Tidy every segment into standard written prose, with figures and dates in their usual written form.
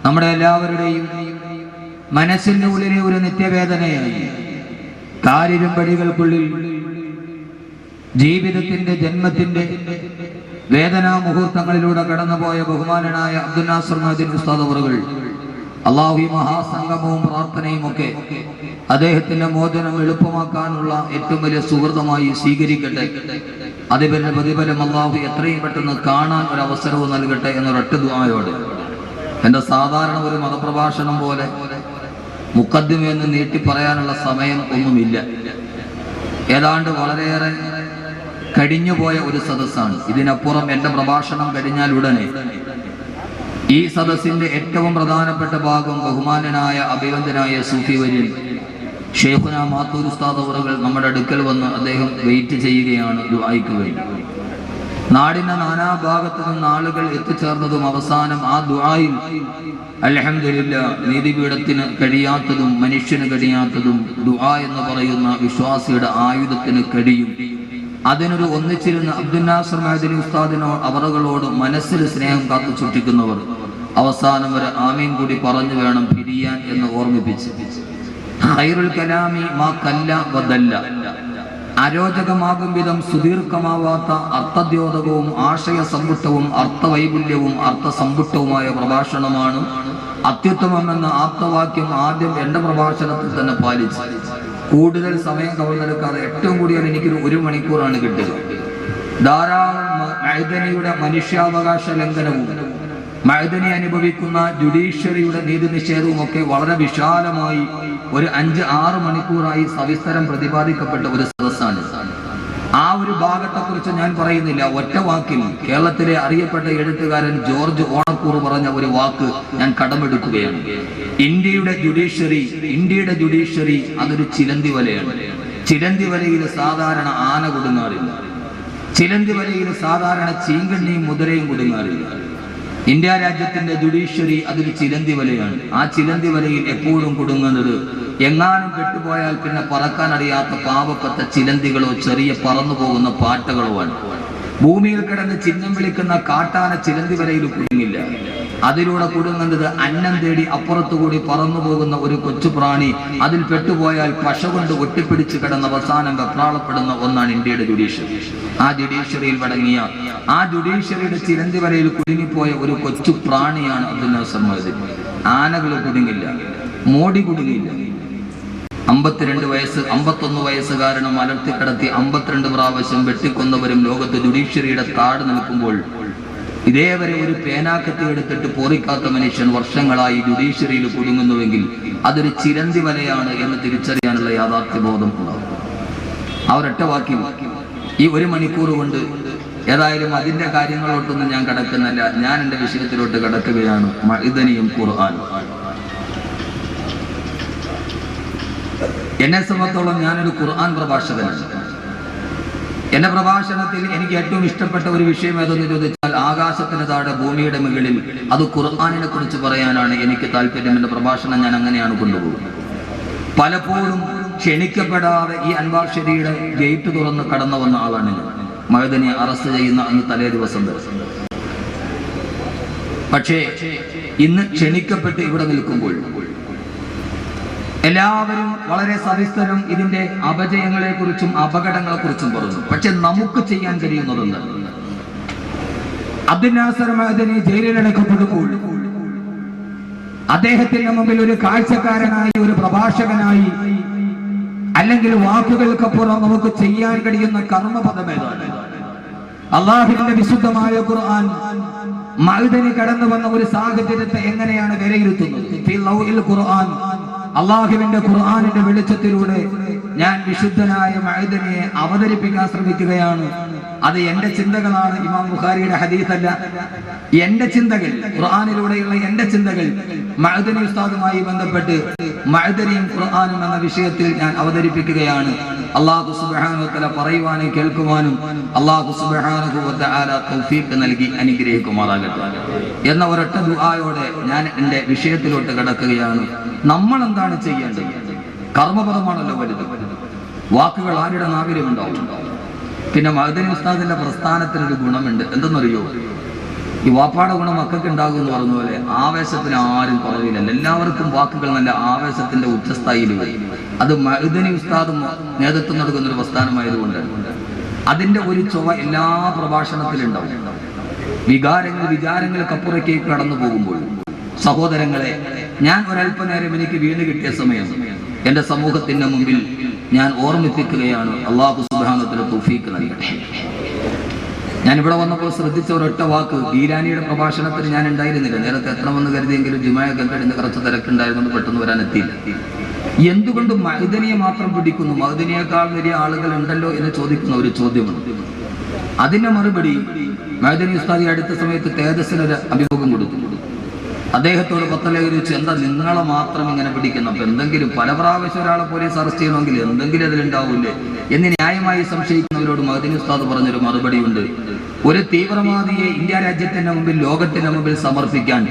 നമ്മുടെ എല്ലാവരുടെയും മനസ്സിന്റെ ഉള്ളിലെ ഒരു നിത്യവേദനയായി കാരിരുമ്പടികൾക്കുള്ളിൽ ജീവിതത്തിന്റെ ജന്മത്തിന്റെ വേദനാ മുഹൂർത്തങ്ങളിലൂടെ കടന്നുപോയ ബഹുമാനനായ അബ്ദുൽ നാസർ മഅ്ദനി ഉസ്താദ് അവറുകൾ അല്ലാഹു മഹാസംഗമവും പ്രാർത്ഥനയും ഒക്കെ അദ്ദേഹത്തിന്റെ മോചനം എളുപ്പമാക്കാനുള്ള ഏറ്റവും വലിയ സുഹൃതമായി സ്വീകരിക്കട്ടെ. അതിന്റെ പ്രതിഫലം അല്ലാഹു എത്രയും പെട്ടെന്ന് കാണാൻ ഒരു അവസരവും നൽകട്ടെ എന്നൊരൊറ്റ ദുആയോടെ എന്റെ സാധാരണ ഒരു മതപ്രഭാഷണം പോലെ മുഖദ്ദിമയെന്ന് നീട്ടി പറയാനുള്ള സമയം ഒന്നുമില്ല. ഏതാണ്ട് വളരെയേറെ കഴിഞ്ഞുപോയ ഒരു സദസ്സാണ്. ഇതിനപ്പുറം എന്റെ പ്രഭാഷണം കഴിഞ്ഞാൽ ഉടനെ ഈ സദസ്സിന്റെ ഏറ്റവും പ്രധാനപ്പെട്ട ഭാഗം ബഹുമാനനായ അഭിവന്ദനായ സൂഫി വര്യൻ ഷെയ്ഖുന മാത്തൂർ ഉസ്താദ് അവറുകൾ നമ്മുടെ അടുക്കൽ വന്ന് അദ്ദേഹം വെയിറ്റ് ചെയ്യുകയാണ് ദുആയ്ക്ക് വേണ്ടി. നാടിന്റെ നാനാഭാഗത്തു നിന്ന് ആളുകൾ എത്തിച്ചേർന്നതും അവസാനം ആ ദുആയിൽ അൽഹംദുലില്ലാഹ് നീതിപീഠത്തിന് കഴിയാത്തതും മനുഷ്യന് കഴിയാത്തതും ദുആ എന്ന് പറയുന്ന വിശ്വാസിയുടെ ആയുധത്തിന് കഴിയും. അതിനൊരു ഒന്നിച്ചിരുന്ന് അബ്ദുൽ നാസർ മഅ്ദനി ഉസ്താദിനോ അവറുകളോട് മനസ്സിൽ സ്നേഹം കാത്തു സൂക്ഷിക്കുന്നവർ അവസാനം വരെ ആമീൻ കൂടി പറഞ്ഞു വേണം പിരിയാൻ എന്ന് ഓർമ്മിപ്പിച്ച് ഖൈറുൽ കലാമി മാ കല്ല വദല്ല, അരോചകമാകും വിധം സുദീർഘമാവാത്ത അർത്ഥദ്യോതകവും ആശയസമ്പുഷ്ടവും അർത്ഥവൈപുല്യവും അർത്ഥസമ്പുഷ്ടവുമായ പ്രഭാഷണമാണ് അത്യുത്തമമെന്ന ആപ്തവാക്യം ആദ്യം എന്റെ പ്രഭാഷണത്തിൽ തന്നെ പാലിച്ചു. കൂടുതൽ സമയം കവർന്നെടുക്കാതെ ഏറ്റവും കൂടിയാൽ എനിക്കൊരു 1 മണിക്കൂറാണ് കിട്ടുക. ധാരാളം മഅ്ദനിയുടെ മനുഷ്യാവകാശ ലംഘനവും മഅ്ദനി അനുഭവിക്കുന്ന ജുഡീഷ്യറിയുടെ നീതി നിഷേധവും ഒക്കെ വളരെ വിശാലമായി ഒരു 5-6 മണിക്കൂറായി സവിസ്തരം പ്രതിപാദിക്കപ്പെട്ട ഒരു സദസ്സാണ്. ആ ഒരു ഭാഗത്തെക്കുറിച്ച് ഞാൻ പറയുന്നില്ല. ഒറ്റ വാക്കിൽ കേരളത്തിലെ അറിയപ്പെട്ട എഴുത്തുകാരൻ ജോർജ് ഓണക്കൂർ പറഞ്ഞ ഒരു വാക്ക് ഞാൻ കടമെടുക്കുകയാണ്. ഇന്ത്യയുടെ ജുഡീഷ്യറി അതൊരു ചിലന്തി വലയാണ്. ചിലന്തി വലയിൽ സാധാരണ ആന കുടുങ്ങാറില്ല. ചിലന്തി വലയിൽ സാധാരണ ചീങ്കണ്ണിയും മുതലയും കുടുങ്ങാറില്ല. ഇന്ത്യ രാജ്യത്തിന്റെ ജുഡീഷ്യറി അതൊരു ചിലന്തി വലയാണ്. ആ ചിലന്തി വലയിൽ എപ്പോഴും കുടുങ്ങുന്നത് എങ്ങാനും പെട്ടുപോയാൽ പിന്നെ പറക്കാൻ അറിയാത്ത പാവപ്പെട്ട ചിലന്തികളോ ചെറിയ പറന്നു പോകുന്ന പാറ്റകളോ ആണ്. ഭൂമിയിൽ കിടന്ന് ചിഹ്നം വിളിക്കുന്ന കാട്ടാന ചിലന്തി വലയിൽ കുടുങ്ങില്ല. അതിലൂടെ കുടുങ്ങുന്നത് അന്നം തേടി അപ്പുറത്തുകൂടി പറന്നു പോകുന്ന ഒരു കൊച്ചു പ്രാണി. അതിൽ പെട്ടുപോയാൽ പശ കൊണ്ട് ഒട്ടിപ്പിടിച്ച് കിടന്ന അവസാനം വെപ്രാളപ്പെടുന്ന ഒന്നാണ് ഇന്ത്യയുടെ ജുഡീഷ്യറി. ആ ജുഡീഷ്യറിയിൽ വടങ്ങിയ ആ ജുഡീഷ്യറിയുടെ ചിലന്തി വലയിൽ കുടുങ്ങിപ്പോയ ഒരു കൊച്ചു പ്രാണിയാണ് അബ്ദുൽ നാസർ മഅ്ദനി. ആനകൾ കുടുങ്ങില്ല, മോഡി കുടുങ്ങിയില്ല. 52 വയസ്സ് 51 വയസ്സുകാരനും അലർത്തിക്കടത്തി 52 പ്രാവശ്യം വെട്ടിക്കൊന്നവരും ലോകത്ത് ജുഡീഷ്യറിയുടെ താഴെ നിൽക്കുമ്പോൾ ഇതേവരെ ഒരു പേനാക്കത്തി എടുത്തിട്ട് പോറിക്കാത്ത മനുഷ്യൻ വർഷങ്ങളായി ജുഡീഷ്യറിയിൽ കുടുങ്ങുന്നുവെങ്കിൽ അതൊരു ചിലന്തി വലയാണ് എന്ന് തിരിച്ചറിയാനുള്ള യാഥാർത്ഥ്യബോധം ഉണ്ടാവും. ആ ഒരൊറ്റ വാക്കിൽ ഈ 1 മണിക്കൂർ കൊണ്ട് ഏതായാലും അതിന്റെ കാര്യങ്ങളോട്ടൊന്നും ഞാൻ കടക്കുന്നില്ല. ഞാൻ എന്റെ വിഷയത്തിലോട്ട് കടക്കുകയാണ്. മഅ്ദനിയും ഖുർആനും. എന്നെ സംബന്ധിച്ചോളം ഞാനൊരു ഖുർആൻ പ്രഭാഷകനാണ്. എന്റെ പ്രഭാഷണത്തിൽ എനിക്ക് ഏറ്റവും ഇഷ്ടപ്പെട്ട ഒരു വിഷയം ഏതെന്ന് ചോദിച്ചാൽ ആകാശത്തിന് താഴെ ഭൂമിയുടെ മുകളിൽ അത് ഖുർആനിനെ കുറിച്ച് പറയാനാണ് എനിക്ക് താല്പര്യം. എന്റെ പ്രഭാഷണം ഞാൻ അങ്ങനെയാണ് കൊണ്ടുപോകുന്നത്. പലപ്പോഴും ക്ഷണിക്കപ്പെടാതെ ഈ അൻവാർ ശരിയുടെ ഗേറ്റ് തുറന്ന് കടന്നു വന്ന ആളാണ് ഞാൻ. മഅ്ദനിയെ അറസ്റ്റ് ചെയ്യുന്ന അന്ന് തലേ ദിവസം വരെ. പക്ഷേ ഇന്ന് ക്ഷണിക്കപ്പെട്ട് ഇവിടെ നിൽക്കുമ്പോൾ എല്ലാവരും വളരെ സവിസ്തരം ഇതിന്റെ അപജയങ്ങളെ കുറിച്ചും അപകടങ്ങളെ കുറിച്ചും പറഞ്ഞു. പക്ഷെ നമുക്ക് ചെയ്യാൻ കഴിയുന്നതെന്ന് അബ്ദുൽ നാസർ മഅ്ദനി ജയിലിലടക്കപ്പെടുമ്പോൾ അദ്ദേഹത്തിന്റെ മുമ്പിൽ ഒരു കാഴ്ചക്കാരനായി, ഒരു പ്രഭാഷകനായി, അല്ലെങ്കിൽ വാക്കുകൾക്കപ്പുറം നമുക്ക് ചെയ്യാൻ കഴിയുന്ന കർമ്മപദം ഏതാണ്? അല്ലാഹുവിന്റെ വിശുദ്ധമായ ഖുർആൻ മഅ്ദനി കടന്നു വന്ന ഒരു സാഹചര്യത്തെ എങ്ങനെയാണ് വിലയിരുത്തുന്നത്? ഫിൽ ലൗഹിൽ ഖുർആൻ, അള്ളാഹുവിന്റെ ഖുർആനിന്റെ വെളിച്ചത്തിലൂടെ ഞാൻ വിശുദ്ധനായ മഅ്ദനിയെ അവതരിപ്പിക്കാൻ ശ്രമിക്കുകയാണ്. അത് എന്റെ ചിന്തകളാണ്, ഇമാം ബുഖാരിയുടെ ഹദീസല്ല. എന്റെ ചിന്തകൾ, ഖുർആനിലൂടെയുള്ള എന്റെ ചിന്തകൾ മഅ്ദനി ഉസ്താദുമായി ബന്ധപ്പെട്ട് മഅ്ദനിയും ഖുർആനും എന്ന വിഷയത്തിൽ ഞാൻ അവതരിപ്പിക്കുകയാണ്. അല്ലാഹു സുബ്ഹാനഹു വ തആല പറയുവാനും കേൾക്കുവാനും അല്ലാഹു സുബ്ഹാനഹു വ തആല തൗഫീഖ് നൽകി അനുഗ്രഹിക്കുമാറാകട്ടെ എന്ന ഒരൊറ്റ ദുആയോടെ ഞാൻ എന്റെ വിഷയത്തിലോട്ട് കടക്കുകയാണ്. നമ്മൾ എന്താണ് ചെയ്യേണ്ടത്? കർമ്മപദമാണല്ലോ വലുത്. വാക്കുകൾ ആരുടെ നാവിലും ഉണ്ടാവും. പിന്നെ മഅ്ദനി ഉസ്താദിന്റെ പ്രസ്ഥാനത്തിനൊരു ഗുണമുണ്ട്. എന്തെന്നറിയോ? ഈ വാപ്പാടെ ഗുണം മക്കൾക്ക് ഉണ്ടാകും എന്ന് പറഞ്ഞ പോലെ ആവേശത്തിന് ആരും കുറവില്ല. എല്ലാവർക്കും വാക്കുകൾ നല്ല ആവേശത്തിന്റെ ഉച്ചസ്ഥായിയിൽ വരും. അത് മഅ്ദനി ഉസ്താദും നേതൃത്വം നൽകുന്ന ഒരു പ്രസ്ഥാനമായതുകൊണ്ട് അതിന്റെ ഒരു ചൊവ്വ എല്ലാ പ്രഭാഷണത്തിലുണ്ടാവും. വിചാരങ്ങൾക്കപ്പുറത്തേക്ക് കടന്നു പോകുമ്പോൾ സഹോദരങ്ങളെ, ഞാൻ ഒരല്പനേരം എനിക്ക് വീണ് കിട്ടിയ സമയം എന്റെ സമൂഹത്തിന്റെ മുമ്പിൽ ഞാൻ ഓർമ്മിപ്പിക്കുകയാണ്. അല്ലാഹു സുബ്ഹാനഹു വ തആല തൗഫീഖ് നൽകട്ടെ. ഞാൻ ഇവിടെ വന്നപ്പോൾ ശ്രദ്ധിച്ച ഒരൊറ്റ വാക്ക്, ഗീലാനിയുടെ പ്രഭാഷണത്തിന് ഞാൻ ഉണ്ടായിരുന്നില്ല. നേരത്തെ എത്തണമെന്ന് കരുതിയെങ്കിലും ജുമായൊക്കെ കഴിഞ്ഞ് കുറച്ച് തിരക്കുണ്ടായതുകൊണ്ട് പെട്ടെന്ന് വരാൻ എത്തിയില്ല. എന്തുകൊണ്ട് മഅ്ദനിയെ മാത്രം പിടിക്കുന്നു, മഅ്ദനിയേക്കാൾ വലിയ ആളുകൾ ഉണ്ടല്ലോ എന്ന് ചോദിക്കുന്ന ഒരു ചോദ്യമുണ്ട്. അതിന്റെ മറുപടി, മഅ്ദനി ഉസ്താദി അടുത്ത സമയത്ത് തേജസ്സിനൊരു അഭിമുഖം കൊടുത്തു. അദ്ദേഹത്തോട് പത്തലേഖരിച്ച്, എന്താ നിങ്ങളെ മാത്രം ഇങ്ങനെ പിടിക്കുന്നു, അപ്പൊ എന്തെങ്കിലും പല പ്രാവശ്യം ഒരാളെ പോലീസ് അറസ്റ്റ് ചെയ്യണമെങ്കിൽ എന്തെങ്കിലും അതിലുണ്ടാവില്ലേ എന്ന് ന്യായമായി സംശയിക്കുന്നവരോട് മഅ്ദനി ഉസ്താദ് പറഞ്ഞൊരു മറുപടിയുണ്ട്. ഒരു തീവ്രവാദിയെ ഇന്ത്യ രാജ്യത്തിന്റെ മുമ്പിൽ, ലോകത്തിന്റെ മുമ്പിൽ സമർപ്പിക്കാൻ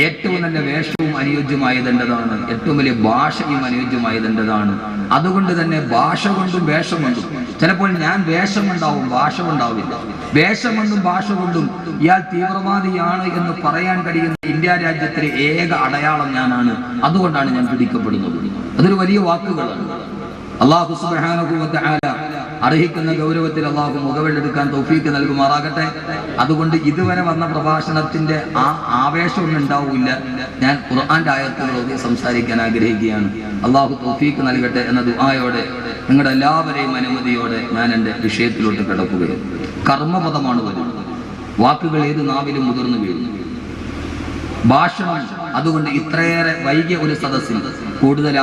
ഏറ്റവും നല്ല വേഷവും അനുയോജ്യമായതെന്റേതാണ്, ഏറ്റവും വലിയ ഭാഷയും അനുയോജ്യമായതെന്റേതാണ്. അതുകൊണ്ട് തന്നെ ഭാഷ കൊണ്ടും വേഷം കൊണ്ടും, ചിലപ്പോൾ ഞാൻ വേഷം ഉണ്ടാവും, ഭാഷ ഉണ്ടാവില്ല, വേഷം കൊണ്ടും ഭാഷ കൊണ്ടും ഇയാൾ തീവ്രവാദിയാണ് എന്ന് പറയാൻ കഴിയുന്ന ഇന്ത്യ രാജ്യത്തിലെ ഏക അടയാളം ഞാനാണ്. അതുകൊണ്ടാണ് ഞാൻ പിടിക്കപ്പെടുന്നത്. അതൊരു വലിയ വാക്കുകളാണ്. അല്ലാഹു സുബ്ഹാനഹു വ തആല അർഹിക്കുന്ന ഗൗരവത്തിൽ അല്ലാഹു മുഖവിലെടുക്കാൻ തൗഫീഖ് നൽകുമാറാകട്ടെ. അതുകൊണ്ട് ഇതുവരെ വന്ന പ്രഭാഷണത്തിന്റെ ആ ആവേശമൊന്നും ഉണ്ടാവില്ല. ഞാൻ ഖുർആന്റെ ആയത്തുകളോട് സംസാരിക്കാൻ ആഗ്രഹിക്കുകയാണ്. അല്ലാഹു തൗഫീഖ് നൽകട്ടെ എന്ന ദുആയോടെ നിങ്ങളുടെ എല്ലാവരെയും അനുമതിയോടെ ഞാൻ എൻ്റെ വിഷയത്തിലോട്ട് കിടക്കുകയും. കർമ്മപദമാണ് വരുന്നത്. വാക്കുകൾ ഏത് നാവിലും മുതിർന്നു വീഴുന്നു. ഭാഷണം, അതുകൊണ്ട് ഇത്രയേറെ വൈകിയ ഒരു സദസ്സിൽ കൂടുതൽ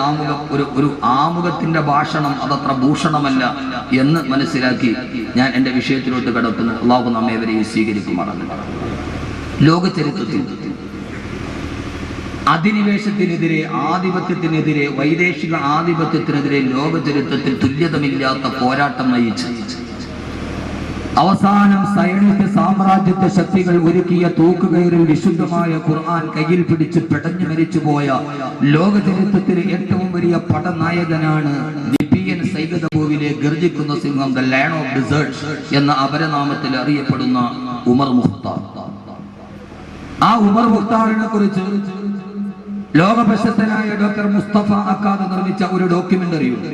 ഒരു ആമുഖത്തിന്റെ ഭാഷണം അതത്ര ഭൂഷണമല്ല എന്ന് മനസ്സിലാക്കി ഞാൻ എൻ്റെ വിഷയത്തിലോട്ട് കിടക്കുന്നു. അല്ലാഹു നമ്മേവരെയും സ്വീകരിക്കുമാറാണ്. ലോക ചരിത്രത്തിൽ അധിനിവേശത്തിനെതിരെ, ആധിപത്യത്തിനെതിരെ, വൈദേശിക ആധിപത്യത്തിനെതിരെ ലോക ചരിത്രത്തിൽ തുല്യതമില്ലാത്ത പോരാട്ടം നയിച്ച് അവസാനം സൈനിക സാമ്രാജ്യത്വ ശക്തികൾ ഒരുക്കിയ തൂക്കുകയറിൽ വിശുദ്ധമായ ഖുർആൻ കയ്യിൽ പിടിച്ച് പെടഞ്ഞു മരിച്ചുപോയ ലോക ചരിത്രത്തിലെ ഏറ്റവും വലിയ പടനായകനാണ് ലിബിയൻ സൈഗതബോവിലെ ഗർജിക്കുന്ന സിംഹം, ദ ലയൺ ഓഫ് ഡിസേർട്സ് എന്ന അപരനാമത്തിൽ അറിയപ്പെടുന്ന ഉമർ മുഖ്താർ. ആ ഉമർ മുഖ്താറിനെ കുറിച്ച് ലോക പ്രശസ്തനായ ഡോക്ടർ മുസ്തഫ അക്കാദ് നിർമ്മിച്ച ഒരു ഡോക്യുമെന്ററി ഉണ്ട്.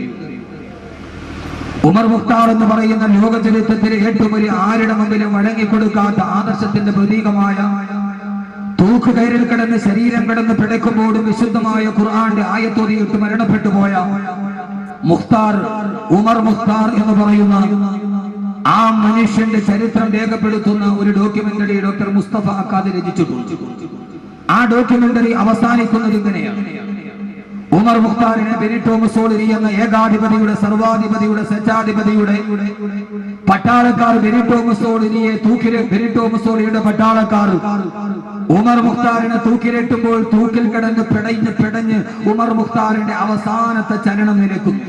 ഉമർ മുഖ്താർ എന്ന് പറയുന്ന ലോക ചരിത്രത്തിലെ ഏറ്റവും വലിയ ആരുടെ മുമ്പിലും വഴങ്ങിക്കൊടുക്കാത്ത ആദർശത്തിന്റെ പ്രതീകമായ, തൂക്കുകയറിൽ കിടന്ന് ശരീരം കിടന്ന് പിടയ്ക്കുമ്പോഴും വിശുദ്ധമായ ഖുർആന്റെ ആയത്തോതിയിട്ട് മരണപ്പെട്ടു പോയ മുഖ്താർ, ഉമർ മുഖ്താർ എന്ന് പറയുന്ന ആ മനുഷ്യന്റെ ചരിത്രം രേഖപ്പെടുത്തുന്ന ഒരു ഡോക്യുമെന്ററി ഡോക്ടർ മുസ്തഫ അക്കാദ് രചിച്ചിട്ടുണ്ട്. ആ ഡോക്യുമെന്ററി അവസാനിക്കുന്നത് ഇങ്ങനെയാണ്: ഉമർ മുഖ്താറിനെ ബെനിറ്റോ മുസോളിനി എന്ന ഏകാധിപതിയുടെ, സർവാധിപതിയുടെ, സ്വേച്ഛാധിപതിയുടെ പട്ടാളക്കാർ ബെനിറ്റോ മുസോളിനിയുടെ പട്ടാളക്കാർ ഉമർ മുഖ്താറിനെ തൂക്കിലേറ്റുമ്പോൾ തൂക്കിൽ കിടന്ന് പിടഞ്ഞ് ഉമർ മുഖ്താറിന്റെ അവസാനത്തെ ചലനം നിലക്കുന്നു.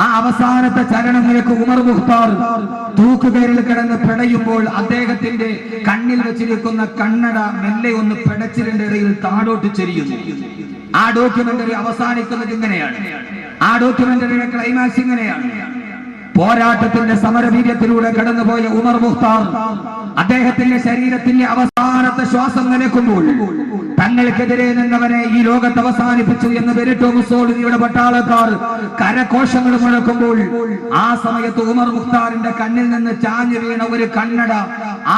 ആ അവസാനത്തെ ചലനം നിലക്ക് ഉമർ മുഖ്താർ തൂക്കുകയറിൽ കിടന്ന് പിടയുമ്പോൾ അദ്ദേഹത്തിന്റെ കണ്ണിൽ വെച്ചിരിക്കുന്ന കണ്ണട മെല്ലെ ഒന്ന് പിടച്ചിലിന്റെ ഇടയിൽ താഴോട്ട് ചെരിയുന്നു. ആ ഡോക്യുമെന്ററി അവസാനിക്കുന്നത് ഇങ്ങനെയാണ്. ആ ഡോക്യുമെന്ററിയുടെ ക്ലൈമാക്സ് ഇങ്ങനെയാണ്: പോരാട്ടത്തിന്റെ സമരവീര്യത്തിലൂടെ കടന്നുപോയ ഉമർ മുഖ്താർ അദ്ദേഹത്തിന്റെ ശരീരത്തിന്റെ അവസാനത്തെ ശ്വാസം നിലക്കുമ്പോൾ തങ്ങൾക്കെതിരെ നിന്നവനെ ഈ ലോകത്ത് അവസാനിപ്പിച്ചു എന്ന് ബെനിറ്റോ മുസോളിനിയുടെ പട്ടാളക്കാർ കരഘോഷങ്ങൾ മുഴക്കുമ്പോൾ ആ സമയത്ത് ഉമർ മുഖ്താറിന്റെ കണ്ണിൽ നിന്ന് ചാഞ്ഞു വീണ ഒരു കണ്ണട,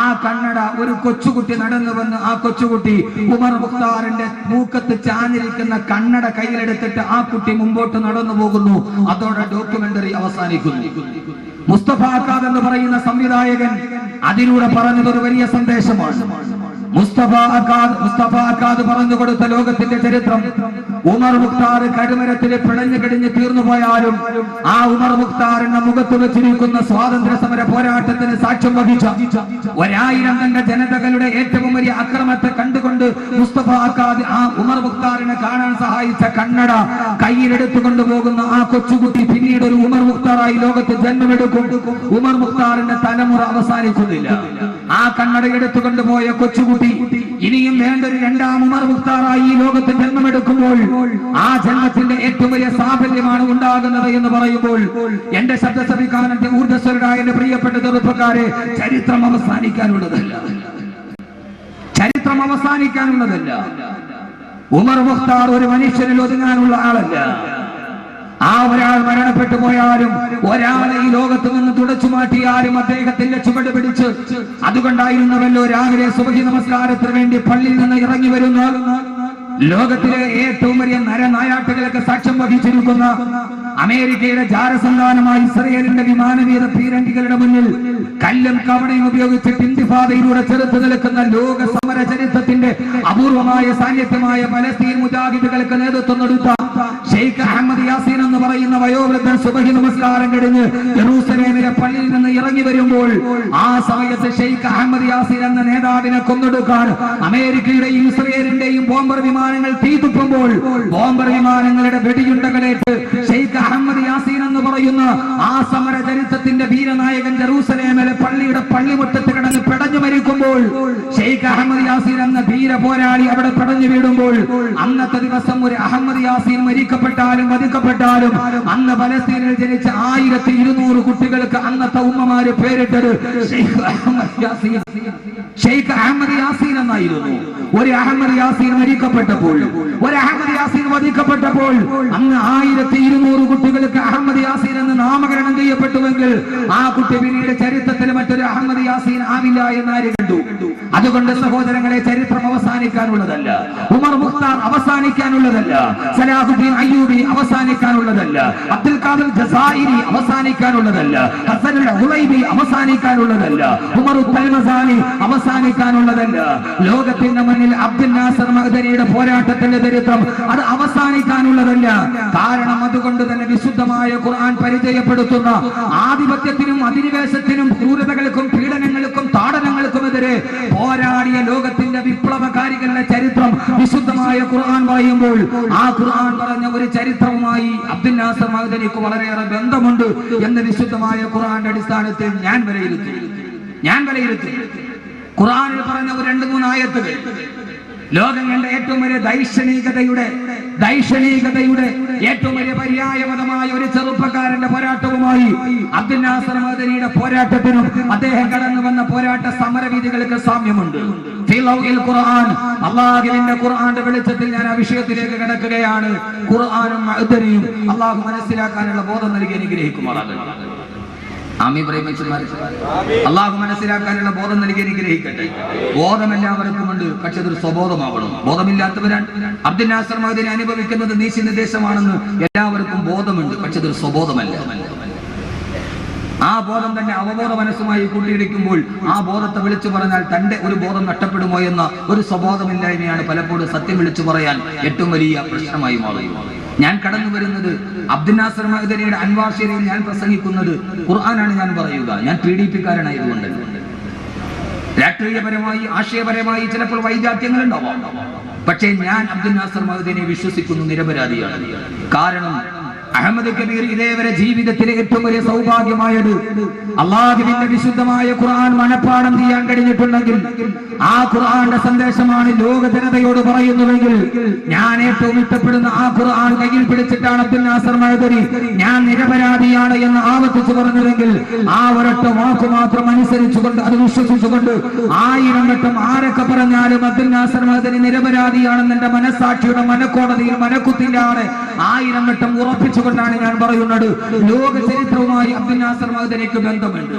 ആ കണ്ണട ഒരു കൊച്ചുകുട്ടി നടന്നു വന്ന് ആ കൊച്ചുകുട്ടി ഉമർ മുഖ്താറിന്റെ മൂക്കത്ത് ചാഞ്ഞിരിക്കുന്ന കണ്ണട കയ്യിലെടുത്തിട്ട് ആ കുട്ടി മുമ്പോട്ട് നടന്നു പോകുന്നു. അതോടെ ഡോക്യുമെന്ററി അവസാനിക്കുന്നു. മുസ്തഫ അക്കാദ് എന്ന് പറയുന്ന സംവിധായകൻ അതിലൂടെ പറഞ്ഞത് ഒരു വലിയ സന്ദേശമാണ്. മുസ്തഫ അക്കാദ് പറഞ്ഞു കൊടുത്ത ലോകത്തിന്റെ ചരിത്രം, ഉമർ മുഖ്താർ കടുമരത്തിൽ പിടഞ്ഞു കിടിഞ്ഞ് തീർന്നു പോയാലും ആ ഉമർ മുഖ്താറിന്റെ മുഖത്ത് വെച്ചിരിക്കുന്ന സ്വാതന്ത്ര്യ സമര പോരാട്ടത്തിന് സാക്ഷ്യം വഹിച്ച 1000 അംഗ ജനതകളുടെ ഏറ്റവും വലിയ അക്രമത്തെ കണ്ടുകൊണ്ട് മുസ്തഫ അക്കാദ് ആ ഉമർ മുഖ്താറിനെ കാണാൻ സഹായിച്ച കണ്ണട കയ്യിലെടുത്തു കൊണ്ടുപോകുന്ന ആ കൊച്ചുകുട്ടി പിന്നീട് ഒരു ഉമർ മുഖ്താറായി ലോകത്ത് ജന്മമെടുക്കും. ഉമർ മുഖ്താറിന്റെ തലമുറ അവസാനിക്കുന്നില്ല. ആ കണ്ണട എടുത്തു കൊണ്ടുപോയ കൊച്ചുകുട്ടി ഇനിയും വേണ്ട ഒരു രണ്ടാം ഉമർ മുഖ്താറായി ഈ ലോകത്ത് ജന്മമെടുക്കുമ്പോൾ ആ ജന്മത്തിന്റെ ഏറ്റവും വലിയ സാഫല്യമാണ് ഉണ്ടാകുന്നത് എന്ന് പറയുമ്പോൾ എന്റെ ശബ്ദ ശ്രവിക്കാനന്റെ ഊർജ്ജസ്വരരായ എന്റെ പ്രിയപ്പെട്ട ചെറുപ്പക്കാരെ, ചരിത്രം അവസാനിക്കാനുള്ളതല്ല. ചരിത്രം അവസാനിക്കാനുള്ളതല്ല. ഉമർ മുഖ്താർ ഒരു മനുഷ്യനിൽ ഒതുങ്ങാനുള്ള ആളല്ല. ആ ഒരാൾ മരണപ്പെട്ടു പോയാലും ഒരാളെ ഈ ലോകത്ത് നിന്ന് തുടച്ചു മാറ്റിയാലും അദ്ദേഹത്തിന്റെ ചുവട് പിടിച്ച് അതുകൊണ്ടായിരുന്നവല്ലോ രാവിലെ സുബഹി നമസ്കാരത്തിന് വേണ്ടി പള്ളിയിൽ നിന്ന് ഇറങ്ങി വരുന്ന ലോകത്തിലെ ഏറ്റവും വലിയ നരനായാട്ടുകൾക്ക് സാക്ഷ്യം വഹിച്ചിരിക്കുന്ന അമേരിക്കയുടെ ജാരസന്താനമായ ഇസ്രയേലിന്റെ വിമാനവീര പീരങ്കികളുടെ മുന്നിൽ കല്ലും കവണയും ഉപയോഗിച്ച് ഇന്തിഫാദയിലൂടെ ചെറുത്തു നിൽക്കുന്ന ലോക സമര ചരിത്രത്തിന്റെ അപൂർവമായ സാന്നിധ്യമായ പലസ്തീൻ മുജാഹിദുകൾക്ക് നേതൃത്വം കൊടുത്ത ഷെയ്ഖ് അഹമ്മദ് യാസീൻ എന്ന് പറയുന്ന വയോവൃദ്ധൻ സുബഹി നമസ്കാരം കഴിഞ്ഞ് ജെറൂസലേമിലെ പള്ളിയിൽ നിന്ന് ഇറങ്ങി വരുമ്പോൾ ആ സമയത്ത് ഷെയ്ഖ് അഹമ്മദ് യാസീൻ എന്ന നേതാവിനെ കൊന്നൊടുക്കാൻ അമേരിക്കയുടെയും ഇസ്രയേലിന്റെയും ബോംബർ വിമാനങ്ങൾ തീതുപ്പുമ്പോൾ ബോംബർ വിമാനങ്ങളുടെ വെടിയുണ്ടകളേറ്റ് ഷെയ്ഖ് അഹമ്മദ് യാസീൻ എന്ന് പറയുന്ന ആ സമര ചരിത്രത്തിന്റെ വീരനായകൻ ജെറൂസലേമിലെ പള്ളിയുടെ പള്ളിമുറ്റത്ത് കിടന്ന് പിടഞ്ഞു മരിക്കുമ്പോൾ ഷെയ്ഖ് അഹമ്മദ് യാസീൻ എന്ന ധീര പോരാളി അവിടെ പിടഞ്ഞു വീടുമ്പോൾ അന്നത്തെ ദിവസം ഒരു അഹമ്മദ് യാസീൻ മരിക്കപ്പെട്ടാലും വധിക്കപ്പെട്ടാലും അന്ന് പലസ്തീനിൽ ജനിച്ച 1200 കുട്ടികൾക്ക് അന്നത്തെ ഉമ്മമാര് പേരിട്ടത് ഷെയ്ഖ് അഹമ്മദ് യാസീൻ എന്നായിരുന്നു. ഒരു അഹമ്മദ് യാസീൻ മരിക്കപ്പെട്ടപ്പോൾ, ഒരു അഹമ്മദ് യാസീൻ വധിക്കപ്പെട്ടപ്പോൾ അന്ന് 1200 കുട്ടികൾക്ക് അഹമ്മദ് യാസീൻ എന്ന് നാമകരണം ചെയ്യപ്പെട്ടുവെങ്കിൽ ആ കുട്ടി പിന്നീട് ചരിത്രത്തിൽ മറ്റൊരു അഹമ്മദ് യാസീൻ ആവില്ല എന്നാര് കണ്ടു. അതുകൊണ്ട് സഹോദരങ്ങളെ, ചരിത്രം അവസാനിക്കാനുള്ളതല്ല, ഉമർ മുഖ്താർ അവസാനിക്കാനുള്ളതല്ല, സലാഹുദ്ദീൻ അയ്യൂബി അവസാനിക്കാനുള്ളതല്ല, അബ്ദുൽ ഖാദിർ ജസായിരി അവസാനിക്കാനുള്ളതല്ല, ഹസനുൽ ഹുലൈബി അവസാനിക്കാനുള്ളതല്ല, ഉമർ തൽമസാനി അവസാനിക്കാനുള്ളതല്ല. ലോകത്തിന്റെ മുന്നിൽ അബ്ദുൽ നാസർ മഅ്ദനിയുടെ പോരാട്ടത്തിന്റെ ചരിത്രം അത് അവസാനിക്കാനുള്ളതല്ല. കാരണം അതുകൊണ്ട് തന്നെ വിശുദ്ധമായ ഖുർആൻ പരിചയപ്പെടുത്തുന്ന ആധിപത്യത്തിനും അധിനിവേശത്തിനും ക്രൂരതകൾക്കും പീഡനങ്ങൾക്കും താടനങ്ങൾക്കുമെതിരെ പോരാടിയ ലോകത്തിന്റെ വിപ്ലവകാരികളുടെ ചരിത്രം വിശുദ്ധമായ ഖുർആൻ പറയുമ്പോൾ ആ ഖുർആൻ പറഞ്ഞ ഒരു ചരിത്രവുമായി അബ്ദുൽ നാസർ മഅ്ദനിക്ക് വളരെയേറെ ബന്ധമുണ്ട് എന്ന് വിശുദ്ധമായ ഖുർആന്റെ അടിസ്ഥാനത്തിൽ ഞാൻ വിലയിരുത്തി. ഖുർആനിൽ പറഞ്ഞ ഒരു 2-3 ആയത്തുകൾ ലോകം കണ്ട ഏറ്റവും വലിയ ദൈക്ഷണികതയുടെ ഏറ്റവും വലിയ പര്യായപദമായ ഒരു ചെറുപ്പക്കാരന്റെ പോരാട്ടവുമായി അബ്ദുൽ നാസർ മഅ്ദനിയുടെ പോരാട്ടത്തിനും അദ്ദേഹം കടന്നു വന്ന പോരാട്ട സമരവീതികൾക്ക് സാമ്യമുണ്ട്. അള്ളാഹുവിന്റെ ഖുർആന്റെ വെളിച്ചത്തിൽ ഞാൻ ആ വിഷയത്തിലേക്ക് കിടക്കുകയാണ്. ഖുർആനും മഅ്ദനിയും അള്ളാഹു മനസ്സിലാക്കാനുള്ള ബോധം നൽകി അനുഗ്രഹിക്കുമാറാകട്ടെ. അള്ളാഹു മനസ്സിലാക്കാനുള്ള ബോധം നൽകി അനുഗ്രഹിക്കട്ടെ. ബോധം എല്ലാവർക്കും ഉണ്ട്, പക്ഷെ അതൊരു സ്വബോധമാവണം. ബോധമില്ലാത്തവരാണ്. അബ്ദുൽ നാസർ മഅ്ദനി അനുഭവിക്കുന്നത് നീതി നിർദ്ദേശമാണെന്ന് എല്ലാവർക്കും ബോധമുണ്ട്, പക്ഷെ അതൊരു സ്വബോധമല്ല. ആ ബോധം തന്നെ അവബോധ മനസ്സുമായി കൂട്ടിയിടിക്കുമ്പോൾ ആ ബോധത്തെ വിളിച്ചു പറഞ്ഞാൽ തന്റെ ഒരു ബോധം നഷ്ടപ്പെടുമോ എന്ന ഒരു സ്വബോധമില്ലായ്മയാണ് പലപ്പോഴും സത്യം വിളിച്ചു പറയാൻ ഏറ്റവും വലിയ പ്രശ്നമായി മാറുന്നത്. ഞാൻ കടന്നു വരുന്നത് അബ്ദുൽ നാസർ മഅ്ദനിയുടെ അൻവാർ ശരീയിൽ ഞാൻ പ്രസംഗിക്കുന്നത് ഖുർആനാണ് ഞാൻ പറയുക. ഞാൻ PDP-കാരനായതുകൊണ്ട് രാഷ്ട്രീയപരമായി ആശയപരമായി ചിലപ്പോൾ വൈജാത്യങ്ങൾ ഉണ്ടാവാം. പക്ഷേ ഞാൻ അബ്ദുൽ നാസർ മഅ്ദനിയെ വിശ്വസിക്കുന്നു, നിരപരാധിയാണ്. കാരണം അഹമ്മദ് കബീർ ഇതേവരെ ജീവിതത്തിലെ ഏറ്റവും വലിയ സൗഭാഗ്യമായത് അള്ളാഹുവിന്റെ വിശുദ്ധമായ ഖുർആൻ മനഃപ്പാഠം ചെയ്യാൻ കഴിഞ്ഞിട്ടുണ്ടെങ്കിൽ ആ ഖുർആന്റെ സന്ദേശമാണ് ലോക ജനതയോട് പറയുന്നുവെങ്കിൽ ഞാൻ ഏറ്റവും ഇഷ്ടപ്പെടുന്ന ആ ഖുർആൻ കയ്യിൽ പിടിച്ചിട്ടാണ് അബ്ദുൽ നാസർ മഅ്ദനി ഞാൻ നിരപരാധിയാണ് എന്ന് ആവർത്തിച്ചു പറഞ്ഞതെങ്കിൽ ആ ഒരൊറ്റ വാക്ക് മാത്രം അനുസരിച്ചുകൊണ്ട് അത് വിശ്വസിച്ചുകൊണ്ട് 1000 വട്ടം ആരൊക്കെ പറഞ്ഞാലും അബ്ദുൽ നാസർ മഅ്ദനി നിരപരാധിയാണെന്ന് എന്റെ മനസ്സാക്ഷിയുടെ മനക്കോടതിയിൽ മനക്കുത്തില്ലാതെ 1000 വട്ടം ഉറപ്പിച്ചുകൊണ്ടാണ് ഞാൻ പറയുന്നത്. ലോക ചരിത്രവുമായി അബ്ദുൽ നാസർ മഅ്ദനിക്ക് ബന്ധമുണ്ട്.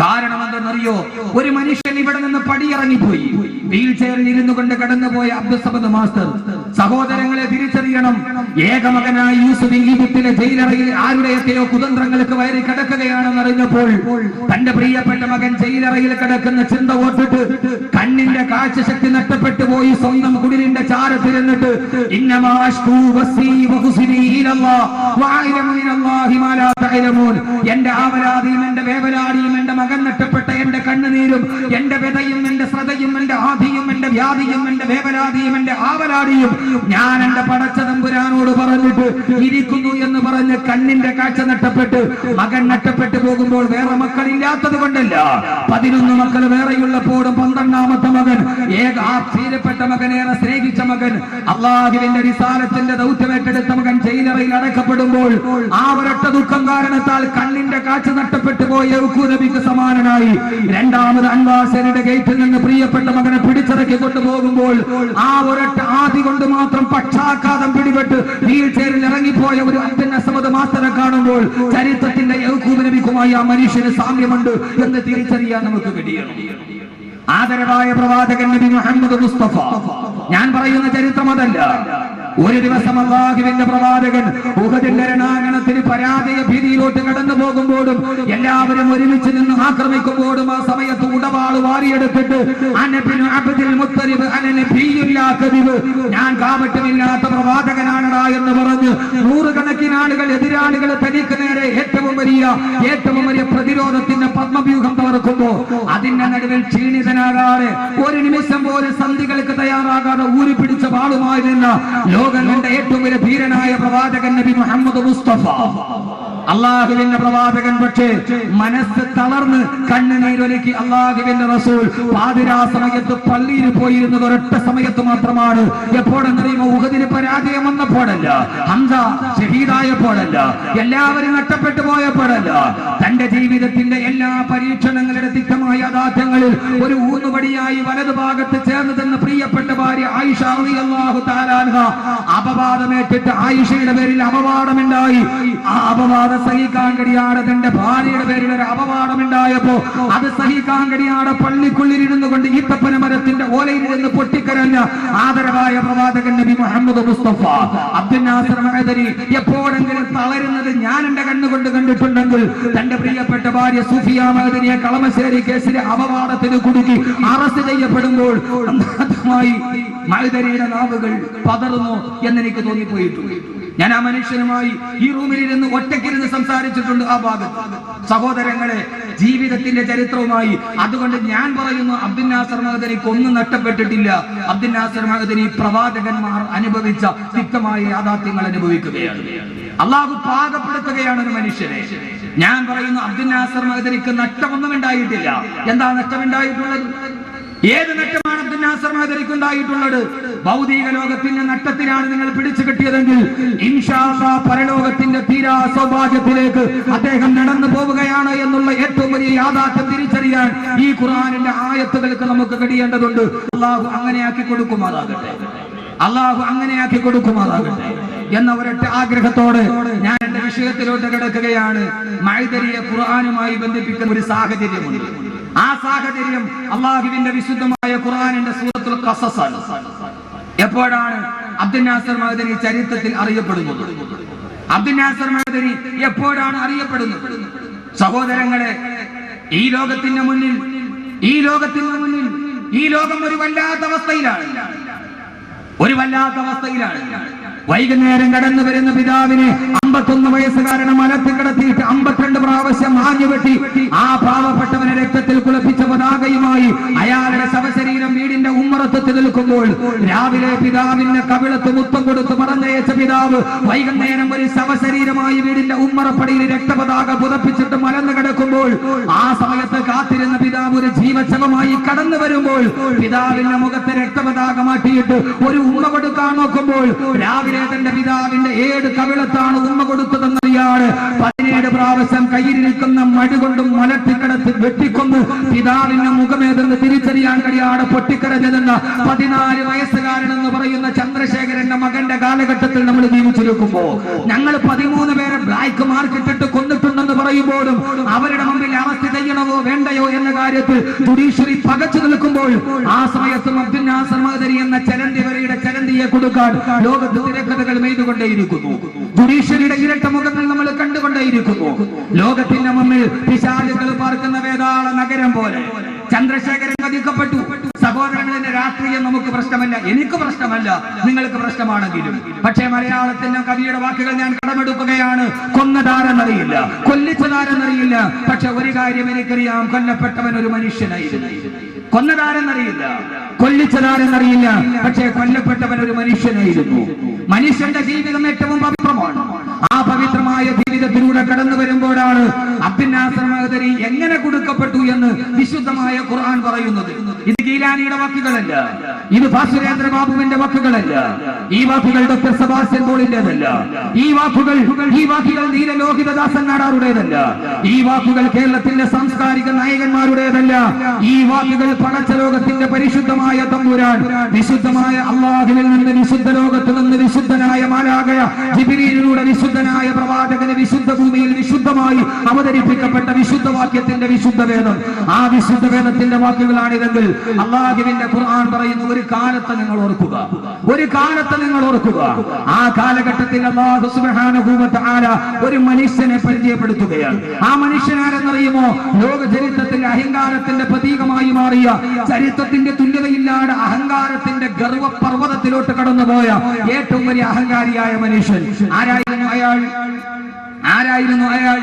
കാരണം എന്തെന്നറിയോ? ഒരു മനുഷ്യൻ ഇവിടെ നിന്ന് പടിയിറങ്ങിപ്പോയി, വീൽ ചെയറിൽ ഇരുന്നു കൊണ്ട് കടന്നുപോയ അബ്ദുൽ സമദ് മാസ്റ്റർ. സഹോദരങ്ങളെ തിരിച്ചറിയണം, ഏകമകനായ യൂസുഫ് ഈജിപ്തിലെ ജയിലറയിൽ ആരുടെയൊക്കെയോ കുതന്ത്രങ്ങൾക്ക് വയറി കിടക്കുകയാണെന്ന് അറിഞ്ഞപ്പോൾ തന്റെ പ്രിയപ്പെട്ട മകൻ ജയിലറയിൽ കിടക്കുന്ന ചിന്ത ഓർത്തിട്ട് കണ്ണിന്റെ കാഴ്ചശക്തി നഷ്ടപ്പെട്ടു പോയി സ്വന്തം കുടിലിന്റെ ചാരത്തിരുന്നിട്ട് എന്റെ ആവലാതിയും എന്റെ വേവലാടിയും എന്റെ മകൻ നഷ്ടപ്പെട്ട എന്റെ കണ്ണുനീരും എന്റെ വ്യതയും എന്റെ ശ്രദ്ധയും എന്റെ ആധിയും എന്റെ വ്യാധിയും എന്റെ വേവലാതിയും എന്റെ ആവലാടിയും ഞാൻ എന്റെ പടച്ച തമ്പുരാനോട് പറഞ്ഞിട്ട് ഇരിക്കുന്നു എന്ന് പറഞ്ഞ് കണ്ണിന്റെ കാഴ്ച നഷ്ടപ്പെട്ട് മകൻ നഷ്ടപ്പെട്ടു പോകുമ്പോൾ വേറെ മക്കളില്ലാത്തത് കൊണ്ടല്ല, 11 മക്കൾ വേറെയുള്ളപ്പോഴും 12ാമത്തെ മകൻ പ്രിയപ്പെട്ട മകനേറെ സ്നേഹിച്ച മകൻ അള്ളാഹുവിന്റെ റിസാലത്തിന്റെ ദൗത്യമേറ്റെടുത്ത മകൻ ജയിലറയിൽ അടക്കപ്പെടുമ്പോൾ ആ ഒരൊറ്റ ദുഃഖം കാരണത്താൽ കണ്ണിന്റെ കാഴ്ച നഷ്ടപ്പെട്ടു പോയ യൗഖൂ നബിക്ക് സമാനനായി രണ്ടാമത് അൻവാസയുടെ ഗേറ്റിൽ നിന്ന് പ്രിയപ്പെട്ട മകനെ പിടിച്ചിറക്കി കൊണ്ടുപോകുമ്പോൾ ആ ഒരൊറ്റ ആദി കൊണ്ട് മാത്രം പക്ഷാഘാതം പിടിപെട്ട് വീൽ ചെയറിൽ ഇറങ്ങിപ്പോയ ഒരു അബ്ദുൽ അസ്മദ് മാസ്റ്ററെ കാണുമ്പോൾ ചരിത്രത്തിന്റെ യൗഖൂ നബിക്കുമായി ആ മനുഷ്യന് സാമ്യമുണ്ട് എന്ന് തിരിച്ചറിയാൻ നമുക്ക് കഴിയണം. ആദരവായ പ്രവാചകൻ നബി മുഹമ്മദ് മുസ്തഫ, ഞാൻ പറയുന്ന ചരിത്രം അതല്ല. ഒരു ദിവസം അല്ലാഹുവിന്റെ പ്രവാചകൻ ഉഹദിന്റെ രണാങ്കണത്തിന് പരാജയ ഭീതിയിലോട്ട് കടന്നു പോകുമ്പോഴും എല്ലാവരും ഒരുമിച്ച് നിന്ന് ആക്രമിക്കുമ്പോഴും ആ സമയത്ത് ഉടവാള് വാരിയെടുത്തിട്ട് ഞാൻ കാപട്യമില്ലാത്ത പ്രവാചകനാണടാ എന്ന് പറഞ്ഞ് നൂറുകണക്കിന് ആളുകൾ എതിരാളികൾ തനിക്ക് നേരെ ഏറ്റവും വലിയ പ്രതിരോധത്തിന്റെ പത്മവ്യൂഹം തകർക്കുമ്പോ അതിന്റെ നടുവിൽ ക്ഷീണിതനാകാതെ ഒരു നിമിഷം പോലെ സന്ധികൾക്ക് തയ്യാറാകാതെ ഊരിപ്പിടിച്ച വാളുമായി നിന്ന ലോകം കണ്ട ഏറ്റവും വലിയ ധീരനായ പ്രവാചകൻ നബി മുഹമ്മദ് മുസ്തഫ, അള്ളാഹുവിന്റെ പ്രവാചകൻ. പക്ഷേ മനസ്സ് തളർന്ന് കണ്ണുനീരൊലുക്കി അള്ളാഹുവിന്റെ റസൂൽ പാതിരാ സമയത്ത് പള്ളിയിൽ പോയിരുന്നത് ഒരൊറ്റ സമയത്ത് മാത്രമാണ്. എപ്പോഴെന്നറിയുമോ? ഉഹദിന് പരാജയം വന്നപ്പോഴല്ല, ഹംസ ഷഹീദായപ്പോഴല്ല, എല്ലാവരും നഷ്ടപ്പെട്ടു പോയപ്പോഴല്ല. തന്റെ ജീവിതത്തിന്റെ എല്ലാ പരീക്ഷണങ്ങളുടെ തിക്തമായ യാഥാർത്ഥ്യങ്ങളിൽ ഒരു ഊന്നുവടിയായി വലതുഭാഗത്ത് ചേർന്ന് തന്ന പ്രിയപ്പെട്ട ഭാര്യ ആയിഷ റളിയല്ലാഹു തആല അൻഹ അപവാദമേറ്റിട്ട് ആയിഷയുടെ പേരിൽ അപവാദമുണ്ടായി. ആ അപവാദം സഹിക്കാൻ കഴിയാതെ തന്റെ ഭാര്യയുടെ പേരിൽ ഒരു അപവാദമുണ്ടായപ്പോ അത് സഹിക്കാൻ കഴിയാതെ പള്ളിക്കുള്ളിൽ ഇരുന്നു കൊണ്ട് ഈത്തപ്പന മരത്തിന്റെ ഓലയിൽ നിന്ന് പൊട്ടിക്കരഞ്ഞ ആദരവായ പ്രവാചകൻ നബി മുഹമ്മദ് മുസ്തഫ അബ്ദുൽ നാസർ മഅദനി എപ്പോഴെങ്കിലും തളരുന്നത് ഞാൻ എന്റെ കണ്ണുകൊണ്ട് കണ്ടിട്ടുണ്ടെങ്കിൽ തന്റെ പ്രിയപ്പെട്ട ഭാര്യ സുഫിയ മഅദനിയെ കളമശ്ശേരി കേസിലെ അപവാദത്തിന് കുടുക്കി അറസ്റ്റ് ചെയ്യപ്പെടുമ്പോൾ മഅദനിയുടെ നാവുകൾ പതറുന്നു എന്നെനിക്ക് തോന്നിപ്പോയിട്ടുണ്ട്. ഞാൻ ആ മനുഷ്യനുമായി ഈ റൂമിലിരുന്ന് ഒറ്റയ്ക്കിരുന്ന് സംസാരിച്ചിട്ടുണ്ട് ആ ഭാഗത്ത്. സഹോദരങ്ങളെ, ജീവിതത്തിന്റെ ചരിത്രവുമായി. അതുകൊണ്ട് ഞാൻ പറയുന്നു, അബ്ദുൽ നാസർ മഅദനിക്ക് ഒന്നും നഷ്ടപ്പെട്ടിട്ടില്ല. അബ്ദുൽ നാസർ മഅദനി പ്രവാചകന്മാർ അനുഭവിച്ച തിക്തമായ യാഥാർത്ഥ്യങ്ങൾ അനുഭവിക്കുകയാണ്. അള്ളാഹു പാകപ്പെടുത്തുകയാണ് ഒരു മനുഷ്യനെ. ഞാൻ പറയുന്നു, അബ്ദുൽ നാസർ മഅദനിക്ക് നഷ്ടമൊന്നും ഉണ്ടായിട്ടില്ല. എന്താ നഷ്ടമുണ്ടായിട്ടുള്ളത്? ഏത് നഷ്ടമാണ് അബ്ദുൽ നാസർ മഅദനിക്ക് ഉണ്ടായിട്ടുള്ളത്? ഭൗതിക ലോകത്തിന്റെ നഷ്ടത്തിലാണ് നിങ്ങൾ പിടിച്ചു കിട്ടിയതെങ്കിൽ ഇൻഷാ അല്ലാഹ് പരലോകത്തിന്റെ തീരാ സൗഭാഗ്യത്തിലേക്ക് അദ്ദേഹം നടന്നു പോവുകയാണ് എന്നുള്ള ഏറ്റവും വലിയ യാഥാർത്ഥ്യം തിരിച്ചറിയാൻ ഈ ഖുർആനിന്റെ ആയത്തുകൾക്ക് നമുക്ക് കഴിയേണ്ടതുണ്ട്. അള്ളാഹു അങ്ങനെയാക്കി കൊടുക്കുമാറാകട്ടെ, അള്ളാഹു അങ്ങനെയാക്കി കൊടുക്കുമാറാകട്ടെ എന്ന ഒരൊറ്റ ആഗ്രഹത്തോടെ ഞാൻ എന്റെ വിഷയത്തിലോട്ട് കിടക്കുകയാണ്. മഅദനിയെ ഖുർആനുമായി ബന്ധിപ്പിക്കുന്ന ഒരു സാഹചര്യമുണ്ട്. ആ സാഹചര്യം അല്ലാഹുവിന്റെ വിശുദ്ധമായ ഖുർആനിന്റെ സൂറത്തുൽ ഖസസ് ആണ്. എപ്പോഴാണ് അബ്ദുൽ നാസർ മഅദനി ചരിത്രത്തിൽ അറിയപ്പെടുന്നത്? അബ്ദുൽ നാസർ മഅദനി എപ്പോഴാണ് അറിയപ്പെടുന്നത്? സഹോദരങ്ങളെ, ഈ ലോകത്തിന്റെ മുന്നിൽ ഈ ലോകം ഒരു വല്ലാത്ത അവസ്ഥയിലാണ്. വൈകുന്നേരം കടന്നു വരുന്ന പിതാവിനെ 51 വയസ്സുകാരനെ മലത്തിൽ കിടത്തിയിട്ട് 52 പ്രാവശ്യം ആഞ്ഞുവെട്ടി ആ പാവപ്പെട്ടവനെ രക്തത്തിൽ കുളിപ്പിച്ച പതാകയുമായി അയാളുടെ ശവശരീരം വീടിന്റെ ഉമ്മറത്ത് നിൽക്കുമ്പോൾ രാവിലെ പിതാവിന്റെ കവിളത്ത് മുത്തം കൊടുത്ത് മറന്നയച്ച പിതാവ് വൈകുന്നേരം ഒരു ശവശരീരമായി വീടിന്റെ ഉമ്മറപ്പടിയിൽ രക്തപതാക പുതപ്പിച്ചിട്ട് മലന്ന് കിടക്കുമ്പോൾ ആ സമയത്ത് കാത്തിരുന്ന പിതാവ് ഒരു ജീവശവമായി കടന്നു വരുമ്പോൾ പിതാവിന്റെ മുഖത്തെ രക്തപതാക മാറ്റിയിട്ട് ഒരു ഉമ്മ കൊടുക്കാൻ നോക്കുമ്പോൾ രാവിലെ തന്റെ പിതാവിന്റെ 7 കവിളത്താണ് ഉമ്മ കൊടുത്തതെന്നറിയാണ് 17 പ്രാവശ്യം കയ്യിലിരിക്കുന്ന മടി കൊണ്ടും മലട്ടിക്കടത്ത് വെട്ടിക്കൊന്ന് പിതാവിന്റെ മുഖമേതെന്ന് തിരിച്ചറിയാൻ കഴിയാതെ പൊട്ടിക്കരഞ്ഞതെന്ന 14 വയസ്സുകാരനെന്ന് പറയുന്ന ചന്ദ്രശേഖരന്റെ മകന്റെ കാലഘട്ടത്തിൽ നമ്മൾ ജീവിച്ചിരിക്കുമ്പോ ഞങ്ങൾ 13 പേരെ ബ്ലാക്ക് മാർക്കിട്ടിട്ട് കൊന്നിട്ടുണ്ടെന്ന് പറയുമ്പോഴും അവരുടെ മുമ്പിൽ അറസ്റ്റ് ചെയ്യണമോ വേണ്ടയോ എന്ന കാര്യത്തിൽ ജുഡീഷ്യറി പകച്ചു നിൽക്കുമ്പോൾ ആ സമയത്തും അബ്ദുൽ നാസർ മഅദനി എന്ന ചലന്തിവരയുടെ ചലന്തിയെ കൊടുക്കാൻ ലോകത്ത് തിരക്കഥകൾ മെയ്തുകൊണ്ടേയിരിക്കുന്നു. ജുഡീഷ്യറിയുടെ ഇരട്ട മുഖങ്ങൾ നമ്മൾ കണ്ടുകൊണ്ടേയിരിക്കുന്നു. ലോകത്തിന്റെ മുന്നിൽ പിശാചുകൾ പാർക്കുന്ന വേതാള നഗരം പോലെ ചന്ദ്രശേഖരൻ വധിക്കപ്പെട്ടു. സഹോദരങ്ങളുടെ രാഷ്ട്രീയം നമുക്ക് പ്രശ്നമല്ല, എനിക്ക് പ്രശ്നമല്ല, നിങ്ങൾക്ക് പ്രശ്നമാണെങ്കിലും. പക്ഷേ മലയാളത്തിന്റെ കവിയുടെ വാക്കുകൾ ഞാൻ കടമെടുക്കുകയാണ്. കൊന്നതാരെന്നറിയില്ല, കൊല്ലിച്ചതാരെന്നറിയില്ല, പക്ഷെ ഒരു കാര്യം എനിക്കറിയാം, കൊല്ലപ്പെട്ടവൻ ഒരു മനുഷ്യനായിരുന്നു. കൊന്നതാരെന്നറിയില്ല, കൊല്ലിച്ചതാരെന്നറിയില്ല, പക്ഷേ കൊല്ലപ്പെട്ടവൻ ഒരു മനുഷ്യനായിരുന്നു. മനുഷ്യന്റെ ജീവിതം ഏറ്റവും പവിത്രമാണ്. ആ പവിത്ര പവിത്രമായ ജീവിതത്തിലൂടെ കടന്നു വരുമ്പോഴാണ് അബ്ദുൽ നാസർ മഅ്ദനി എങ്ങനെ കൊടുക്കപ്പെട്ടു എന്ന് വിശുദ്ധമായ ഖുർആൻ പറയുന്നത്. ഇത് ഗീലാനിയുടെ വാക്കുകളല്ല, ഇത് ഭാസുരേന്ദ്ര ബാബുവിന്റെ വാക്കുകളല്ല, ഈ വാക്കുകൾ ഡോക്ടർ സെബാസ്റ്റ്യൻ പോളിന്റേതല്ല, ഈ വാക്കുകൾ നീലലോഹിതദാസൻ നാടാറുടേതല്ല, ഈ വാക്കുകൾ കേരളത്തിന്റെ സാംസ്കാരിക നായകന്മാരുടേതല്ല, ഈ വാക്കുകൾ പടച്ച ലോകത്തിന്റെ പരിശുദ്ധമായ തമ്പുരാൻ വിശുദ്ധമായ അല്ലാഹുവിൽ നിന്ന് വിശുദ്ധ ലോകത്ത് നിന്ന് വിശുദ്ധനായ മാലാഖയ ജിബ്രീലിലൂടെ വിശുദ്ധനായ പ്രവാചകന് വിശുദ്ധ ഭൂമിയിൽ വിശുദ്ധമായി അവതരിപ്പിക്കപ്പെട്ട വിശുദ്ധ വാക്യത്തിന്റെ വിശുദ്ധ വേദം. ആ വിശുദ്ധ വേദത്തിന്റെ വാക്കുകളാണിതെങ്കിൽ അല്ലാഹുവിന്റെ ഖുർആൻ പറയുന്നു, ഒരു കാലത്ത് നിങ്ങൾ ഓർക്കുക, ഒരു കാലത്ത് നിങ്ങൾ ഓർക്കുക. ആ കാലഘട്ടത്തിൽ അല്ലാഹു സുബ്ഹാനഹു വ തആല ഒരു മനുഷ്യനെ പരിചയപ്പെടുത്തുകയാണ്. ആ മനുഷ്യനാരെന്നറിയുമോ? ലോക ചരിത്രത്തിൽ അഹങ്കാരത്തിന്റെ പ്രതീകമായി മാറിയ, ചരിത്രത്തിന്റെ തുല്യതയില്ലാതെ അഹങ്കാരത്തിന്റെ ഗർവപർവ്വതത്തിലോട്ട് കടന്നുപോയ ഏറ്റവും വലിയ അഹങ്കാരിയായ മനുഷ്യൻ. ആരായിരുന്നു അയാൾ?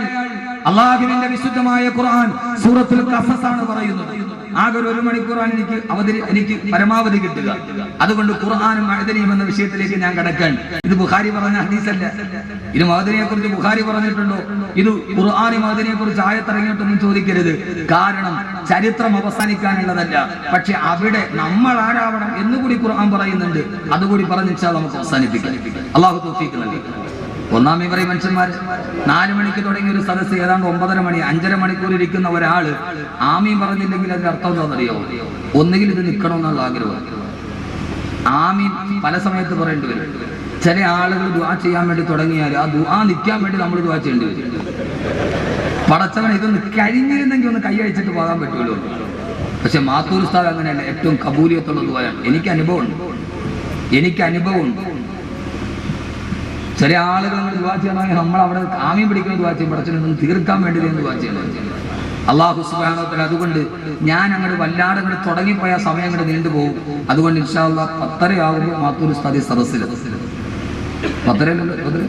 അല്ലാഹുവിന്റെ വിശുദ്ധമായ ഖുർആൻ സൂറത്തുൽ ഖസസ് ആണ് പറയുന്നത്. ആകെ ഒരു മണിക്കൂറാണ് എനിക്ക് പരമാവധി കിട്ടുക. അതുകൊണ്ട് ഖുർആനും മഅ്ദനിയും എന്ന വിഷയത്തിലേക്ക് ഞാൻ കടക്കാൻ. ഇത് ബുഖാരി പറഞ്ഞ ഹദീസല്ല. ഇത് മഅ്ദനിയെ കുറിച്ച് ബുഖാരി പറഞ്ഞിട്ടുണ്ടോ? ഇത് ഖുർആനും മഅ്ദനിയെ കുറിച്ച് ആയത്തിറങ്ങിയിട്ടൊന്നും ചോദിക്കരുത്. കാരണം ചരിത്രം അവസാനിക്കാനുള്ളതല്ല. പക്ഷെ അവിടെ നമ്മൾ ആരാവണം എന്നുകൂടി ഖുർആൻ പറയുന്നുണ്ട്. അതുകൂടി പറഞ്ഞാൽ നമുക്ക് അവസാനിപ്പിക്കാം. അല്ലാഹു തൗഫീഖ് നൽകി. ഒന്നാം ഇവരെ മനുഷ്യന്മാർ 4 മണിക്ക് തുടങ്ങിയ ഒരു സദസ്സ് ഏതാണ്ട് 9:30 മണി 5.5 മണിക്കൂർ ഇരിക്കുന്ന ഒരാള് ആമീൻ പറഞ്ഞില്ലെങ്കിൽ അതിന്റെ അർത്ഥം എന്താണെന്നറിയോ? ഒന്നുകിൽ ഇത് നിൽക്കണമെന്നുള്ള ആഗ്രഹം. ആമീൻ പല സമയത്ത് പറയേണ്ടി വരും. ചില ആളുകൾ ദുആ ചെയ്യാൻ വേണ്ടി തുടങ്ങിയാൽ ആ ദുആ നിൽക്കാൻ വേണ്ടി നമ്മൾ ദുആ ചെയ്യേണ്ടി വരും. പടച്ചവൻ ഇതൊന്ന് കഴിഞ്ഞിരുന്നെങ്കിൽ ഒന്ന് കൈ അഴിച്ചിട്ട് പോകാൻ പറ്റുമല്ലോ. പക്ഷെ മാത്തൂർ ഉസ്താദ് അങ്ങനെയല്ല, ഏറ്റവും കബൂലിയത്തുള്ള ദുആയാണ്. എനിക്ക് അനുഭവമുണ്ട്. ചില ആളുകൾ ദുആ ചെയ്യണമെങ്കിൽ നമ്മൾ അവിടെ ആമീൻ പിടിക്കുന്ന ദുആ ചെയ്യും. പടച്ചവനൊന്നും തീർക്കാൻ വേണ്ടി ദുആ ചെയ്യണം. അല്ലാഹു സുബ്ഹാനഹു വ തആല അതുകൊണ്ട് ഞാൻ അങ്ങോട്ട് വല്ലാതെ അങ്ങോട്ട് തുടങ്ങിപ്പോയ സമയം അങ്ങോട്ട് നീണ്ടുപോകും. അതുകൊണ്ട് ഇൻഷാ അല്ലാഹ് 10:30 ആകുമ്പോൾ മാത്തൂർ ഉസ്താദി സദസ്സിൽ 10:30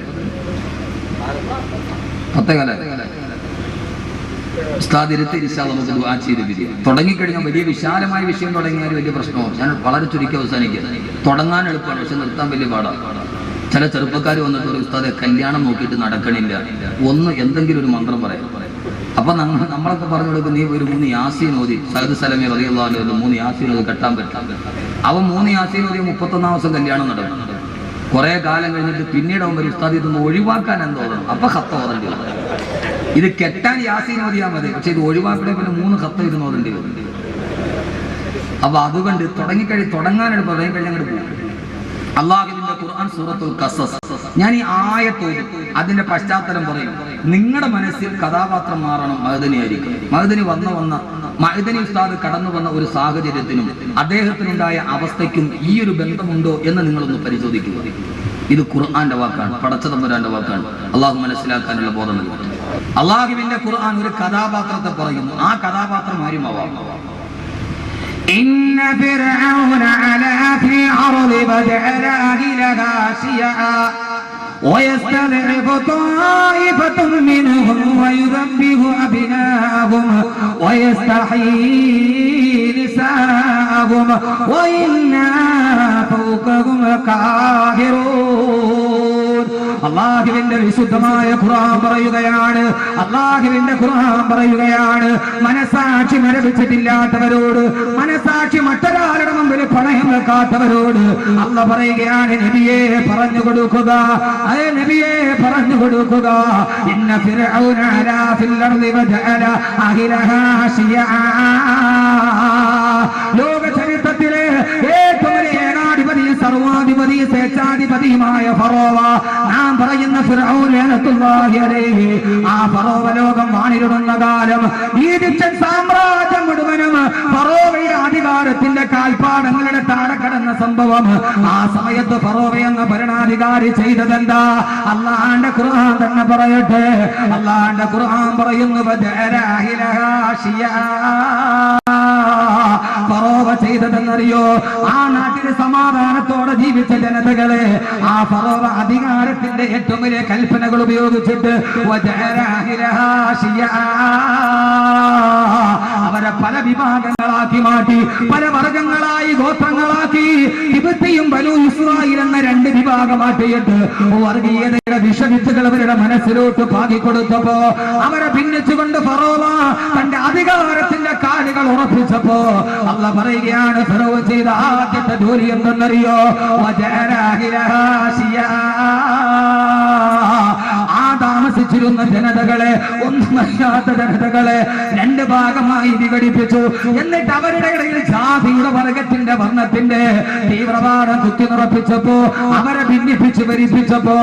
ഉസ്താദ് ഇരുത്തി ഇൻഷാ അല്ലാഹ് നമുക്ക് ദുആ ചെയ്ത് പിരിയാം. തുടങ്ങിക്കഴിഞ്ഞാൽ വലിയ വിശാലമായ വിഷയം തുടങ്ങിയാൽ വലിയ പ്രശ്നമാവും. ഞാൻ വളരെ ചുരുക്കി അവസാനിക്കുക. തുടങ്ങാൻ എളുപ്പമാണ്, പക്ഷെ നിർത്താൻ വലിയ പാടാണ്. ചില ചെറുപ്പക്കാർ വന്നിട്ട് ഒരു ഉസ്താദെ കല്യാണം നോക്കിയിട്ട് നടക്കണില്ല, ഒന്ന് എന്തെങ്കിലും ഒരു മന്ത്രം പറയാം. അപ്പൊ നമ്മളൊക്കെ പറഞ്ഞു കൊടുക്കും, നീ ഒരു 3 യാസീൻ ഓതി. സയ്യിദ് സലമി റളിയല്ലാഹു അൻഹു 3 യാസീൻ ഓതി കെട്ടാൻ പറ്റും. അവൻ 3 യാസീൻ ഓതി 31-ാം ദിവസം കല്യാണം നടക്കും. കുറെ കാലം കഴിഞ്ഞിട്ട് പിന്നീട് അവൻ ഒരു ഉസ്താദ് ഇതൊന്ന് ഒഴിവാക്കാൻ എന്തോ അപ്പൊ ഖത്ത് ഓതേണ്ടി വരും. ഇത് കെട്ടാൻ യാസീൻ ഓതിയാൽ മതി, പക്ഷെ ഇത് ഒഴിവാക്കണേ പിന്നെ 3 ഖത്ത് ഇരുന്ന് ഓതേണ്ടി വരും. അപ്പൊ അതുകൊണ്ട് തുടങ്ങാനായിട്ട് അങ്ങോട്ട് പോകും. അല്ലാഹുവിന്റെ ഖുർആൻ സൂറത്തുൽ ഖസസ്. ഞാൻ ഈ ആയത്ത് അതിന്റെ പശ്ചാത്തലം പറയും. നിങ്ങളുടെ മനസ്സിൽ കഥാപാത്രം മാറണം മഅ്ദനിയായിരിക്കും. മഅ്ദനി ഉസ്താദ് കടന്നു വന്ന ഒരു സാഹചര്യത്തിനും അദ്ദേഹത്തിനുണ്ടായ അവസ്ഥയ്ക്കും ഈ ഒരു ബന്ധമുണ്ടോ എന്ന് നിങ്ങളൊന്ന് പരിശോധിക്കുക. ഇത് ഖുർആന്റെ വാക്കാണ്, പടച്ചതമ്പുരാന്റെ വാക്കാണ്. അള്ളാഹു മനസ്സിലാക്കാനുള്ള ബോധം നൽകും. അല്ലാഹുവിന്റെ ഖുർആൻ ഒരു കഥാപാത്രത്തെ പറയുന്നു. ആ കഥാപാത്രം ആരുമാവാം. إن فرعون علا في الأرض فجعل أهلها شيعا ويستضعف طائفة منهم ويذبح أبناءهم ويستحيي نساءهم وإنا فوقهم قاهرون. അല്ലാഹുവിന്റെ വിശുദ്ധമായ ഖുർആൻ പറയുകയാണ്, മനസാക്ഷി മരവിച്ചിട്ടില്ലാത്തവരോട്, മനസാക്ഷി മറ്റൊരാളുടെ മുമ്പിൽ പണയം വെക്കാത്തവരോട് അല്ലാഹ് പറയുകയാണ്, നബിയെ പറഞ്ഞു കൊടുക്കുക, ഇന്ന ഫിർഔന അലാ ഫിൽ അർളി വജഅല അഹ്ലഹാ ശിയആ. ലോക ചരിത്രത്തിലെ ഏറ്റവും വലിയ ഏകാധിപതി, സർവാധിപതി, സ്വേച്ഛാധിപതിയുമായ ഫറോവ, നാം പറയുന്ന ഫിർഔൻ ലഅനത്തുല്ലാഹി അലൈഹി, ആ ഫറോവ ലോകം വാണിരുന്ന കാലം ഈജിപ്ഷ്യൻ സാമ്രാജ്യം മുഴുവനും ഫറോവയുടെ അധികാരത്തിന്റെ കാൽപ്പാടങ്ങളുടെ താഴെ കടന്ന സംഭവം. ആ സമയത്ത് ഫറോവ എന്ന ഭരണാധികാരി ചെയ്തതെന്താ? അല്ലാഹുവിന്റെ ഖുർആൻ തന്നെ പറയട്ടെ. അല്ലാഹുവിന്റെ ഖുർആൻ പറയുന്നു, ഫറോവ ചെയ്തതെന്നറിയോ? ആ നാട്ടിൽ സമാധാനത്തോടെ ജീവിച്ച ജനതകളെ ആ ഫറോവ അധികാരത്തിന്റെ ഏറ്റവും വലിയ കൽപ്പനകൾ ഉപയോഗിച്ചിട്ട് അവരെ പല വിഭാഗങ്ങളാക്കി മാറ്റി, പല വർഗങ്ങളായി ഗോത്രങ്ങളാക്കി. ഹിബ്തിയും ബനൂ ഇസ്രായേൽ എന്ന രണ്ട് വിഭാഗമാക്കിയിട്ട് വർഗീയതയുടെ വിഷവിത്തുകൾ അവരുടെ മനസ്സിലോട്ട് പാകിക്കൊടുത്തപ്പോ അവരെ ഭിന്നിച്ചുകൊണ്ട് ഫറോവ തന്റെ അധികാരത്തിന്റെ കാലുകൾ ഉറപ്പിച്ചപ്പോ അല്ലാഹ് പറയുകയാണ്, ഫറോവ ചെയ്ത ആദ്യത്തെ ജോലി എന്തെന്നറിയോ? ആ താമസിച്ചിരുന്ന ജനതകളെ, ഒന്നുമല്ലാത്ത ജനതകളെ രണ്ട് ഭാഗമായി വിഘടിപ്പിച്ചു. എന്നിട്ട് അവരുടെ ഇടയിൽ ജാതിയുടെ വർഗത്തിന്റെ വർണ്ണത്തിന്റെ തീവ്രവാദം കുത്തി നിറപ്പിച്ചപ്പോ, അവരെ ഭിന്നിപ്പിച്ച് ഭരിപ്പിച്ചപ്പോ,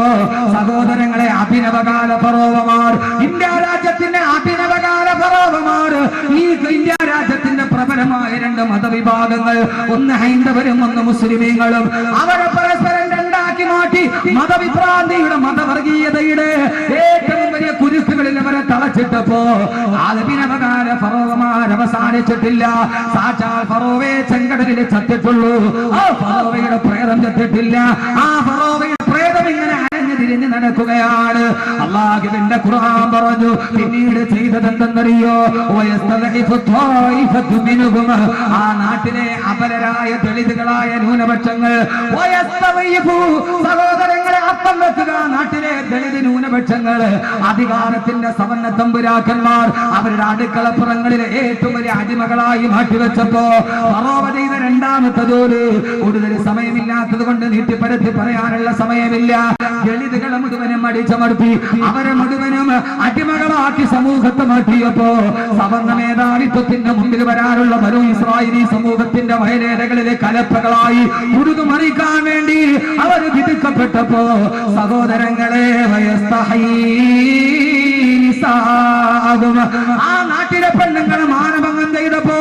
സഹോദരങ്ങളെ, അഭിനവകാല ഫറോവമാർ, ഇന്ത്യ രാജ്യത്തിന്റെ അഭിനവകാല ഫറോവമാർ, ഈ ഇന്ത്യ രാജ്യത്തിന്റെ പ്രബലമായ രണ്ട് മതവിഭാഗങ്ങൾ, ഒന്ന് ഹൈന്ദവരും ഒന്ന് മുസ്ലിമീങ്ങളും, അവരെ പരസ്പരം രണ്ടാക്കി മാറ്റി മതവിഭ്രാന്തിയുടെ മതവർഗീയതയുടെ ഏറ്റവും വലിയ കുരുക്കുകളിൽ അവരെ തളച്ചിട്ടപ്പോ അഭിനവകാല ഫറോവമാർ അവസാനിച്ചിട്ടില്ല. സാക്ഷാൽ ഫറോവയെ ചെങ്കടലിൽ ചത്തിട്ടുള്ളൂ. ആ ഫറോവയുടെ പ്രേതം ചത്തിട്ടില്ല. ആ ഫറോവയുടെ പ്രേതം ഇങ്ങനെ അരഞ്ഞു തിരിഞ്ഞ് നടക്കുകയാണ്. അല്ലാഹുവിന്റെ ഖുർആൻ പറഞ്ഞു, പിന്നീട് ചെയ്തതെന്തെന്നറിയോ? ആ നാട്ടിലെ അപരരായ ദളിതുകളായ ന്യൂനപക്ഷങ്ങൾ, സഹോദരങ്ങളെ, അർത്ഥം വെക്കുക, നാട്ടിലെ ദളിത് ന്യൂനപക്ഷങ്ങൾ അധികാരത്തിന്റെ സവർണ്ണ തമ്പുരാക്കന്മാർ അവരുടെ അടുക്കളപ്പുറങ്ങളിലെ ഏറ്റവും വലിയ അടിമകളായി മാറ്റിവെച്ചപ്പോ ഫറോവ ചെയ്ത രണ്ടാമത്തെ ജോലി, കൂടുതൽ സമയമില്ലാത്തത് കൊണ്ട് നീട്ടിപ്പരത്തി പറയാനുള്ള സമയമില്ല, ദളിതുകളെ മുഴുവനും അടിച്ചമർത്തി അവരെ മുഴുവനും അടിമകളാക്കി സമൂഹത്തെ മാറ്റിയപ്പോ സവർണ്ണ മേധാവിത്വത്തിന്റെ മുമ്പിൽ വരാനുള്ള ബനൂ ഇസ്രായേലി സമൂഹത്തിന്റെ വയലേലകളിലെ കലപ്പകളായി ഉരുതുമറിക്കാൻ വേണ്ടി അവർ വിധിക്കപ്പെട്ടപ്പോ സഹോദരങ്ങളെ, ആ നാട്ടിലെ പെണ്ണുങ്ങളെ മാനഭംഗം ചെയ്തപ്പോ,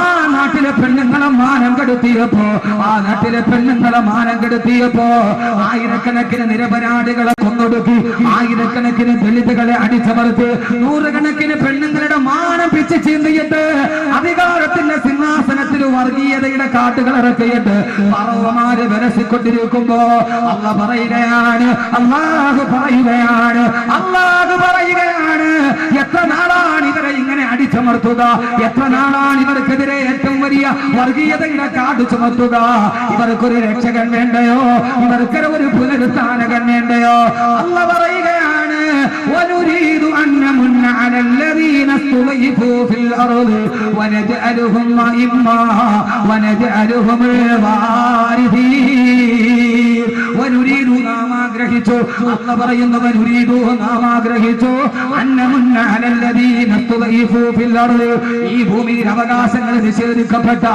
ആ നാട്ടിലെ പെണ്ണുങ്ങളെ മാനം കെടുത്തിയപ്പോ, ആ നാട്ടിലെ പെണ്ണുങ്ങളെ മാനം കെടുത്തിയപ്പോ ആയിരക്കണക്കിന് നിരപരാധികളെ കൊന്നൊടുക്കി, ആയിരക്കണക്കിന് ദളിതുകളെ അടിച്ചമർത്തി, നൂറുകണക്കിന് പെണ്ണുങ്ങളുടെ മാനം പിച്ച് ചീന്തിയിട്ട് അധികാരത്തിന്റെ സിംഹാസനത്തിൽ വർഗീയതയുടെ കാട്ടുകൾ ഇറക്കിയിട്ട് ഫറോവമാര് വിലസിക്കൊണ്ടിരിക്കുമ്പോ അല്ലാഹ് പറയുകയാണ്, അല്ലാഹു പറയുകയാണ്, എത്ര നാളാണ് ഇവരെ ഇങ്ങനെ അടിച്ചമർത്തുക? എത്ര നാളാണ് ഇവർക്കെതിരെ ഏറ്റവും വലിയ വർഗീയതയുടെ കാട് ചുമത്തുക? ഇവർക്കൊരു രക്ഷകൻ വേണ്ടയോ? ഇവർക്കൊരു പുനരുത്ഥാനകൻ വേണ്ടയോ? അല്ലാഹ് പറയുകയാണ്, വനുരീദു അൻ നമുന്ന അലല്ലദീന സ്തുളൈഫു ഫിൽ അർദി വനജഅലുഹും അഇമ്മാ വനജഅലുഹുൽ വാരിഥീൻ. വനുരീദു, നാം ആഗ്രഹിച്ചു, അല്ലാഹ് പറയുന്നു, വനുരീദു, നാം ആഗ്രഹിച്ചു, അന്നമുന്ന അലല്ലദീന സ്തുളൈഫു ഫിൽ അർദി, ഈ ഭൂമിയിൽ അവകാശങ്ങൾ നിഷേധിക്കപ്പെട്ട,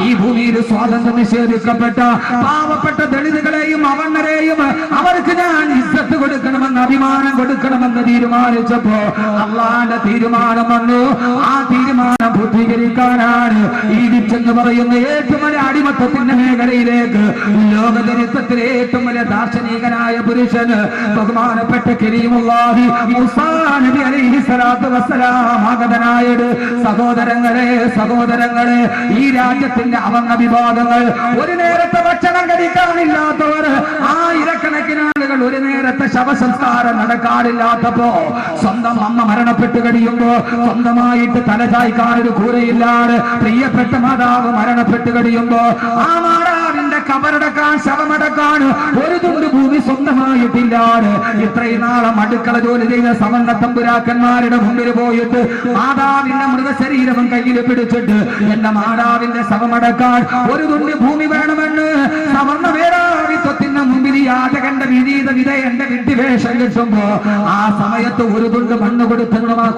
ഈ ഭൂമിയിൽ സ്വാതന്ത്ര്യം നിഷേധിക്കപ്പെട്ട പാവപ്പെട്ട ദളിതുകളെയും അവർണ്ണരെയും അവർക്ക് ഞാൻ ഇസ്സത്ത് കൊടുക്കണമെന്ന്, അഭിമാനം കൊടുക്കണമെന്ന് തീരുമാനിച്ചപ്പോ അല്ലാഹുവിന്റെ തീരുമാനം വന്നു. ആ തീരുമാനം പൂർത്തീകരിക്കാനാണ് ഈജിപ്ത് എന്ന് പറയുന്ന ഏറ്റവും വലിയ അടിമത്തത്തിന്റെ മേഖലയിലേക്ക് ലോകചരിത്രത്തിലെ ഏറ്റവും വലിയ ദാർശനികനായ പുരുഷൻ ബഹുമാനപ്പെട്ട കരീമുല്ലാഹി മൂസാ നബി അലൈഹി സ്വലാത്തു വസ്സലാം ആഗതനായത്. സഹോദരങ്ങളെ, ഈ രാജ്യത്തിന്റെ അവർണ്ണ വിഭാഗങ്ങൾ, ഒരു നേരത്തെ ഭക്ഷണം കഴിക്കാനില്ലാത്തവർ, ആയിരക്കണക്കിന് ആളുകൾ ഒരു നേരത്തെ ശവസംസ്കാരം നടക്കാനില്ലാത്തപ്പോ, സ്വന്തം അമ്മ മരണപ്പെട്ട് കഴിയുമ്പോ സ്വന്തമായിട്ട് തലചായ്ക്കാൻ ഒരു കൂരയില്ലാതെ പ്രിയപ്പെട്ട മാതാവ് മരണപ്പെട്ട് കഴിയുമ്പോ ആ മാതാവിന്റെ കബറടക്കാൻ, ശവമടക്കാൻ ഒരു തുണ്ട് ഭൂമി സ്വന്തമായിട്ടില്ലാതെ ഇത്രയും നാളം അടുക്കള ജോലി ചെയ്ത സവർണ്ണ തമ്പുരാക്കന്മാരുടെ മുമ്പിൽ പോയിട്ട് മാതാവിന്റെ മൃതശരീരവും കയ്യിൽ പിടിച്ചിട്ട് എന്റെ മാതാവിന്റെ ശവമടക്കാൻ ഒരു തുണ്ട് ഭൂമി വേണമെന്ന് സവർണ്ണ മേധാവിത്വത്തിന്റെ മുമ്പിൽ യാചകന്റെ വിനീത വിധേയന്റെ വിഡ്ഢിവേഷം കിട്ടുമ്പോ ആ സമയത്ത് ഒരു തുണ്ട് മണ്ണ്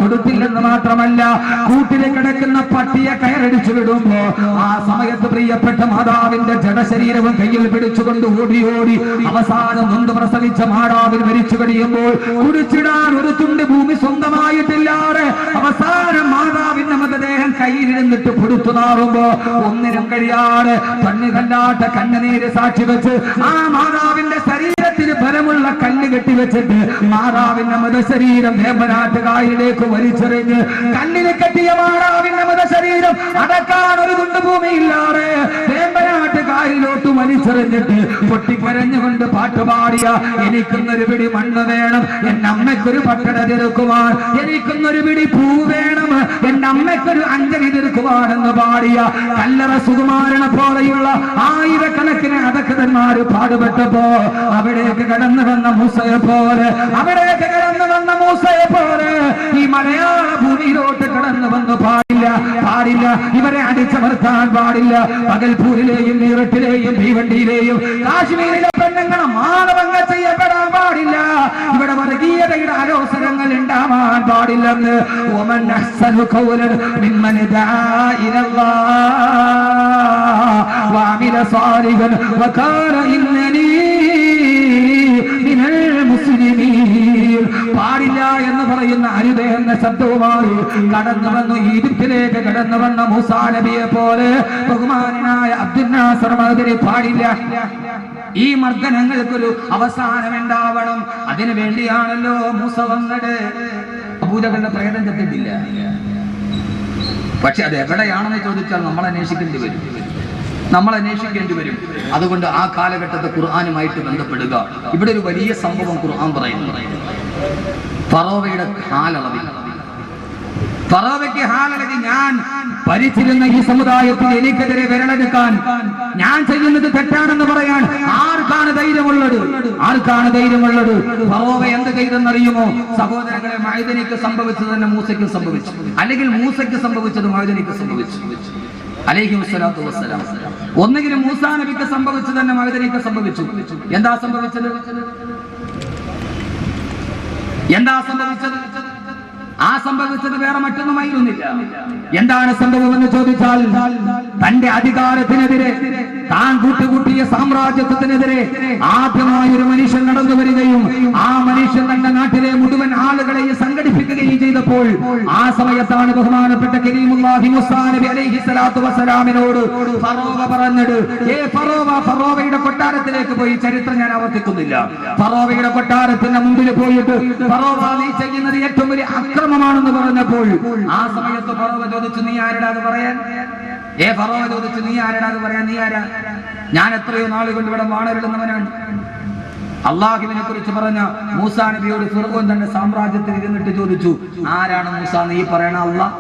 കൊടുത്തില്ലെന്ന് മാത്രമല്ല, കൂട്ടിൽ കിടക്കുന്ന പട്ടിയെ കയറടിച്ചു വിടുമ്പോ ആ സമയത്ത് പ്രിയപ്പെട്ട മാതാവിന്റെ ജഡശരീരവും കയ്യിൽ പിടിച്ചുകൊണ്ട് ഓടി അവസാനം നൊന്ത് പ്രസവിച്ച മാതാവിൽ മരിച്ചു കഴിയുമ്പോൾ കുടിച്ചിടാൻ ഒരു തുണ്ട് ഭൂമി സ്വന്തമായിട്ടില്ലാതെ അവസാനം മാതാവിന്റെ മൃതദേഹം കയ്യിലിരുന്നിട്ട് കൊടുത്തു നാറുമ്പോ ഒന്നിനും കഴിയാതെ കണ്ണുകല്ലാട്ട കണ്ണുനീര് സാക്ഷി വെച്ച് ആ മാതാവിന്റെ ശരീരത്തിന് ബലമുള്ള കല്ല് കെട്ടിവെച്ചിട്ട് മാതാവിന്റെ മൃതശരീരം വേമ്പനാട്ടുകായലിലേക്ക് വലിച്ചെറിഞ്ഞ് കല്ലിന് കെട്ടിയ മാതാവിന്റെ മൃതശരീരം അടക്കാൻ ഒരു തുണ്ട് ഭൂമിയില്ലാതെ വേമ്പനാട്ടുകായലിൽ കായലിലോട്ട് വലിച്ചെറിഞ്ഞിട്ട് പൊട്ടിക്കരഞ്ഞുകൊണ്ട് പാട്ടുപാടിയ എനിക്കുന്നൊരു പിടി മണ്ണ് വേണം, എന്റെ അമ്മയ്ക്കൊരു പട്ടട തീർക്കുവാൻ, എനിക്കുന്നൊരു പിടി പൂ വേണം, എന്റെ അമ്മയ്ക്കൊരു അഞ്ജലി തീർക്കുവാനെന്ന് പാടിയ കല്ലറ സുകുമാരനെ പോലെയുള്ള ആയിരക്കണക്കിന് അധകൃതന്മാര് പാടുപെട്ടപ്പോ അവിടേക്ക് കടന്നു വന്ന മൂസയെ പോലെ, അവിടേക്ക് കടന്നു വന്ന മൂസയെ പോലെ ഈ മലയാള ഭൂമിയിലോട്ട് കടന്നു വന്ന് പാടില്ല, പാടില്ല, ഇവരെ അടിച്ചമർത്താൻ പാടില്ല. പകൽപൂരിലെയും മീററ്റിലെയും ഭീവണ്ടിയിലെയും കാശ്മീരിലെ പെണ്ണുങ്ങളെ മാനഭംഗ ചെയ്യപ്പെടാൻ പാടില്ല. ഇവിടെ വർഗീയതയുടെ അലോസരങ്ങൾ ഉണ്ടാവാൻ പാടില്ലെന്ന് വമൻ അഹ്സനു ഖൗലൻ മിമ്മൻ ദആ ഇലല്ലാഹ് വഅമില സാലിഹൻ വകാന ഇന്നനീ മിനൽ മുസ്ലിമീൻ. പാടില്ല എന്ന് പറയുന്ന അരുതേ എന്ന ശബ്ദവുമായി കടന്നു വന്നു ഈജിപ്തിലേക്ക് കടന്നു വന്ന മൂസാ നബിയെ പോലെ ബഹുമാനായ അബ്ദുൽ നാസർ മഅ്ദനി പാടില്ല. ഈ മർദ്ദനങ്ങൾക്കൊരു അവസാനം ഉണ്ടാവണം, അതിനു വേണ്ടിയാണല്ലോ മൂസ വന്നത്. അബൂജഹലിന്റെ പ്രേതം ചത്തിട്ടില്ല, പക്ഷെ അത് എവിടെയാണെന്ന് ചോദിച്ചാൽ നമ്മൾ അന്വേഷിക്കേണ്ടി വരും, നമ്മൾ അന്വേഷിക്കേണ്ടി വരും. അതുകൊണ്ട് ആ കാലഘട്ടത്തെ ഖുർആനുമായിട്ട് ബന്ധപ്പെടുക. ഇവിടെ ഒരു വലിയ സംഭവം ഖുർആൻ പറയുന്നു. ഫറോവയുടെ ഹാലളവി, ഫറോവയ്ക്ക് ഹാലളവി, ഞാൻ ഭരിച്ചിരുന്ന ഈ സമുദായത്തിൽ എനിക്കെതിരെ വിരലെടുക്കാൻ, ഞാൻ ചെയ്യുന്നത് തെറ്റാണെന്ന് പറയാൻ ആർക്കാണ് ധൈര്യമുള്ളത്? ആർക്കാണ് ധൈര്യമുള്ളത്? ഫറോവ എന്ത് ചെയ്തെന്നറിയുമോ? സഹോദരങ്ങളെ, മഅ്ദനിക്ക് സംഭവിച്ചത് തന്നെ മൂസയ്ക്ക് സംഭവിച്ചു, അല്ലെങ്കിൽ മൂസയ്ക്ക് സംഭവിച്ചത് മഅ്ദനിക്ക് സംഭവിച്ചു അലൈഹി വസ്സലാത്തു വസ്സലാം. ഒന്നുകിലും മൂസാ നബിക്ക് സംഭവിച്ചത് തന്നെ മഅ്ദനിക്ക് സംഭവിച്ചു. എന്താ സംഭവിച്ചത്? എന്താ സംഭവിച്ചത്? ആ സംഭവിച്ചത് വേറെ മറ്റൊന്നുമായിരുന്നില്ല. എന്താണ് സംഭവം എന്ന് ചോദിച്ചാൽ, തന്റെ അധികാരത്തിനെതിരെ, താൻ കൂട്ടുകൂട്ടിയ സാമ്രാജ്യത്വത്തിനെതിരെ ആദ്യമായി ഒരു മനുഷ്യൻ നടന്നു വരികയും ആ മനുഷ്യൻ തന്റെ നാട്ടിലെ മുഴുവൻ ആളുകളെയും സംഘടിപ്പിക്കുകയും ചെയ്തപ്പോൾ ആ സമയത്താണ് ബഹുമാനപ്പെട്ട കരീമുല്ലാഹി മൂസാ നബി അലൈഹി സ്വലാത്തു വസ്സലാമിനോട് ഫറോവ പറഞ്ഞത്, ഫറോവ, ഫറോവയുടെ കൊട്ടാരത്തിലേക്ക് പോയി. ചരിത്രം ഞാൻ ആവർത്തിക്കുന്നില്ല. ഫറോവയുടെ കൊട്ടാരത്തിന്റെ മുമ്പിൽ പോയിട്ട് ഫറോവ, നീ ചെയ്യുന്നത് ഏറ്റവും വലിയ അക്രമമാണെന്ന് പറഞ്ഞപ്പോൾ ആ സമയത്ത് ഫറോവ ചോദിച്ചു, നീ ആരടാ അത് പറയാൻ? ഫറോവ ചോദിച്ചു, നീ ആരടാ അത് പറയാൻ? നീ ആരാ? ഞാൻ എത്രയോ നാളുകൊണ്ട് ഇവിടെ വാണരുളുന്നവനാണ്. അള്ളാഹുവിനെ കുറിച്ച് പറഞ്ഞ മൂസാ നബിയോട് ഫിർഔൻ തന്റെ സാമ്രാജ്യത്തിൽ ഇരുന്നിട്ട് ചോദിച്ചു, ആരാണ് മൂസാ നീ പറയണ അള്ളാഹ്?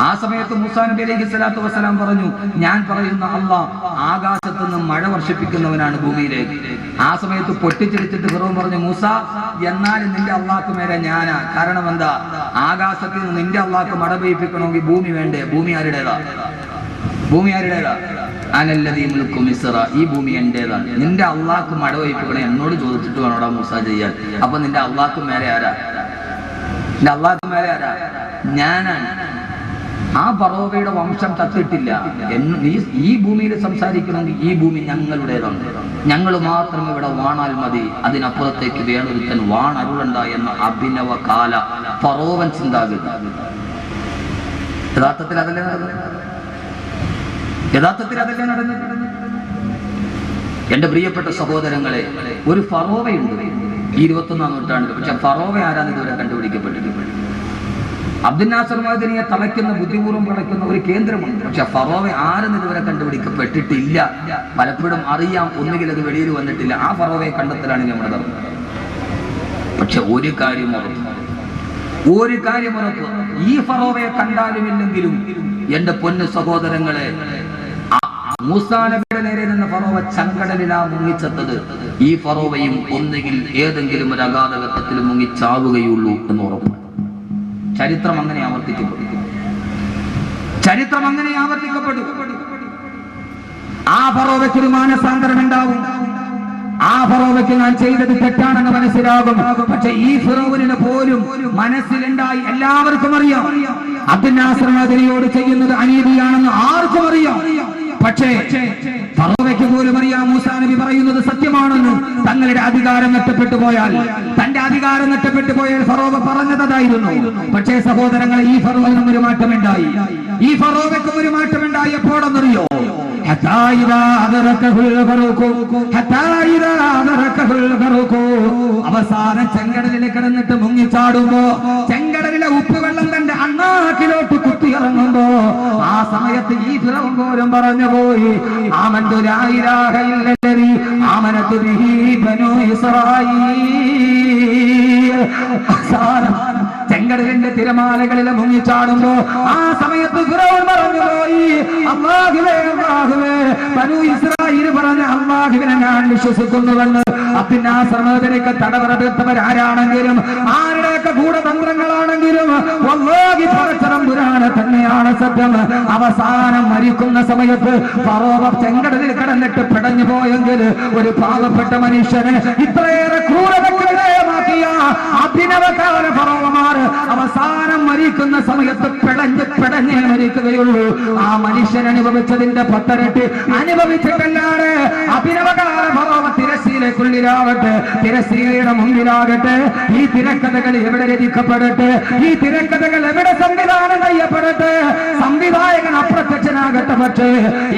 ആ സമയത്ത് മൂസാ നബി അലൈഹി സ്വലാത്തു വസ്സലാം പറഞ്ഞു, ഞാൻ പറയുന്ന അള്ളാഹ് ആകാശത്ത് നിന്ന് മഴ വർഷിപ്പിക്കുന്നവനാണ് ഭൂമിയിലേക്ക്. ആ സമയത്ത് പൊട്ടിച്ചിരിച്ചിട്ട് ഫിർഔൻ പറഞ്ഞു, മൂസ, എന്നാലും നിന്റെ അള്ളാഹ്ക്ക് മേലെ ഞാനാ. കാരണം എന്താ? ആകാശത്തിൽ നിന്ന് നിന്റെ അള്ളാഹ്ക്ക് മഴ പെയ്യിപ്പിക്കണമെങ്കിൽ ഭൂമി വേണ്ടേ? ഭൂമി ആരുടേതാ? ഭൂമി ആരുടേതാ? അനല്ലദീ മുൽക്കു മിസ്റ, ഈ ഭൂമി എന്റേതാണ്. നിന്റെ അള്ളാഹ്ക്ക് മഴ പെയ്യിപ്പിക്കണം എന്നോട് ചോദിച്ചിട്ട് വേണോടാ മൂസ ചെയ്യാൻ. അപ്പൊ നിന്റെ അള്ളാഹ്ക്ക് മേലെ ആരാ? നിന്റെ അള്ളാഹ്ക്ക് മേലെ ആരാ? ഞാനാണ്. ആ ഫറോവയുടെ വംശം ചത്തിട്ടില്ല. ഈ ഭൂമിയിൽ സംസാരിക്കണമെങ്കിൽ ഈ ഭൂമി ഞങ്ങളുടേതാണ്, ഞങ്ങൾ മാത്രം ഇവിടെ വാണാൽ മതി, അതിനപ്പുറത്തേക്ക് വേണൊരുത്തൻ വാണരുളണ്ട എന്ന അഭിനവ കാല ഫറോവൻ ചിന്താഗതി. യഥാർത്ഥത്തിൽ അതല്ലേ നടന്നത്? യഥാർത്ഥത്തിൽ അതല്ലേ നടന്നത്? എന്റെ പ്രിയപ്പെട്ട സഹോദരങ്ങളെ, ഒരു ഫറോവയുണ്ട് ഈ 21-ാം നൂറ്റാണ്ടിൽ. പക്ഷെ ഫറോവ ആരാന്ന് ഇതുവരെ കണ്ടുപിടിക്കപ്പെട്ടിട്ടില്ല. അബ്ദുൽ നാസർ മഅ്ദനിയെ തളയ്ക്കുന്ന, ബുദ്ധിപൂർവ്വം തളയ്ക്കുന്ന ഒരു കേന്ദ്രമുണ്ട്. പക്ഷെ ഫറോവ ആരെന്ന് ഇതുവരെ കണ്ടുപിടിക്കപ്പെട്ടിട്ടില്ല. പലപ്പോഴും അറിയാം, ഒന്നുകിൽ അത് വെളിയിൽ വന്നിട്ടില്ല. ആ ഫറോവയെ കണ്ടെത്തലാണ് നമ്മുടെ ധർമ്മം. പക്ഷെ ഒരു കാര്യം ഉറപ്പ്, ഈ ഫറോവയെ കണ്ടാലുമില്ലെങ്കിലും എന്റെ പൊന്നു സഹോദരങ്ങളെ, മൂസാ നബിയുടെ നേരെ നിന്ന് ഫറോവ ചങ്കടലിലാ മുങ്ങിച്ചെത്തത്. ഈ ഫറോവയും ഒന്നുകിൽ ഏതെങ്കിലും ഒരു അഗാധഘട്ടത്തിൽ മുങ്ങിച്ചാവുകയുള്ളൂ എന്ന് ഉറപ്പ്. ചരിത്രം അങ്ങനെ ആവർത്തിക്കപ്പെടും. ആ ഫറോവയ്ക്ക് ഒരു മാനസാന്തരം ഉണ്ടാവും. ആ ഫറോവയ്ക്ക് ഞാൻ ചെയ്തത് തെറ്റാണെന്ന് മനസ്സിലാകും. പക്ഷെ ഈ ഫിറൗനിന് പോലും മനസ്സിലുണ്ടായി. എല്ലാവർക്കും അറിയാം അബ്ദുൽ നാസർ മഅ്ദനിയോട് ചെയ്യുന്നത് അനീതിയാണെന്ന് ആർക്കും അറിയാം. പക്ഷേ ഫറോവയ്ക്ക് പോലും അറിയാം മൂസാ നബി പറയുന്നത് സത്യമാണെന്ന്. തങ്ങളുടെ അധികാരം നഷ്ടപ്പെട്ടു പോയാൽ, തന്റെ അധികാരം നഷ്ടപ്പെട്ടു പോയാൽ ഫറോവ പറഞ്ഞതായിരുന്നു. പക്ഷേ സഹോദരങ്ങളെ, ഈ ഫറോവിനും ഒരു മാറ്റമുണ്ടായി. ഈ ഫറോവയ്ക്കും ഒരു മാറ്റമുണ്ടായി. എപ്പോഴെന്നറിയോ? അവസാനം ചെങ്കടലിൽ കിടന്നിട്ട് മുങ്ങിച്ചാടുമ്പോ ചെങ്കടലിലെ ഉപ്പുവെള്ളം തന്റെ അണ്ണാക്കിലോട്ട് കുത്തിയിറങ്ങുമ്പോ പറയുമ്പോ ആ സമയത്ത് ഈ ഫിറഔൻ പോലും പറഞ്ഞു പോയി, ആമന്തു ലാ ഇലാഹ ഇല്ലല്ലദീ ആമനതു ബിഹി ബനൂ ഇസ്രായീൽ. ചെങ്കടലിന്റെ തിരമാലകളിൽ മുങ്ങിച്ചാടുമ്പോ ആ സമയത്ത് ഫിറഔൻ പറഞ്ഞു പോയി, അല്ലാഹുവേ അല്ലാഹുവേ, ബനൂ ഇസ്രായീൽ പറഞ്ഞ അല്ലാഹുവിനെ ഞാൻ വിശ്വസിക്കുന്നുവെന്ന്. അബ്ദുന്നാ സർമദനിക്ക് തടവറപ്പെട്ടവരാരാണെങ്കിലും ആരുടെയൊക്കെ ഗൂഢതന്ത്രങ്ങളാണെങ്കിലും വല്ലാഹി പടച്ചതമ്പുരാനെ തന്നെയാണ് സത്യം. അവസാനം മരിക്കുന്ന സമയത്ത് ഫറോവ ചെങ്കടലിൽ കിടന്നിട്ട് പിടഞ്ഞു പോയെങ്കിൽ ഒരു പാവപ്പെട്ട മനുഷ്യന് ഇത്രയേറെ ക്രൂരതയ്ക്ക് വിധേയമാക്കിയ അഭിനവകാല ഫറോവമാർ അവസാനം മരിക്കുന്ന സമയത്ത് പിടഞ്ഞേ മരിക്കുകയുള്ളൂ. ആ മനുഷ്യൻ അനുഭവിച്ചതിന്റെ 10 ഇരട്ടി അനുഭവിച്ചിട്ടല്ലാതെ അഭിനവകാല ഫറോവ തിരശ്ശീലക്കുള്ളിലാകട്ടെ തിരശ്ശീലയുടെ മുമ്പിലാകട്ടെ ഈ തിരക്കഥകൾ എവിടെ രചിക്കപ്പെടട്ടെ, ഈ തിരക്കഥകൾ എവിടെ സംവിധാനം ചെയ്യപ്പെടട്ടെ, സംവിധായകൻ അപ്രത്യക്ഷനാകട്ടെ. പക്ഷേ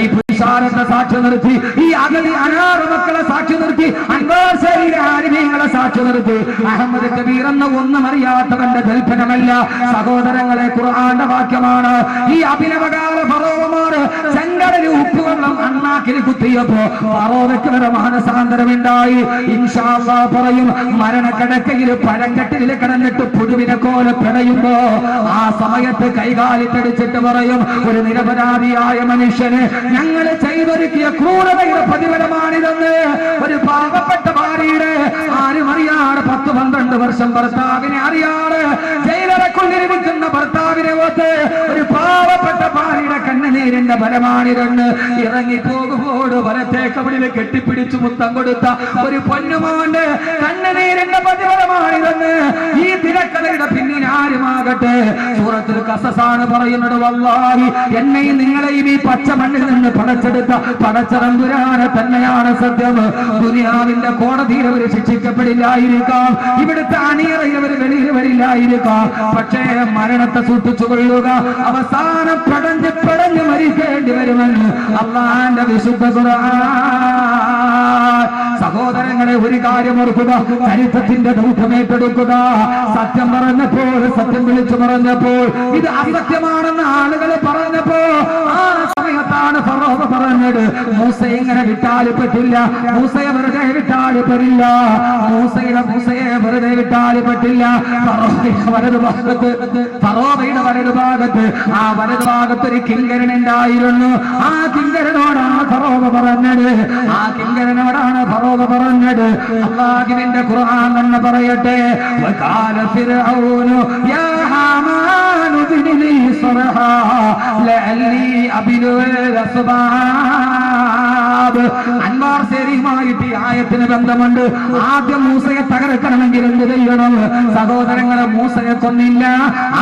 ഈ പുരുഷാരത്തെ സാക്ഷി നിർത്തി, ഈ അഗതി അനാറ് മക്കളെ സാക്ഷി നിർത്തി, അൻവാർ ശരീര ആരിമീങ്ങളെ സാക്ഷി നിർത്തി, അഹമ്മദ് കബീർ എന്ന ഒന്നും അറിയാത്തവന്റെ കൽപ്പനമല്ല സഹോദരങ്ങളെ, ഖുർആന്റെ വാക്യമാണ്. ഈ അഭിനവകാല ഫറോവമാർ ചെങ്കടലിൽ ഉപ്പുവെള്ളം അണ്ണാക്കിൽ കുത്തിയപ്പോ ഫറോവയ്ക്ക് വരെ മാനസാന്തരമുണ്ടായി. ഇൻഷാ അല്ലാഹ് പറയും, മരണക്കിടക്കയിൽ പഴങ്കട്ടിൽ കിടന്നിട്ട് പുഴുവിനെ പോലെ പിടയുമ്പോ ആ സമയത്ത് കൈകാലിട്ടടിച്ചിട്ട് പറയും, ഒരു നിരപരാധിയായ മനുഷ്യന് ഞങ്ങൾ ചെയ്തൊരുക്കിയ ക്രൂരതയുടെ പ്രതിഫലമാണിതെന്ന്. ഒരു പാവപ്പെട്ട ഭാര്യയുടെ ആരും അറിയാതെ 10-12 വർഷം ഭർത്താവിനെ അറിയാതെ ജയിലറക്കൊണ്ടിരിക്കുന്ന ഭർത്താവിനെ ഓർത്ത് ഒരു പാവപ്പെട്ട ഭാര്യയുടെ കണ്ണുനീരിന്റെ ഫലമാണിതെന്ന്. ഇറങ്ങിപ്പോകുമ്പോൾ വലത്തേക്കവളിൽ കെട്ടിപ്പിടിച്ചു മുത്തം കൊടുത്ത ഒരു പൊന്നുമോന്റെ കണ്ണുനീരിന്റെ പ്രതിഫലമാണിതെന്ന്. ഈ തിരക്കഥയുടെ പിന്നിൽ ആരുമാകട്ടെ സൂറത്തുൽ ഖസസാണ് പറയുന്നത്, വല്ലാഹി എന്നെയും നിങ്ങളെയും ഈ പച്ച മണ്ണിൽ നിന്ന് പടച്ചെടുത്ത പടച്ചതമ്പുരാനെ തന്നെയാണ് സത്യം. ദുനിയാവിന്റെ കോടതിയിൽ അവർ ശിക്ഷിക്കപ്പെടില്ലായിരിക്കാം, ഇവിടുത്തെ അണിയറയിൽ അവർ വെളിയിൽ വരില്ലായിരിക്കാം. പക്ഷേ മരണത്തെ സൂക്ഷിച്ചുകൊള്ളുക, അവസാനം പടഞ്ഞ് മരിക്കേണ്ടി വരുമെന്ന് അല്ലാഹുവിന്റെ വിശുദ്ധ ഖുർആൻ. സഹോദരങ്ങളെ, ഒരു കാര്യം ഓർക്കുക, ചരിത്രത്തിന്റെ ദൗത്യമേറ്റെടുക്കുക. സത്യം പറഞ്ഞപ്പോൾ, സത്യം വിളിച്ചു പറഞ്ഞപ്പോൾ, ഇത് അസത്യമാണെന്ന് ആളുകൾ പറഞ്ഞപ്പോ ആ സമയത്താണ് ഫറോവ പറഞ്ഞത്, മൂസയെ ഇങ്ങനെ വിട്ടാല് പറ്റില്ല, മൂസയെ വെറുതെ വിട്ടാല് പറ്റില്ല, മൂസയെ വെറുതെ വിട്ടാല് പറ്റില്ല. ഫറോവയുടെ വലതുഭാഗത്ത് ആ വലതുഭാഗത്ത് ഒരു കിങ്കരൻ ഉണ്ടായിരുന്നു. ആ കിങ്കരനോടാണ് ഫറോവ പറഞ്ഞത്, ആ കിങ്കരനോടാണ് ഫറോവ പറഞ്ഞത്. അല്ലാഹുവിന്റെ ഖുർആൻ തന്നെ പറയട്ടെ, വഖാല ഫിർഔനു യാ ഹാമാനു ബിനി സർഹാ ലഅല്ലി അബ്ലുൽ അസ്ബാബ്. അൻവാർ ശരീഫുമായിട്ട് ഈ ആയത്തിന് ബന്ധമുണ്ട്. ആദ്യം മൂസയെ തകർക്കണമെങ്കിൽ എന്ത് ചെയ്യണം? സഹോദരങ്ങളെ, മൂസയെ കൊന്നില്ല,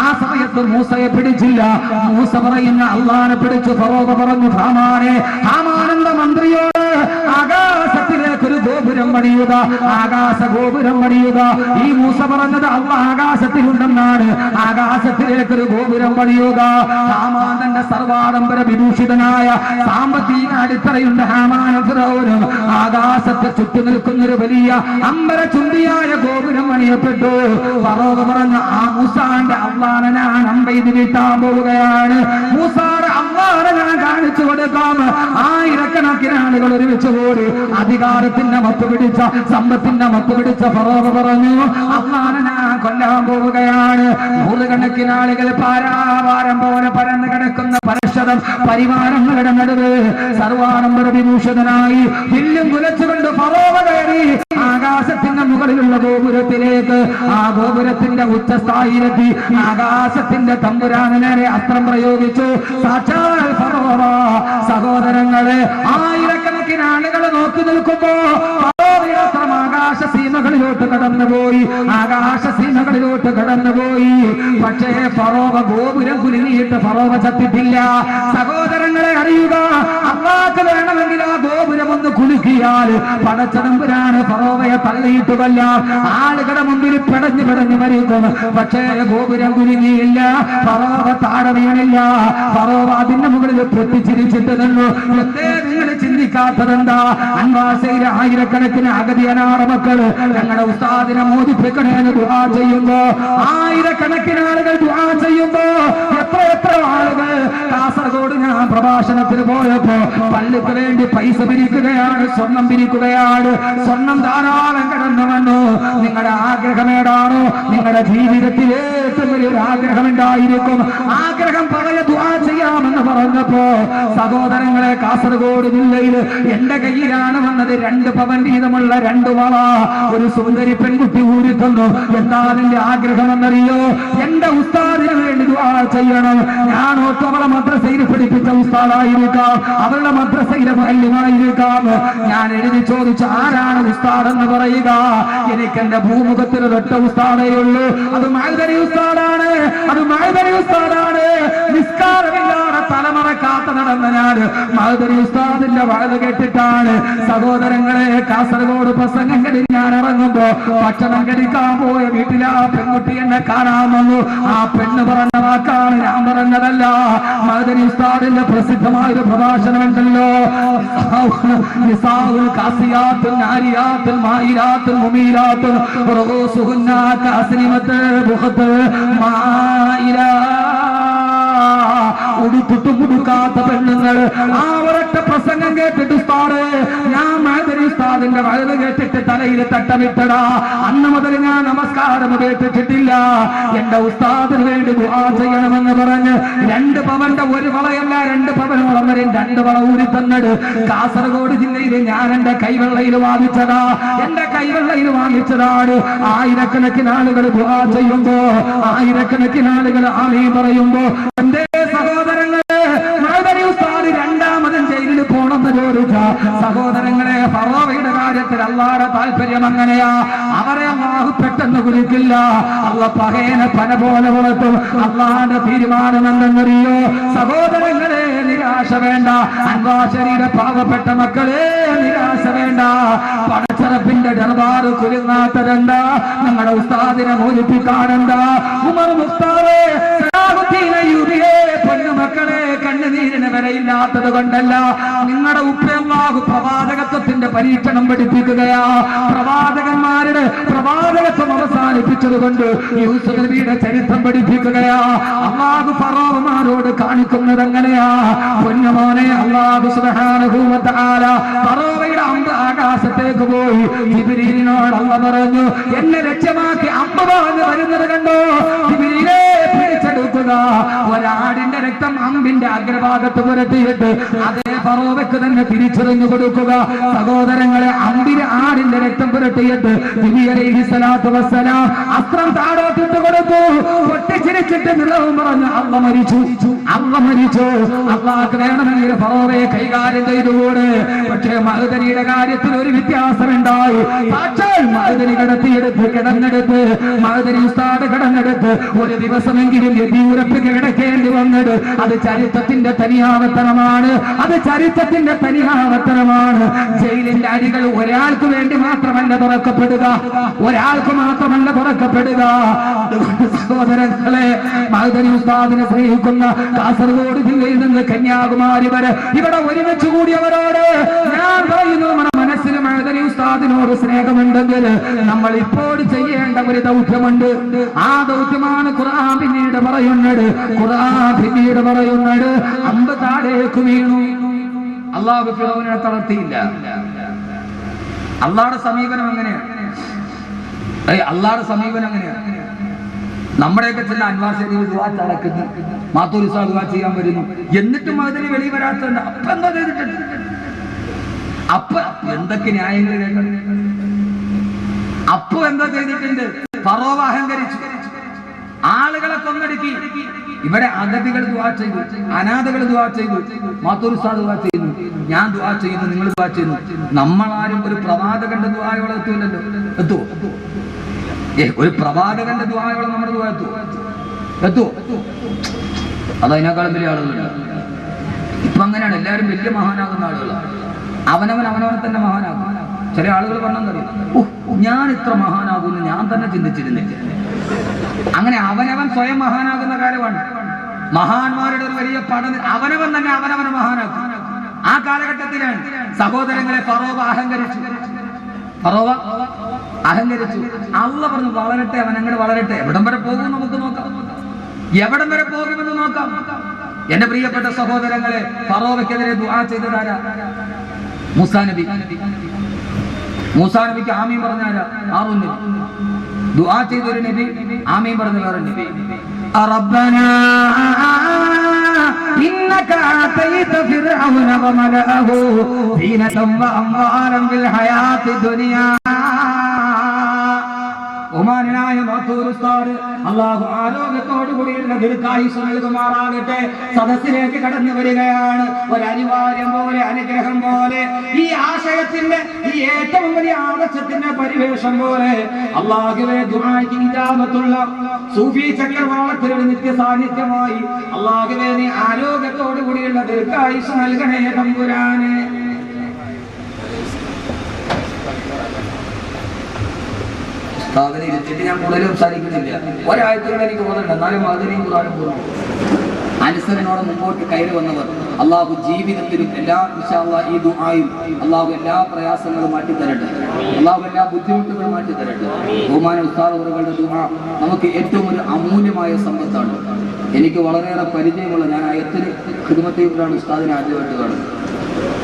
ആ സമയത്ത് മൂസയെ പിടിച്ചില്ല. മൂസ പറയുന്ന അള്ളാനെ പിടിച്ചു. ഫറോവ പറഞ്ഞു, ഹാമാനന്ദ മന്ത്രിയോട് ആകാശത്തിലേക്കൊരു ഗോപുരം പണിയുക, ആകാശ ഗോപുരം പണിയുക. ഈ മൂസ പറഞ്ഞത് അള്ളാഹ് ആകാശത്തിലുണ്ടെന്നാണ്. ആകാശത്തിലേക്കൊരു ഗോപുരം പണിയുക. ഹാമാനന്റെ സർവാഡംബര വിഭൂഷിതനായ സാമ്പത്തിക അടിത്തറയുണ്ട് ഹാമാനും ഫിറഔനും. ആകാശത്തെ ചുറ്റി നിൽക്കുന്നൊരു വലിയ അമ്പര ചുണ്ടിയായ ഗോപുരം പണിയപ്പെട്ടു. ഫറോവ പറഞ്ഞു, ആ മൂസാന്റെ അള്ളാനെ ഞാൻ അമ്പെയ്ത് വീട്ടാൻ പോവുകയാണ്, മൂസാടെ അള്ളാനെ ഞാൻ കാണിച്ചു കൊടുക്കാം. ആയിരക്കണക്കിന് ആളുകൾ ഒരുമിച്ച് കൂടി അധികാരത്തിന്റെ മത്ത് പിടിച്ച, സമ്പത്തിന്റെ മത്ത് പിടിച്ച ഫറോവ പറഞ്ഞു, അള്ളാനെ ഞാൻ കൊല്ലാൻ പോവുകയാണ്. നൂറുകണക്കിന് ആളുകൾ പാരാവാരം പോലെ പരന്നു കിടക്കുന്ന പരശതം പരിവാരങ്ങളുടെ നടുവ് സർവാഡംബര വിഭൂഷിതനായി വില്ലും കുലച്ചുകൊണ്ട് ഫറോവ കയറി ആകാശത്തിന്റെ മുകളിലുള്ള ഗോപുരത്തിലേക്ക്. ആ ഗോപുരത്തിന്റെ ഉച്ചസ്ഥായിലെത്തി ആകാശത്തിന്റെ തമ്പുരാനെ നേരെ അസ്ത്രം പ്രയോഗിച്ചു. സാക്ഷാൽ ഫറോവ. സഹോദരങ്ങളെ, ആയിരക്കണക്കിന് ആളുകൾ നോക്കി നിൽക്കുമ്പോ ഫറോവയുടെ അസ്ത്രം ആകാശ സീമകളിലോട്ട് കടന്നുപോയി, ആകാശ സീമകളിലോട്ട് കടന്നുപോയി. പക്ഷേ ഫറോവ ഗോപുരം കുലുങ്ങിയിട്ട് ഫറോവ ചത്തിട്ടില്ല. സഹോദരങ്ങളെ, അറിയുക, അള്ളാഹ്ക്ക് വേണമെങ്കിൽ ആ ഗോപുരം ഒന്ന് കുലുക്കിയാൽ പടച്ചതമ്പുരാന് ഫറോവയെ തള്ളിയിട്ടുമല്ല, ആളുകളുടെ മുമ്പിൽ പിടഞ്ഞു മരിക്കും. പക്ഷേ ഗോപുരം കുലുങ്ങിയില്ല, ഫറോവ താഴെ വീണില്ല. ഫറോവ അതിന്റെ മുകളിൽ പൊട്ടിച്ചിരിച്ചിട്ട് നിന്നു. എന്തേ നിങ്ങൾ ചിന്തിക്കാത്തതെന്താ? അൻവാസയിലെ ആയിരക്കണക്കിന് അഗതി അനാഥ മക്കൾ ഞങ്ങളുടെ ഉസ്താദിനെ മോചിപ്പിക്കണേന്ന് ദുആ ചെയ്യുമ്പോ, ആയിരക്കണക്കിന് ആളുകൾ ദുആ ചെയ്യുമ്പോ എത്ര ആളുകൾ കാസർഗോഡ് ഞാൻ പ്രഭാഷണത്തിന് പോയപ്പോ പള്ളിക്ക് വേണ്ടി പൈസ പിരിക്കുകയാണ്, സ്വർണം പിരിക്കുകയാണ്. സ്വർണം ധാരാളം കിടന്നു വന്നു. നിങ്ങളുടെ ആഗ്രഹം ഏതാണോ? നിങ്ങളുടെ ജീവിതത്തിൽ ഏറ്റവും വലിയൊരു ആഗ്രഹം ഉണ്ടായിരിക്കും. ആഗ്രഹം പറയ ദുആ ചെയ്യാമെന്ന് പറഞ്ഞപ്പോ സഹോദരങ്ങളെ, കാസർഗോഡ് ജില്ലയിൽ എന്റെ കയ്യിലാണ് വന്നത് 2 പവൻ വീതമുള്ള 2 വള. ഒരു സുന്ദരി പെൺകുട്ടി ഊരി തന്നു. എന്താ നിന്റെ ആഗ്രഹം എന്നറിയോ? എന്റെ ഉസ്താദിന് വേണ്ടി ദുആ ചെയ്യണം. ഞാൻ അവളെ മദ്രസയിൽ പഠിപ്പിച്ച ഉസ്താദായിരിക്കാം, അവളുടെ മദ്രസയിലെ മുഅല്ലിമായിരിക്കാം. ഞാൻ എഴുതി ചോദിച്ചു, ആരാണ് ഉസ്താദ് എന്ന് പറയുക? എനിക്ക് എന്റെ ഭൂമുഖത്തിൽ ഒരൊറ്റ ഉസ്താദേ ഉള്ളൂ. അത് മഅ്ദനി ഉസ്താദാണ്. അത് മഅ്ദനി ഉസ്താദാണ്. നിസ്കാരമില്ലാതെ തലമറക്കാത്ത നടന്ന ഞാൻ മഅ്ദനി ഉസ്താദിന്റെ വഅദ് കേട്ടിട്ടാണ്. സഹോദരങ്ങളെ, കാസർഗോഡ് പ്രസംഗം കഴിഞ്ഞ് ഞാൻ ഇറങ്ങുമ്പോ ഭക്ഷണം കഴിക്കാൻ പോയ വീട്ടിൽ ആ പെൺകുട്ടി എന്നെ കാണാൻ വന്നു. ആ പെണ്ണ് പറഞ്ഞ വാക്കാണ്, ഞാൻ പറഞ്ഞതല്ല. മഅ്ദനി ഉസ്താദിന്റെ പ്രസിദ്ധമായ പ്രഭാഷണം ഉണ്ടല്ലോ, നിസാഉൽ കാസിയാത്തുൻ നാരിയാത്തുൻ മായിരാത്തുൻ മുമീരാത്തുൻ റഊസുഹുന്ന കാസിനിമത്ത് ബുഖത്ത് മായിരാ. ഉടുത്തിട്ട് മുടുക്കാത്ത പെണ്ണുങ്ങൾ. ആ ഒരൊറ്റ പ്രസംഗം കേട്ടിട്ട് ഉസ്താദേ, ഞാൻ മഅ്ദനി ഉസ്താദിന്റെ വഅദ് കേട്ടിട്ട് തലയിൽ തട്ടമിട്ടടാ. അന്ന് മുതൽ ഞാൻ നമസ്കാരം കേട്ടിട്ടില്ല. എന്റെ ഉസ്താദിന് വേണ്ടി ദുആ ചെയ്യണമെന്ന് പറഞ്ഞ് 2 പവന്റെ ഒരു വളയല്ല, 2 പവനോളം വരെ 2 വള ഊരി തന്നത് കാസർഗോഡ് ജില്ലയിൽ ഞാൻ എന്റെ കൈവെള്ളയിൽ വാങ്ങിച്ചതാ. എന്റെ കൈവെള്ളയിൽ വാങ്ങിച്ചതാണ്. ആയിരക്കണക്കിന് ആളുകൾ ദുആ ചെയ്യുമ്പോ, ആയിരക്കണക്കിന് ആളുകൾ ആമീൻ പറയുമ്പോ, എന്റെ സഹോദരങ്ങളെ, മഅ്ദനി ഉസ്താദ് 2ാമതും ജയിലിൽ പോണെന്ന് ചോദിച്ച സഹോദരങ്ങളെ, ഫറോവയുടെ കാര്യത്തിൽ അല്ലാഹുവിന്റെ താല്പര്യം അങ്ങനെയാ. അവരെ അല്ലാഹു പെട്ടെന്ന് കുലിക്കില്ല. അല്ലാഹു പകേനെ പന പോലെ വളർത്തും. അല്ലാഹുവിന്റെ തീരുമാനം എന്തെന്നറിയോ? സഹോദരങ്ങളെ, നിരാശ വേണ്ട. അൻവാശരിയുടെ പാവപ്പെട്ട മക്കളെ, നിരാശ വേണ്ട. പടച്ചറപ്പിന്റെ ദർബാറ് കുലുങ്ങാത്തരണ്ട. ഞങ്ങളുടെ ഉസ്താദിനെ മോചിപ്പിക്കാറുണ്ട. ഉമർ മുഖ്താറേ, പൊന്നുമക്കളെ, കണ്ണുനീരിന് വരയില്ലാത്തത് കൊണ്ടല്ല. നിങ്ങളുടെ ഉപ്പയല്ലാഹു പ്രവാചകത്വത്തിന്റെ പരീക്ഷണം പഠിപ്പിക്കുകയാ. പ്രവാചകന്മാരുടെ പ്രവാചകത്വം അവസാനിപ്പിച്ചത് കൊണ്ട് യൂസുഫ് നബിയുടെ ചരിത്രം പഠിപ്പിക്കുകയാ. അല്ലാഹു ഫറോവമാരോട് കാണിക്കുന്നത് എങ്ങനെയാ? പൊന്നുമോനെ, അല്ലാഹു സുബ്ഹാനഹു വ തആല ഫറോവയുടെ അമ്പ് ആകാശത്തേക്ക് പോയി. ജിബ്രീലിനോട് അല്ലാഹു പറഞ്ഞു, എന്നെ ലക്ഷ്യമാക്കി അമ്പ് പറഞ്ഞു വരുന്നത് കണ്ടോ? ജിബ്രീലേ, പിടിച്ചെടുക്കുക. ഒരാടിന്റെ രക്തം അമ്പിന്റെ അഗ്രഭാഗത്ത് പുരട്ടിയിട്ട് അതേ ഫറോവയ്ക്ക് തന്നെ തിരിച്ചറിഞ്ഞു കൊടുക്കുക. സഹോദരങ്ങളെ, അമ്പിന് ആടിന്റെ രക്തം പുരട്ടിയിട്ട് നബി അലൈഹിസ്സലാത്തു വസ്സലാം അസ്ത്രം താഴോട്ടിട്ട് കൊടുത്തു. പൊട്ടിച്ചിരിച്ചിട്ട് നിറവും പറഞ്ഞു, അള്ള മരിച്ചു, അള്ള മരിച്ചു. അള്ളാഹ്ക്ക് വേണമെങ്കിൽ ഫറോവയെ കൈകാര്യം ചെയ്തുകൂടെ. പക്ഷേ മഅ്ദനിയുടെ കാര്യത്തിൽ ഒരു വ്യത്യാസമുണ്ടായി. സാക്ഷാൽ മഅ്ദനി കിടന്നെടുത്ത് മഅ്ദനി ഉസ്താദ് കിടന്നെടുത്ത് ഒരു ദിവസമെങ്കിലും യദീറപ്പ് കിടക്കേണ്ടി വന്നത് അത് ചരിത്രത്തിന്റെ തനിയാവർത്തനമാണ്. അത് ചരിത്രത്തിന്റെ തനിയാവർത്തനമാണ്. ജയിലിന്റെ അരികൾ ഒരാൾക്ക് വേണ്ടി മാത്രമല്ല തുറക്കപ്പെടുക, ഒരാൾക്ക് മാത്രമല്ല തുറക്കപ്പെടുക. സഹോദരങ്ങളെ, മഅ്ദനി ഉസ്താദിനെ സ്നേഹിക്കുന്ന കാസർഗോഡ് ജില്ലയിൽ നിന്ന് കന്യാകുമാരി വരെ ഇവിടെ ഒരുമിച്ച് കൂടിയവരോട് ഞാൻ പറയുന്നു, നമ്മുടെ മനസ്സിൽ മഅ്ദനി ഉസ്താദിനോട് സ്നേഹമുണ്ടെങ്കിൽ നമ്മൾ ഇപ്പോൾ ചെയ്യേണ്ട ഒരു ദൗത്യമുണ്ട്. ആ ദൗത്യമാണ് ഖുർആൻ പിന്നീട് പറയുന്നത്. ഖുർആൻ പിന്നീട് പറയുന്നത്, അമ്പ് താഴേക്ക് വീണു. അല്ലാഹു ഫിറൗനെ തളർത്തിയില്ല. അല്ലാഹുവിന്റെ സമീപനം എങ്ങനെയാണ്? അല്ലാഹുവിന്റെ സമീപനം എങ്ങനെയാണ്? നമ്മുടെയൊക്കെ ചില അൻവാർ ശരീഫ് ദുആ നടക്കുന്നു, മാത്തൂർ ഉസ്താദ് ദുആ ചെയ്യാൻ വരുന്നു, എന്നിട്ടും അതിന് വെളി വരാത്തുണ്ട്. അപ്പൊ എന്താ ചെയ്തിട്ടുണ്ട്? അപ്പൊ എന്തൊക്കെ ന്യായങ്ങൾ കേൾക്കണം? അപ്പൊ എന്താ ചെയ്തിട്ടുണ്ട്? ഫറോവ അഹങ്കരിച്ചു, ആളുകളെ കൊന്നടുക്കി. ഇവിടെ അഗതികൾ ദുആ ചെയ്തു, അനാഥകൾ ദുആ ചെയ്തു, മാത്തൂർ ഉസ്താദ് ദുആ ചെയ്യുന്നു, ഞാൻ ദുആ ചെയ്യുന്നു, നിങ്ങൾ ദുആ ചെയ്യുന്നു. നമ്മളാരും ഒരു പ്രവാചകന്റെ ദുആയോളം എത്തൂലല്ലോ. എത്തുവോ? ഒരു പ്രവാചകന്റെ ദുആയോളം നമ്മുടെ ദുആ എത്തുവോ? അതതിനേക്കാളും വലിയ ആളുകളുണ്ട്. ഇപ്പൊ അങ്ങനെയാണ്, എല്ലാവരും വലിയ മഹാനാകുന്ന ആളുകളാണ്. അവനവനെ തന്നെ മഹാനാകും. ചില ആളുകൾ പറഞ്ഞറിയാം, ഞാൻ ഇത്ര മഹാനാകുമെന്ന് ഞാൻ തന്നെ ചിന്തിച്ചിരുന്നില്ല. അങ്ങനെ അവനവൻ സ്വയം മഹാനാകുന്ന കാലമാണ്. മഹാന്മാരുടെ ഒരു വലിയ പഠനം, അവനവൻ തന്നെ അവനവനെ മഹാനാക്കും. ആ കാലഘട്ടത്തിലാണ് സഹോദരങ്ങളെ ഫറോവ അഹങ്കരിച്ചു. അള്ള പറഞ്ഞു വളരട്ടെ, അവൻ അങ്ങോട്ട് വളരട്ടെ. എവിടം വരെ പോകും നമുക്ക് നോക്കാം, എവിടം വരെ പോകുമെന്ന് നോക്കാം. എന്റെ പ്രിയപ്പെട്ട സഹോദരങ്ങളെ, ഫറോവയ്ക്കെതിരെ ദുആ ചെയ്തതാരാ? മൂസാ നബി. മൂസാ നബിക്ക് ആമീൻ പറഞ്ഞാരാ? ഹാറൂൻ നബി. ദുആ ചെയ്തൊരു നബി, ആമീൻ പറഞ്ഞ വേറെ നബി. റബ്ബനാ إنك آتيت فرعون وملأه زينة وأموالا في الحياة الدنيا. ബഹുമാനായ മാത്തൂർ ഉസ്താദ് അല്ലാഹു ആരോഗ്യത്തോടു കൂടിയുള്ള ദീർഘായുസ്സ് നൽകുമാറാകട്ടെ. സദസ്സിലേക്ക് കടന്നു വരികയാണ്. ഒരു അനിവാര്യം പോലെ, അനുഗ്രഹം പോലെ, ഈ ആശയത്തിന്റെ ഈ ഏറ്റവും വലിയ ആദർശത്തിന്റെ പരിവേഷം പോലെ അല്ലാഹുവേ ദുആക്ക് ഇജാബത്തുള്ള സൂഫി ചക്രവാളത്തിലൊരു നിത്യ സാന്നിധ്യമായി അല്ലാഹുവേ നീ ആരോഗ്യത്തോടു കൂടിയുള്ള ദീർഘായുസ്സ് നൽകണേ തമ്പുരാനെ. സാധന ഇരുത്തിട്ട് ഞാൻ കൂടുതൽ സംസാരിക്കുന്നില്ല. ഒരാഴ്ചകൾ എനിക്ക് പോകുന്നുണ്ട്, എന്നാലും അതിനെയും കൂടാനും പോകുന്നു. അനുസരണോടെ മുമ്പോട്ട് കയറി വന്നവർ അള്ളാഹു ജീവിതത്തിലും എല്ലാ ഈ ദുആയും അള്ളാഹു എല്ലാ പ്രയാസങ്ങളും മാറ്റിത്തരട്ടെ. അള്ളാഹു എല്ലാ ബുദ്ധിമുട്ടുകളും മാറ്റിത്തരട്ടെ. ബഹുമാന ഉസ്താദ് അവരുടെ ദുആ നമുക്ക് ഏറ്റവും ഒരു അമൂല്യമായ സമ്പത്താണ്. എനിക്ക് വളരെയേറെ പരിചയമുള്ള, ഞാൻ അയത്തിന് ഖിദ്മത്തിലാണ് ഉസ്താദിനെ ആദ്യമായിട്ട് കാണുന്നത്.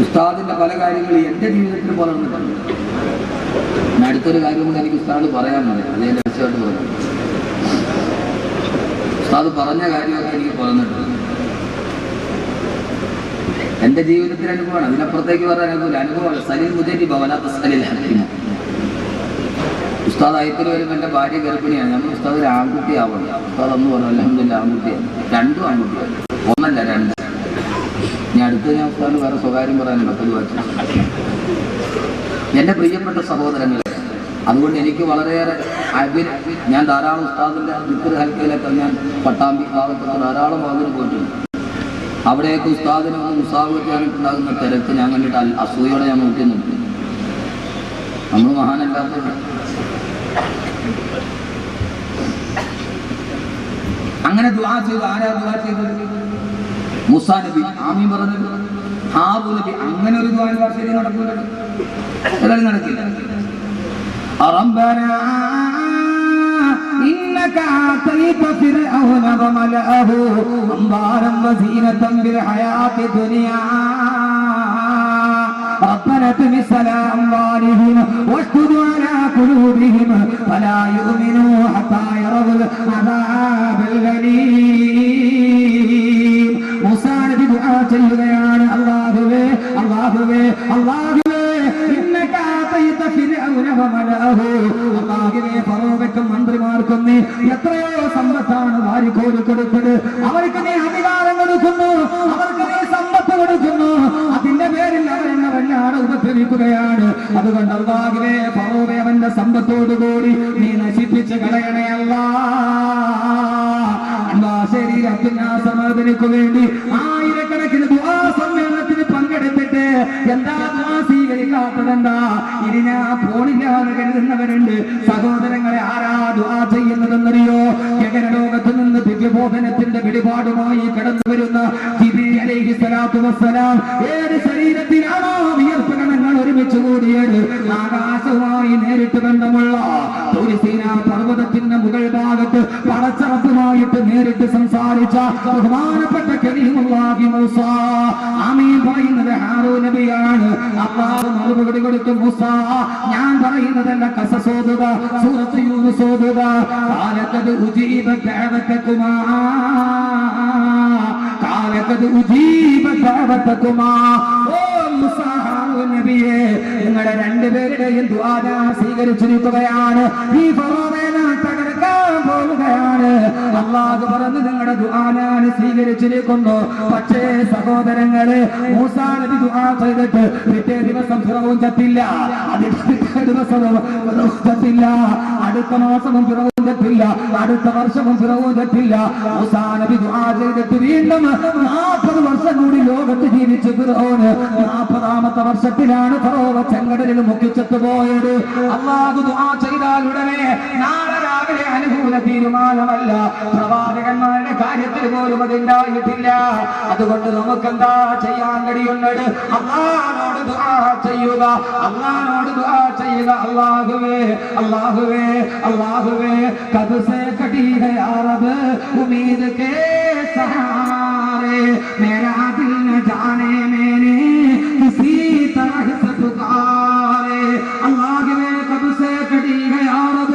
ഉസ്താദിന്റെ പല കാര്യങ്ങളും എൻ്റെ ജീവിതത്തിൽ വളർന്നിട്ടുണ്ട്. അടുത്തൊരു കാര്യം കൊണ്ട് എനിക്ക് ഉസ്താദ് പറയാനുണ്ട്, അത് ഞാൻ രഹസ്യമായിട്ട് പറഞ്ഞു. ഉസ്താദ് പറഞ്ഞ കാര്യമൊക്കെ എനിക്ക് പറഞ്ഞിട്ടുണ്ട്. എൻ്റെ ജീവിതത്തിൽ അനുഭവമാണ്, അതിനപ്പുറത്തേക്ക് പറയാൻ അനുഭവമാണ്. സലിൽ മുജരി ഭവനാത്ത സലിൽ ഹക്കീമ. ഉസ്താദ് അയത്തിൽ വരുമ്പോൾ എൻ്റെ ഭാര്യ ഗർഭിണിയാണ്. നമ്മൾ ഉസ്താദ് ഒരു ആൺകുട്ടിയാവണം. ഉസ്താദ് അന്ന് പറഞ്ഞു അൽഹംദുലില്ലാ ആൺകുട്ടിയാണ്. രണ്ടും ആൺകുട്ടിയാണ്, ഒന്നല്ല രണ്ട്. ഞാൻ അടുത്ത് ഞാൻ ഉസ്താദിന് വേറെ സ്വകാര്യം പറയാനുണ്ട്. അത് വായിച്ചു എൻ്റെ പ്രിയപ്പെട്ട സഹോദരങ്ങളെ, അതുകൊണ്ട് എനിക്ക് വളരെയേറെ ഞാൻ ധാരാളം ഉസ്താദിൻ്റെ ദിക്ർ ഹൽക്കയിലൊക്കെ ഞാൻ പട്ടാമ്പി ഭാഗത്തൊക്കെ ധാരാളം ഭാഗത്തിന് പോയിട്ടുണ്ട്. അവിടെയൊക്കെ ഉസ്താദിനെ ഒന്ന് മുസാഫിക്കാനായിട്ടുണ്ടാകുന്ന തിരക്ക് ഞാൻ കണ്ടിട്ട് അസൂയോടെ ഞാൻ നോക്കി നിൽക്കും. നമ്മൾ മഹാനല്ലാത്തത്. അങ്ങനെ ദുആ ചെയ്തു. ആരാ ദുആ ചെയ്തത്? മൂസാ നബി. ആമീൻ പറഞ്ഞത് ഹാറൂൻ നബി. അങ്ങനെ ഒരു ദുആ ശരി നടക്കില്ല, നടക്കില്ല. ربنا إنك آتيت فرعون وملأه أموالا وزينة بالحياة الدنيا ربنا اطمس على أموالهم واشدد على قلوبهم فلا يؤمنوا حتى يروا العذاب الأليم. മൂസാ നബി ദുആ ചെയ്യുകയാണ്, അല്ലാഹുവേ അല്ലാഹുവേ അല്ലാഹുവേ ഇന്നക ആതൈത ഫിർഔന വമലഅഹു. അല്ലാഹുവേ ഫറോവയ്ക്കും മന്ത്രിമാർക്കും നീ എത്രയോ സമ്പത്താണ് വാരിക്കോരി കൊടുത്തത്. അവർക്ക് നീ അധികാരം കൊടുക്കുന്നു, അവർക്ക് നീ സമ്പത്ത് കൊടുക്കുന്നു. അതിന്റെ പേരിൽ അവരെന്നെ വല്ലാതെ ഉപദ്രവിക്കുകയാണ്. അതുകൊണ്ട് അല്ലാഹുവേ ഫറോവയെ അവന്റെ സമ്പത്തോടുകൂടി നീ നശിപ്പിച്ച് കളയണേ അല്ലാഹ്. വേണ്ടി ആയിരക്കണക്കിന് ദുആ സമ്മേളനത്തിന് പങ്കെടുത്തിട്ട് എന്താ ദുആ സ്വീകരിക്കാത്തതെന്താ? ഇനി ഞാൻ പോണില്ല എന്ന് കരുതുന്നവരുണ്ട്. സഹോദരങ്ങളെ, ആരാ ദുആ ചെയ്യുന്നതെന്നറിയോ? ജഗനലോകത്ത് നിന്ന് ദിവ്യബോധനത്തിന്റെ വെളിപാടുമായി കടന്നു വരുന്ന ജിബ്രീൽ അലൈഹിസ്സലാത്തു വസ്സലാം ഏത് ശരീരത്തിലാണോ വിയർപ്പ് കണങ്ങൾ ഒരുമിച്ച് കൂടിയത്, ആകാശവുമായി നേരിട്ട് ബന്ധമുള്ള തുരിസീനാ പർവ്വതത്തിന്റെ മുകൾ ഭാഗത്ത് പടച്ചറപ്പുമായിട്ട് നേരിട്ട് സംസാരിച്ച ബഹുമാനപ്പെട്ട കലീമുല്ലാഹി മൂസ. ആമീൻ പറയുന്നത് ഹാറൂൻ നബിയാണ്. അല്ലാഹു മറുപടി കൊടുത്തു, മൂസ ഞാൻ പറയുന്നതല്ല, ഖസസ് ഓതുക, സൂറത്ത് യൂനുസ് ഓതുക. ഖാലഖദ് ഉജീബ ദഅവതകുമാ, ഖാലഖദ് ഉജീബ ദഅവതകുമാ. ഓ മൂസ, ഹാറൂൻ നബിയെ, നിങ്ങളുടെ രണ്ടുപേരുടെയും ദുആ സ്വീകരിച്ചിരിക്കുകയാണ്. ഈ ഫറോവയെ തകർക്കാൻ പോവുകയാണ്. അല്ലാഹു പറഞ്ഞു, നിങ്ങളുടെ ദുആ ഞാൻ സ്വീകരിച്ചിരിക്കുന്നു. പക്ഷേ സഹോദരങ്ങളെ, മൂസാ നബി ദുആ ചെയ്തിട്ട് പിറ്റേ ദിവസം ഫിറഔൻ ചത്തില്ല, പിറ്റേ ദിവസവും ഫിറഔൻ ചത്തില്ല, അടുത്ത മാസവും ഫിറഔൻ ചത്തില്ല, അടുത്ത വർഷവും ഫിറഔൻ ചത്തില്ല. മൂസാ നബി ദുആ ചെയ്തിട്ട് വീണ്ടും 40 വർഷം കൂടി ലോകത്ത് ജീവിച്ചു ഫിറഔൻ. 40ാമത്തെ വർഷത്തിലാണ് ഫറോവ ചെങ്കടലിൽ മുക്കിച്ചെത്തുപോയത്. അല്ലാഹു ദുആ ചെയ്താൽ ഉടനെ നാളെ രാവിലെ അനുകൂല ഔദ്യോഗിക തീരുമാനമല്ല, പ്രവാചകന്മാരുടെ കാര്യത്തിൽ പോലും അതുണ്ടായിട്ടില്ല. അതുകൊണ്ട് നമുക്കെന്താ ചെയ്യാൻ കഴിയുന്നത്? അല്ലാഹുവോട് ദുആ ചെയ്യുക, അല്ലാഹുവോട് ദുആ ചെയ്യുക. അല്ലാഹുവേ അല്ലാഹുവേ അല്ലാഹുവേ കബ് സേ കടി है अरब उम्मीद के सहारे, मेरा दिल न जाने मैंने किसी तरह से पुकारे. അല്ലാഹുവേ കബ് സേ കടി है अरब,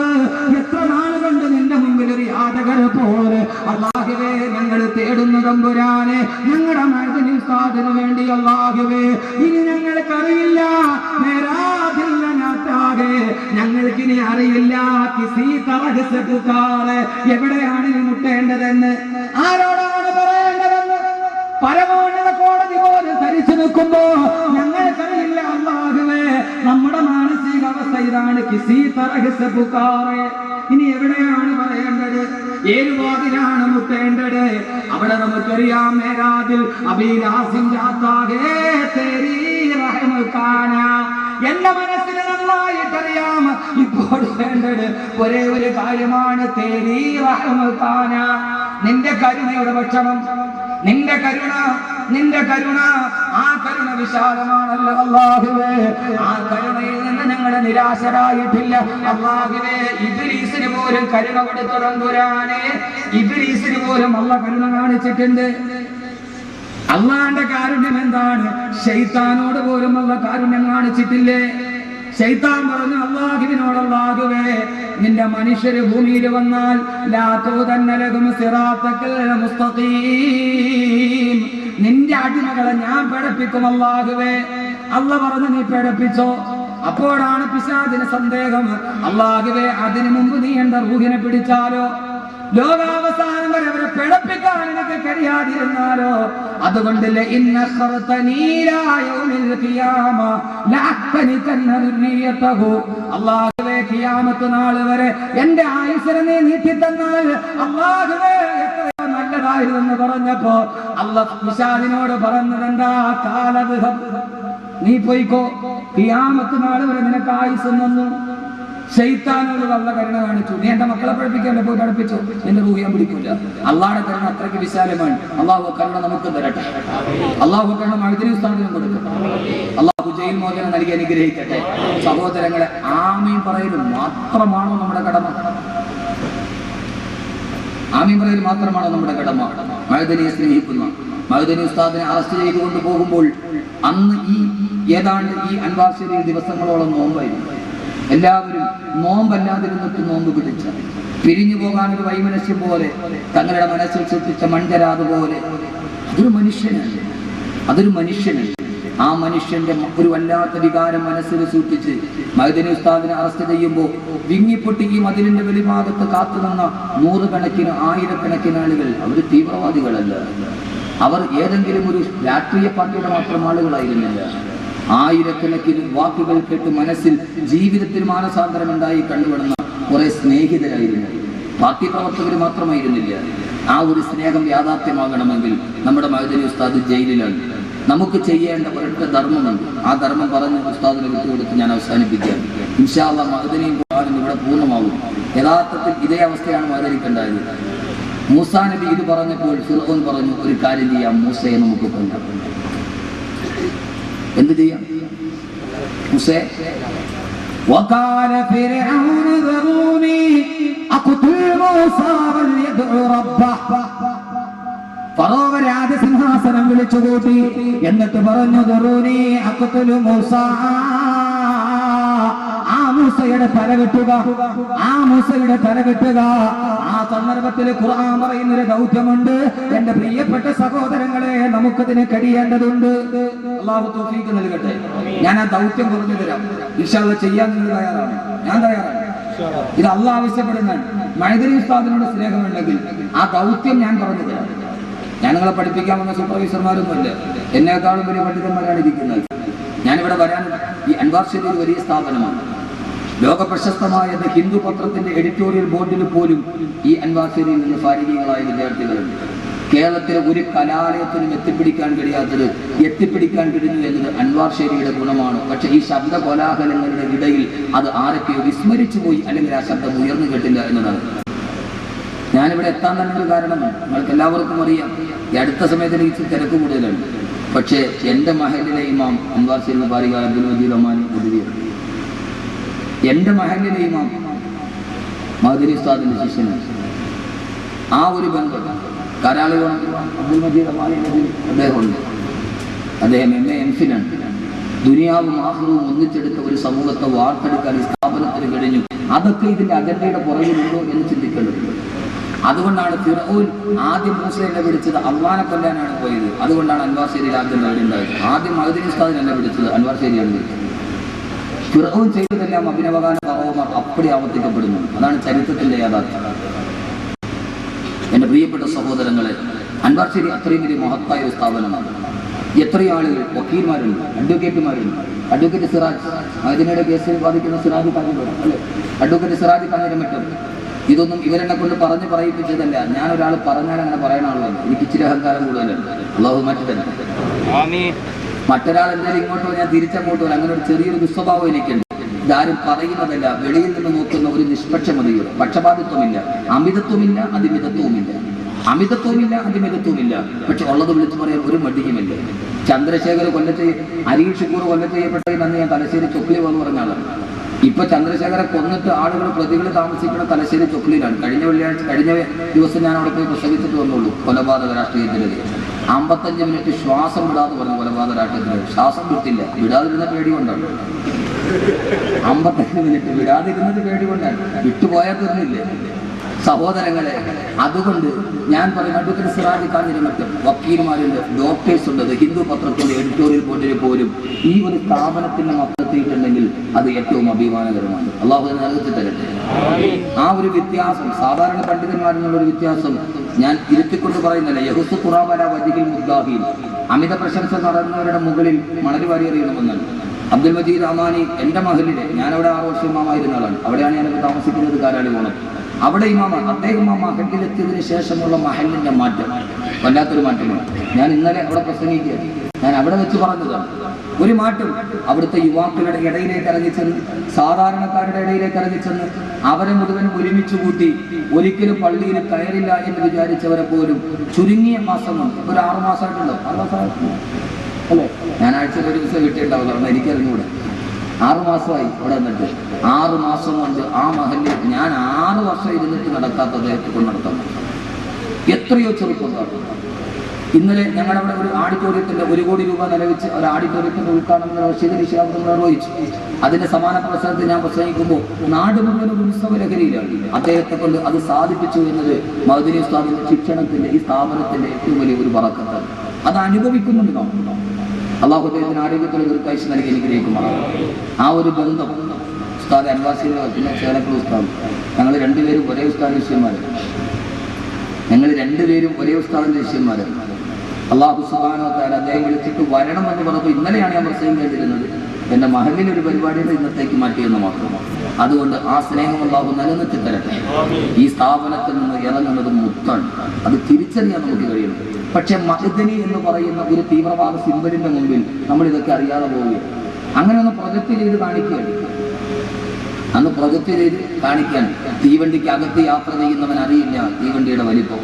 എത്ര നാൾ കൊണ്ട് നിന്റെ മുമ്പിൽ ഒരു യാതകർ പോലെ അല്ലാഹുവേ ഞങ്ങൾ തേടുന്നു തമ്പുരാനെ, ഞങ്ങളുടെ മഅ്ദിനി ഉസ്താദിന് വേണ്ടി. അല്ലാഹുവേ ഇനി ഞങ്ങൾക്കറിയില്ല, മേരാ ദിൽ നതാകെ, ഞങ്ങൾക്കിനി അറിയില്ല കിസി തറഹ് സെ പുകാരെ, എവിടെയാണ് ഇനി മുട്ടേണ്ടതെന്ന്, ആരോടാണ് പറയേണ്ടതെന്ന് പരമോന്നത കോടതി പോലും ധരിച്ചു നിൽക്കുമ്പോ ഞങ്ങൾക്കറിയില്ല. അല്ലാഹുവേ നമ്മുടെ മാനസികാവസ്ഥ ഇതാണ്, കിസി തറഹ് സെ പുകാരെ. ഇനി എവിടെയാണ് പറയേണ്ടത്? ഏത് വാതിലാണ് മുട്ടേണ്ടത്? അവിടെ നമുക്കറിയാം, മേരാദിൽ അബീലാസിം ജാത്താകെ തേരി റഹ്മക്കാന. എന്റെ മനസ്സിന് നന്നായിട്ടറിയാം, ഇപ്പോൾ വേണ്ടത് ഒരേ ഒരു കാര്യമാണ്, തേരി റഹ്മക്കാന, നിന്റെ കരുണയുടെ ഭക്ഷണം, നിന്റെ കരുണ, നിന്റെ കരുണ. ആ കരുണ വിശാലമാണല്ലോ അല്ലാഹുവേ, ആ കരുണയിൽ നിന്ന് ഞങ്ങൾ നിരാശരായിട്ടില്ല. അല്ലാഹുവേ ഇബ്ലീസിന് പോലും കരുണ കൊടുത്ത തമ്പുരാനെ, ഇബ്ലീസിന് പോലും അല്ലാഹ് കരുണ കാണിച്ചിട്ടുണ്ട്. അല്ലാഹുവിന്റെ കാരുണ്യം എന്താണ്? ശൈത്താനോട് പോലും അല്ലാഹ് കാരുണ്യം കാണിച്ചിട്ടില്ലേ? ശൈത്താൻ പറഞ്ഞു അല്ലാഹുവിനോട്, അല്ലാഹുവേ നിന്റെ മനുഷ്യര് ഭൂമിയിൽ വന്നാൽ ലാ തൂദന്ന ലഹും സിറാത്തക്കൽ മുസ്തഖീം, നിന്റെ അടിമകളെ ഞാൻ പിഴപ്പിക്കും അല്ലാഹുവേ. അല്ലാഹ് പറഞ്ഞു നീ പിഴപ്പിച്ചോ. അപ്പോഴാണ് പിശാചിന് സന്ദേഹം, അല്ലാഹുവേ അതിനു മുമ്പ് നീ എന്റെ റൂഹിനെ പിടിച്ചാലോ, ലോകാവസാനം വരെ അവരെ പിഴപ്പിക്കാൻ എനിക്ക് കഴിയാതിരുന്നാലോ? അതുകൊണ്ട് അല്ലാഹുവേ ഖിയാമത്ത് നാൾ വരെ എന്റെ ആയുസ്സിനെ നീ നീട്ടി തന്നാൽ അല്ലാഹുവേ എത്രയോ നല്ലതായിരുന്നെന്ന് പറഞ്ഞപ്പോ അല്ലാഹ് പിശാചിനോട് പറഞ്ഞതെന്താ? കാലദ്ഹം, നീ പോയിക്കോ, ഖിയാമത്ത് നാൾ വരെ നിനക്ക് ആയുസ് തന്നു. ശൈത്താനോട് അല്ലാഹ് കരുണ കാണിച്ചു. നീ എന്റെ മക്കളെ പഠിപ്പിക്കാണ്ട് പോയി പഠിപ്പിച്ചു, എന്റെ റൂഹ് ഞാൻ പിടിക്കില്ല. അള്ളാഹുടെ കരുണ അത്രയ്ക്ക് വിശാലമാണ്. അള്ളാഹു കരുണ നമുക്ക് തരട്ടെ. അള്ളാഹു കരുണ മഅ്ദിനി ഉസ്താദിനും കൊടുക്കട്ടെ. അള്ളാഹു ജയിൽ മോചനം നൽകി അനുഗ്രഹിക്കട്ടെ. സഹോദരങ്ങളെ, ആമീൻ പറയൽ മാത്രമാണോ നമ്മുടെ കടമ? ആമീൻ പറയൽ മാത്രമാണോ നമ്മുടെ കടമ? മഅ്ദിനിയെ സ്നേഹിക്കുന്ന മഅ്ദിനി ഉസ്താദിനെ അറസ്റ്റ് ചെയ്തുകൊണ്ട് പോകുമ്പോൾ അന്ന് ഏതാണ്ട് ഈ അൻവാർശിയിൽ ദിവസങ്ങളോളം നോമ്പായിരുന്നു. എല്ലാവരും നോമ്പല്ലാതിരുന്നിട്ട് നോമ്പ് പിടിച്ച, പിരിഞ്ഞു പോകാനൊരു വൈമനസ്യം പോലെ തങ്ങളുടെ മനസ്സിൽ സൃഷ്ടിച്ച മൺചരാത് പോലെ അതൊരു മനുഷ്യനാണ്, അതൊരു മനുഷ്യനാണ്. ആ മനുഷ്യന്റെ ഒരു വല്ലാത്ത വികാരം മനസ്സിൽ സൂക്ഷിച്ച് മഅ്ദിനി ഉസ്താദിനെ അറസ്റ്റ് ചെയ്യുമ്പോൾ വിങ്ങിപ്പൊട്ടി ഈ മതിലിന്റെ വെളിഭാഗത്ത് കാത്തുനിന്ന നൂറുകണക്കിന് ആയിരക്കണക്കിന് ആളുകൾ അവർ തീവ്രവാദികളല്ല, അവർ ഏതെങ്കിലും ഒരു രാഷ്ട്രീയ പാർട്ടിയുടെ മാത്രം ആളുകളായിരുന്നില്ല. ആയിരക്കണക്കിന് വാക്കുകൾ കേട്ട് മനസ്സിൽ ജീവിതത്തിൽ മാനസാന്തരം ഉണ്ടായി കണ്ടുവിടുന്ന കുറെ സ്നേഹിതരായിരുന്നു. പാർട്ടി പ്രവർത്തകർ മാത്രമായിരുന്നില്ല. ആ ഒരു സ്നേഹം യാഥാർത്ഥ്യമാകണമെങ്കിൽ നമ്മുടെ മഅ്ദിനി ഉസ്താദ് ജയിലിലാണ്. നമുക്ക് ചെയ്യേണ്ട ഒരൊറ്റ ധർമ്മമുണ്ട്. ആ ധർമ്മം പറഞ്ഞ് ഉസ്താദിനെ വിട്ടുകൊടുത്ത് ഞാൻ അവസാനിപ്പിക്കാം. ഇൻഷാ അല്ലാഹ് മഅ്ദിനിയും ഖുർആനും ഇവിടെ പൂർണ്ണമാകും. യഥാർത്ഥത്തിൽ ഇതേ അവസ്ഥയാണ് മഅ്ദിനിക്കുണ്ടായത്. മൂസാ നബി ഇത് പറഞ്ഞപ്പോൾ ഫിർഔൻ പറഞ്ഞു, ഒരു കാര്യം ചെയ്യാം, മൂസയെ നമുക്ക് കൊല്ലാം. എന്ത് ചെയ്യാം? മൂസേ وقال فرعون ذروني أقتل موسى وليدعو ربه. ഫറോവ രാജസിംഹാസനം വിളിച്ചുകൂട്ടി. എന്നിട്ട് പറഞ്ഞു, ദറൂനി അഖ്തുലു മൂസ, ആ മൂസയുടെ തല വെട്ടുക, ആ മൂസയുടെ തല വെട്ടുക. ആ സന്ദർഭത്തിൽ ഖുർആൻ പറയുന്നൊരു ദൗത്യമുണ്ട്. എന്റെ പ്രിയപ്പെട്ട സഹോദരങ്ങളെ, നമുക്കതിന് കഴിയേണ്ടതുണ്ട്. അല്ലാഹു തൗഫീഖ് നൽകട്ടെ. ഞാൻ ആ ദൗത്യം പറഞ്ഞു തരാം. ഇൻഷാ അല്ലാഹ് ചെയ്യാൻ നിങ്ങൾ തയ്യാറാണ്? ഞാൻ തയ്യാറാണ്. ഇത് അല്ലാഹ് ആവശ്യപ്പെടുന്നതാണ്. മഅ്ദിനി ഉസ്താദിനോട് സ്നേഹമുണ്ടെങ്കിൽ ആ ദൗത്യം ഞാൻ പറഞ്ഞു തരാം. ഞാൻ നിങ്ങളെ പഠിപ്പിക്കാൻ വന്ന സൂപ്പർവൈസർമാരൊന്നുമില്ല, എന്നെക്കാളും വലിയ പണ്ഡിതന്മാരാണ് ഇരിക്കുന്നത്. ഞാനിവിടെ വരാൻ ഈ അൻവാർ ഷെരീഫ് വലിയ സ്ഥാപനമാണ്. ലോക പ്രശസ്തമായ ഹിന്ദു പത്രത്തിന്റെ എഡിറ്റോറിയൽ ബോർഡിൽ പോലും ഈ അൻവാർ ഷെരീഫിൽ നിന്ന് ഫാരിഗികളായ വിദ്യാർത്ഥികളുണ്ട്. കേരളത്തിലെ ഒരു കലാലയത്തിനും എത്തിപ്പിടിക്കാൻ കഴിയാത്തത് എത്തിപ്പിടിക്കാൻ കഴിഞ്ഞു എന്നത് അൻവാർ ഷെരീഫിയുടെ ഗുണമാണ്. പക്ഷെ ഈ ശബ്ദ കോലാഹലങ്ങളുടെ ഇടയിൽ അത് ആരൊക്കെയോ വിസ്മരിച്ചു പോയി, അല്ലെങ്കിൽ ആ ശബ്ദം ഉയർന്നു കേട്ടില്ല എന്നതാണ്. ഞാനിവിടെ എത്താൻ തന്നെ ഒരു കാരണം നിങ്ങൾക്ക് എല്ലാവർക്കും അറിയാം, ഈ അടുത്ത സമയത്ത് എനിക്ക് തിരക്ക് കൂടുതലാണ്. പക്ഷേ എൻ്റെ മഹലിലെ ഇമാം അൻവാർ സീൽ ബാരിക അബ്ദുൽ മജീദ് അമാനി മുദ്രിയാണ്. എൻ്റെ മഹലിലെ ഇമാം മഅ്ദനി ഉസ്താദിന്റെ ശിഷ്യനാണ്. ആ ഒരു ബന്ധം കരാളുകൾ അബ്ദുൽ മജീദ് അമാനി അദ്ദേഹമുണ്ട്. അദ്ദേഹം MA.MPhil ആണ്. ദുനിയാവും ആഖിറവും ഒന്നിച്ചെടുത്ത ഒരു സമൂഹത്തെ വാർത്തെടുക്കാൻ ഈ സ്ഥാപനത്തിന് കഴിഞ്ഞു. അതൊക്കെ ഇതിന്റെ അജണ്ടയുടെ പുറകിലുണ്ടോ എന്ന് ചിന്തിക്കേണ്ടതുണ്ട്. അതുകൊണ്ടാണ് ഫിർഔൻ ആദ്യം മൂസയെ വിളിച്ചത് അള്ളാനെ കൊല്ലാനാണ് പോയത്. അതുകൊണ്ടാണ് അൻവാർ ശേരിയിൽ ആദ്യം ഉണ്ടായത്. ആദ്യം മഅ്ദനി ഉസ്താദിനെ വിളിച്ചത് അൻവാർ ശേരിയാണ് വിളിച്ചത്. ഫിർഔൻ ചെയ്തതെല്ലാം അഭിനവകാല ഫറോവമാർ അപ്പടി ആവർത്തിക്കപ്പെടുന്നു. അതാണ് ചരിത്രത്തിന്റെ യാഥാർത്ഥ്യം. എന്റെ പ്രിയപ്പെട്ട സഹോദരങ്ങളെ, അൻവാർ ശേരി അത്രയും വലിയ മഹത്തായ ഒരു സ്ഥാപനമാണ്. എത്രയോ ആളുകൾ വക്കീൽമാരുണ്ട്, അഡ്വക്കേറ്റുമാരുണ്ട്. അഡ്വക്കേറ്റ് സിറാജ് മഅ്ദനിയുടെ കേസിൽ ബാധിക്കുന്ന സിറാജ് കാഞ്ഞിരം അല്ലെ, അഡ്വക്കേറ്റ് സിറാജ് കാഞ്ഞിരം മറ്റും ഇതൊന്നും ഇവരെന്നെ കൊണ്ട് പറഞ്ഞ് പറയിപ്പിച്ചതല്ല. ഞാനൊരാൾ പറഞ്ഞാൽ അങ്ങനെ പറയണ ആളല്ല. എനിക്ക് ഇച്ചിരി അഹങ്കാരം കൂടുതലാണ്. അള്ളാഹു മാറ്റി തന്നെ. മറ്റൊരാൾ എന്തായാലും ഇങ്ങോട്ടോ ഞാൻ തിരിച്ചങ്ങോട്ടോ അങ്ങനെ ഒരു ചെറിയൊരു ദുസ്വഭാവം എനിക്കുണ്ട്. ഇതാരും പറയുന്നതല്ല, വെളിയിൽ നിന്ന് നോക്കുന്ന ഒരു നിഷ്പക്ഷമതയോട്. പക്ഷപാതിത്വമില്ല, അമിതത്വമില്ല, അതിമിതത്വവുമില്ല. അമിതത്വമില്ല, അതിമിതത്വമില്ല. പക്ഷെ ഉള്ളത് വിളിച്ചു പറയാൻ ഒരു മടിയുമില്ല. ചന്ദ്രശേഖർ കൊല്ലത്ത് അരീഷ് ഷുക്കൂർ കൊല്ലത്ത് ചെയ്യപ്പെട്ടതിൽ അന്ന് ഞാൻ തലശ്ശേരി ചൊക്ലി വന്ന് പറഞ്ഞ ആളാണ്. ഇപ്പൊ ചന്ദ്രശേഖരെ കൊന്നിട്ട് ആളുകൾ പ്രതികൾ താമസിക്കുന്ന തലശ്ശേരി ചൊക്ലിയിലാണ്. കഴിഞ്ഞ ദിവസം ഞാൻ അവിടെ പോയി പ്രസംഗിച്ചിട്ട് വന്നുള്ളൂ. കൊലപാതക രാഷ്ട്രീയത്തിനെതിരെ 55 മിനിറ്റ് ശ്വാസം വിടാതെ പറഞ്ഞു. കൊലപാതക രാഷ്ട്രീയത്തിനെതിരെ ശ്വാസം വിട്ടില്ല, വിടാതിരുന്ന പേടി കൊണ്ടാണ്. 55 മിനിറ്റ് വിടാതിരുന്നത് പേടി കൊണ്ടാണ്. വിട്ടുപോയാൽ തീർന്നില്ലേ സഹോദരങ്ങളെ? അതുകൊണ്ട് ഞാൻ പറയുന്ന അഡ്വക്കേറ്റ് സിറാജ് കാഞ്ഞിരം മറ്റും വക്കീൽമാരുണ്ട്, ഡോക്ടേഴ്സ് ഉണ്ട്. ഹിന്ദു പത്രത്തിന്റെ എഡിറ്റോറിയൽ ബോർഡിൽ പോലും ഈ ഒരു സ്ഥാപനത്തിന്റെ മൊത്തത്തിയിട്ടുണ്ടെങ്കിൽ അത് ഏറ്റവും അഭിമാനകരമാണ്. അള്ളാഹു നൽകി തരട്ടെ. ആ ഒരു വ്യത്യാസം, സാധാരണ പണ്ഡിതന്മാരെന്നുള്ളൊരു വ്യത്യാസം ഞാൻ ഇരുത്തിക്കൊണ്ട് പറയുന്നില്ല. യഹുസ് ഖുറാബല വജിഹിൽ മുദ്ദാഹിൻ, അമിത പ്രശംസ നടന്നവരുടെ മുകളിൽ മണൽ വാരി എറിയണമെന്നാണ്. അബ്ദുൽ മജീദ് അമാനി എൻ്റെ മഹലിലെ, ഞാനവിടെ 6 വർഷം ഇമാമായിരുന്ന ആളാണ്. അവിടെയാണ് ഞാനൊക്കെ താമസിക്കുന്നത്, കാരാളി പോണം. അവിടെ ഇമാമാണ്. അദ്ദേഹം ആ മഹലിലെത്തിയതിനു ശേഷമുള്ള മഹലിന്റെ മാറ്റം വല്ലാത്തൊരു മാറ്റമാണ്. ഞാൻ ഇന്നലെ അവിടെ പ്രസംഗിക്കുക, ഞാൻ അവിടെ വെച്ച് പറഞ്ഞതാണ്. ഒരു മാറ്റം അവിടുത്തെ യുവാക്കളുടെ ഇടയിലേക്ക് ഇറങ്ങിച്ചെന്ന്, സാധാരണക്കാരുടെ ഇടയിലേക്ക് ഇറങ്ങിച്ചെന്ന് അവരെ മുഴുവൻ ഒരുമിച്ച് കൂട്ടി ഒരിക്കലും പള്ളിയിൽ കയറില്ല എന്ന് വിചാരിച്ചവരെ പോലും ചുരുങ്ങിയ മാസം കൊണ്ട്, ഒരു 6 മാസമായിട്ടുണ്ടോ, 6 മാസമായിട്ടുണ്ടോ അല്ലേ? ഞാൻ ആഴ്ചയിൽ ഒരു ദിവസം കിട്ടിയിട്ടുണ്ടാവുന്ന എനിക്കറിഞ്ഞൂടെ. 6 മാസമായി അവിടെ വന്നിട്ട്. 6 മാസം കൊണ്ട് ആ മഹലിൽ ഞാൻ 6 വർഷം ഇരുന്നിട്ട് നടക്കാത്ത അദ്ദേഹത്തെ കൊണ്ട് നടത്താൻ എത്രയോ ചെറുപ്പക്കാർ. ഇന്നലെ ഞങ്ങളവിടെ ഒരു ഓഡിറ്റോറിയത്തിന്റെ 1 കോടി രൂപ നിലവിച്ച് ഒരു ഓഡിറ്റോറിയത്തിന്റെ ഉദ്ഘാടനം നിർവഹിച്ചു. അതിന്റെ സമാന പ്രസംഗത്തിൽ ഞാൻ പ്രസംഗിക്കുമ്പോൾ നാട് മുഴുവൻ ഒരു ഉത്സവ ലഹരിയിലാണ്. അദ്ദേഹത്തെ കൊണ്ട് അത് സാധിപ്പിച്ചു എന്നത് മഅ്ദനി ഉസ്താദിന്റെ ശിക്ഷണത്തിന്റെ, ഈ സ്ഥാപനത്തിന്റെ ഏറ്റവും വലിയ ഒരു ബറക്കത്താണ്. അത് അനുഭവിക്കുന്നുണ്ട് നമ്മൾ. അള്ളാഹു അദ്ദേഹത്തിന് ആരോഗ്യത്തിന് ദീർഘായുസ്സ് നൽകി അനുഗ്രഹിക്കുമാറാണ്. ആ ഒരു ബന്ധം ഉസ്താദ് അൻവാസിയുടെ പിന്നെ ചേലക്കുള്ള ഉസ്താദ്, ഞങ്ങൾ രണ്ടുപേരും ഒരേ ഉസ്താദിന്റെ ശിഷ്യന്മാരാണ്. അള്ളാഹു സുബ്ഹാനഹു വ തആല അദ്ദേഹം വിളിച്ചിട്ട് വരണം എന്ന് പറഞ്ഞപ്പോൾ ഇന്നലെയാണ് ഞാൻ പ്രസംഗിക്കേണ്ടിരുന്നത്. എൻ്റെ മഹലിൽ ഒരു പരിപാടിയുടെ ഇന്നത്തേക്ക് മാറ്റിയെന്ന് മാത്രമാണ്. അതുകൊണ്ട് ആ സ്നേഹം അള്ളാഹു നിലനിർത്തി തരട്ടെ. ഈ സ്ഥാപനത്തിൽ നിന്ന് ഇറങ്ങുന്നത് മുത്താണ്, അത് തിരിച്ചറിയാൻ നമുക്ക് കഴിയണം. പക്ഷെ മഅ്ദനി എന്ന് പറയുന്ന ഒരു തീവ്രവാദ സിംബലിന്റെ മുമ്പിൽ നമ്മൾ ഇതൊക്കെ അറിയാതെ പോവുകയാണ്. അങ്ങനെ ഒന്ന് പ്രൊജക്റ്റ് ചെയ്ത് കാണിക്കുകയാണ്. അന്ന് പ്രൊജക്റ്റ് ചെയ്ത് കാണിക്കാൻ തീവണ്ടിക്ക് അകത്ത് യാത്ര ചെയ്യുന്നവൻ അറിയില്ല തീവണ്ടിയുടെ വലിപ്പം.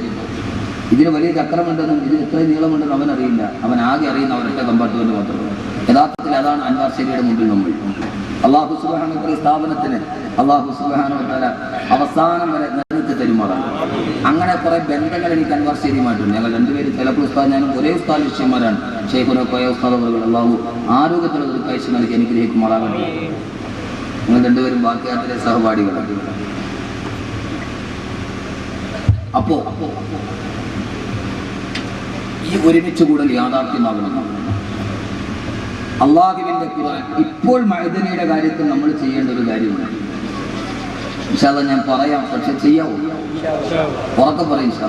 ഇതിന് വലിയ ചക്രമുണ്ടെന്നും ഇതിന് ഇത്രയും നീളമുണ്ടെന്നും അവൻ അറിയില്ല. അവൻ ആകെ അറിയുന്ന അവരുടെ കമ്പാർട്ട്മെന്റ് മാത്രമാണ്. യഥാർത്ഥത്തിൽ അതാണ് അൻവാർ ശരിയുടെ മുമ്പിൽ നമ്മൾ. അള്ളാഹു സുബ്ഹാനഹു വ തആല സ്ഥാപനത്തിന് അള്ളാഹു സുബ്ഹാനഹു വ തആല അവസാനം വരെ നിലനിർത്തി തരുമാറാണ്. അങ്ങനെ കുറെ ബന്ധങ്ങൾ എനിക്ക് അൻവാർ ശരിയുമായിട്ടുണ്ട്. ഞങ്ങൾ രണ്ടുപേരും ചിലപ്പോൾ ഉസ്താദ് ഞാനും ഒരേ ഉസ്താദ് ശിഷ്യന്മാരാണ്. ഷെയ്ഖുന കോയ ഉസ്താദ് അവർ അള്ളാഹു ആരോഗ്യത്തിലുള്ള ഒരു കാഴ്ച നൽകി അനുഗ്രഹിക്കുമാറാകട്ടെ. നിങ്ങൾ രണ്ടുപേരും ബാക്കിയാത്തിലെ സഹപാഠികളാണ്. അപ്പോ ഈ ഒരുമിച്ച് കൂടൽ യാഥാർത്ഥ്യമാകണം. അള്ളാഹുവിന്റെ ഖുർആൻ ഇപ്പോൾ മഅ്ദനിയുടെ കാര്യത്തിൽ നമ്മൾ ചെയ്യേണ്ട ഒരു കാര്യമുണ്ട്. ഇൻഷാ അല്ലാഹ് ഞാൻ പറയാം, പക്ഷെ ചെയ്യാവൂ? ഉറക്കെ പറയും ഇൻഷാ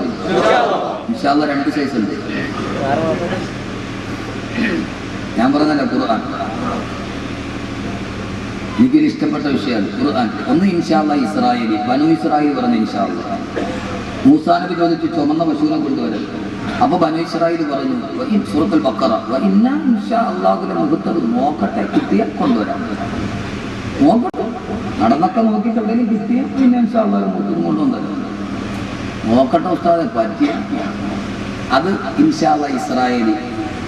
അല്ലാഹ്. 2 സൈസ് ഉണ്ട്. ഞാൻ പറഞ്ഞല്ല ഖുർആൻ എനിക്കൊരു ഇഷ്ടപ്പെട്ട വിഷയമാണ് ഖുർആൻ. ഒന്ന് ഇൻഷാ അല്ലാഹ് ഇസ്രായേലി, ബനു ഇസ്രായേൽ പറഞ്ഞ ഇൻഷാ അല്ലാഹ്. മൂസാ നബി ചോദിച്ചു ചുമന്ന പശുവിനെ കൊണ്ടുവരാൻ. അപ്പൊ ബനു ഇസ്രായേൽ പറഞ്ഞു സൂറത്തുൽ ബഖറ ഇന്നാ ഇൻഷാ അല്ലാഹുവിന്റെ മുഖത്തത് നോക്കട്ടെ, കിട്ടിയ കൊണ്ടുവരാം. നോക്കട്ടെ, നടന്നൊക്കെ നോക്കിയിട്ട് എവിടെയും കിട്ടിയ പിന്നെ ഇൻഷാ അല്ലാഹ് മുഖത്ത് കൊണ്ടുവന്നല്ലോ. നോക്കട്ടെ ഉസ്താദെ പറ്റിയ അത് ഇൻഷാ അല്ലാഹ് ഇസ്രായേലി.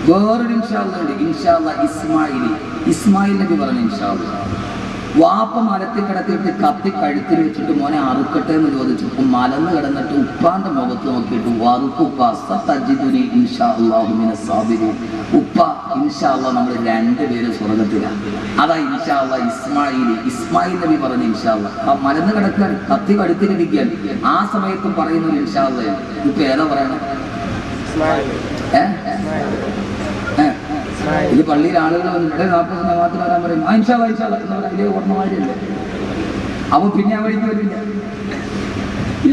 വേറൊരു ഇൻഷാ അല്ലാഹ് ഉണ്ട്, ഇൻഷാ അല്ലാഹ് ഇസ്മായിൽ നബി പറഞ്ഞു ഇൻഷാ അല്ലാഹ്. വാപ്പ മലത്തിൽ കിടത്തിയിട്ട് കത്തി കഴുത്തിൽ വെച്ചിട്ട് മോനെ അറുക്കട്ടെ എന്ന് ചോദിച്ചപ്പോൾ മലന്ന് കിടന്നിട്ട് ഉപ്പാന്റെ മുഖത്ത് നോക്കിയിട്ട് വറുക്കുപ്പ സതജിദുനി ഇൻഷാ അല്ലാഹു മിനസ് സാബിരീൻ. ഉപ്പ ഇൻഷാ അല്ലാഹ് നമ്മൾ രണ്ടുപേരും സ്വർഗത്തിലാണ്. അതാ ഇൻഷാ അല്ലാഹ് ഇസ്മായിൽ നബി പറഞ്ഞു ഇൻഷാ അല്ലാഹ്. ആ മലന്ന് കിടക്കാൻ കത്തി കഴുത്തിലിരിക്കാൻ ആ സമയത്തും പറയുന്ന ഒരു ഇൻഷാ അല്ലാഹ്. ഇപ്പൊ ഏതാ പറയണേ? ഇത് പള്ളിയിൽ ആളുകൾ വന്നിട്ട് 40 മാത്രം വരാൻ പറയും അതിലെ ഓർമ്മമാരില്ലേ. അപ്പൊ പിന്നെ ആ വഴിക്ക് വരില്ല.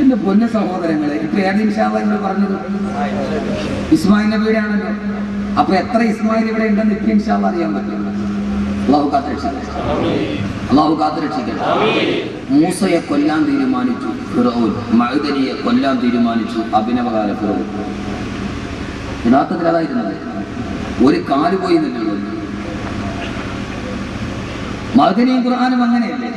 എന്റെ പൊന്ന സഹോദരങ്ങളെ, ഇപ്പൊ ഏത് ഇൻഷാല്ലാഹ് നിങ്ങൾ പറഞ്ഞത് ഇസ്മായിൽ നബിയുടെ ആണല്ലോ. അപ്പൊ എത്ര ഇസ്മായിൽ ഇവിടെ ഉണ്ടെന്ന് ഇപ്പൊ ഇൻഷാല്ലാഹ് അറിയാൻ പറ്റും. അള്ളാഹു കാത്തുരക്ഷിക്കട്ടെ. മൂസയെ കൊല്ലാൻ തീരുമാനിച്ചു ഫിറഔൻ, മഅദനിയെ കൊല്ലാൻ തീരുമാനിച്ചു അഭിനവകാല ഫിറഔൻ. യഥാർത്ഥത്തിൽ അതായിരുന്നത്. ഒരു കാല് പോയി നിന്നുള്ളൂ. മഅദനിയും ഖുർആനും അങ്ങനെയല്ലേ.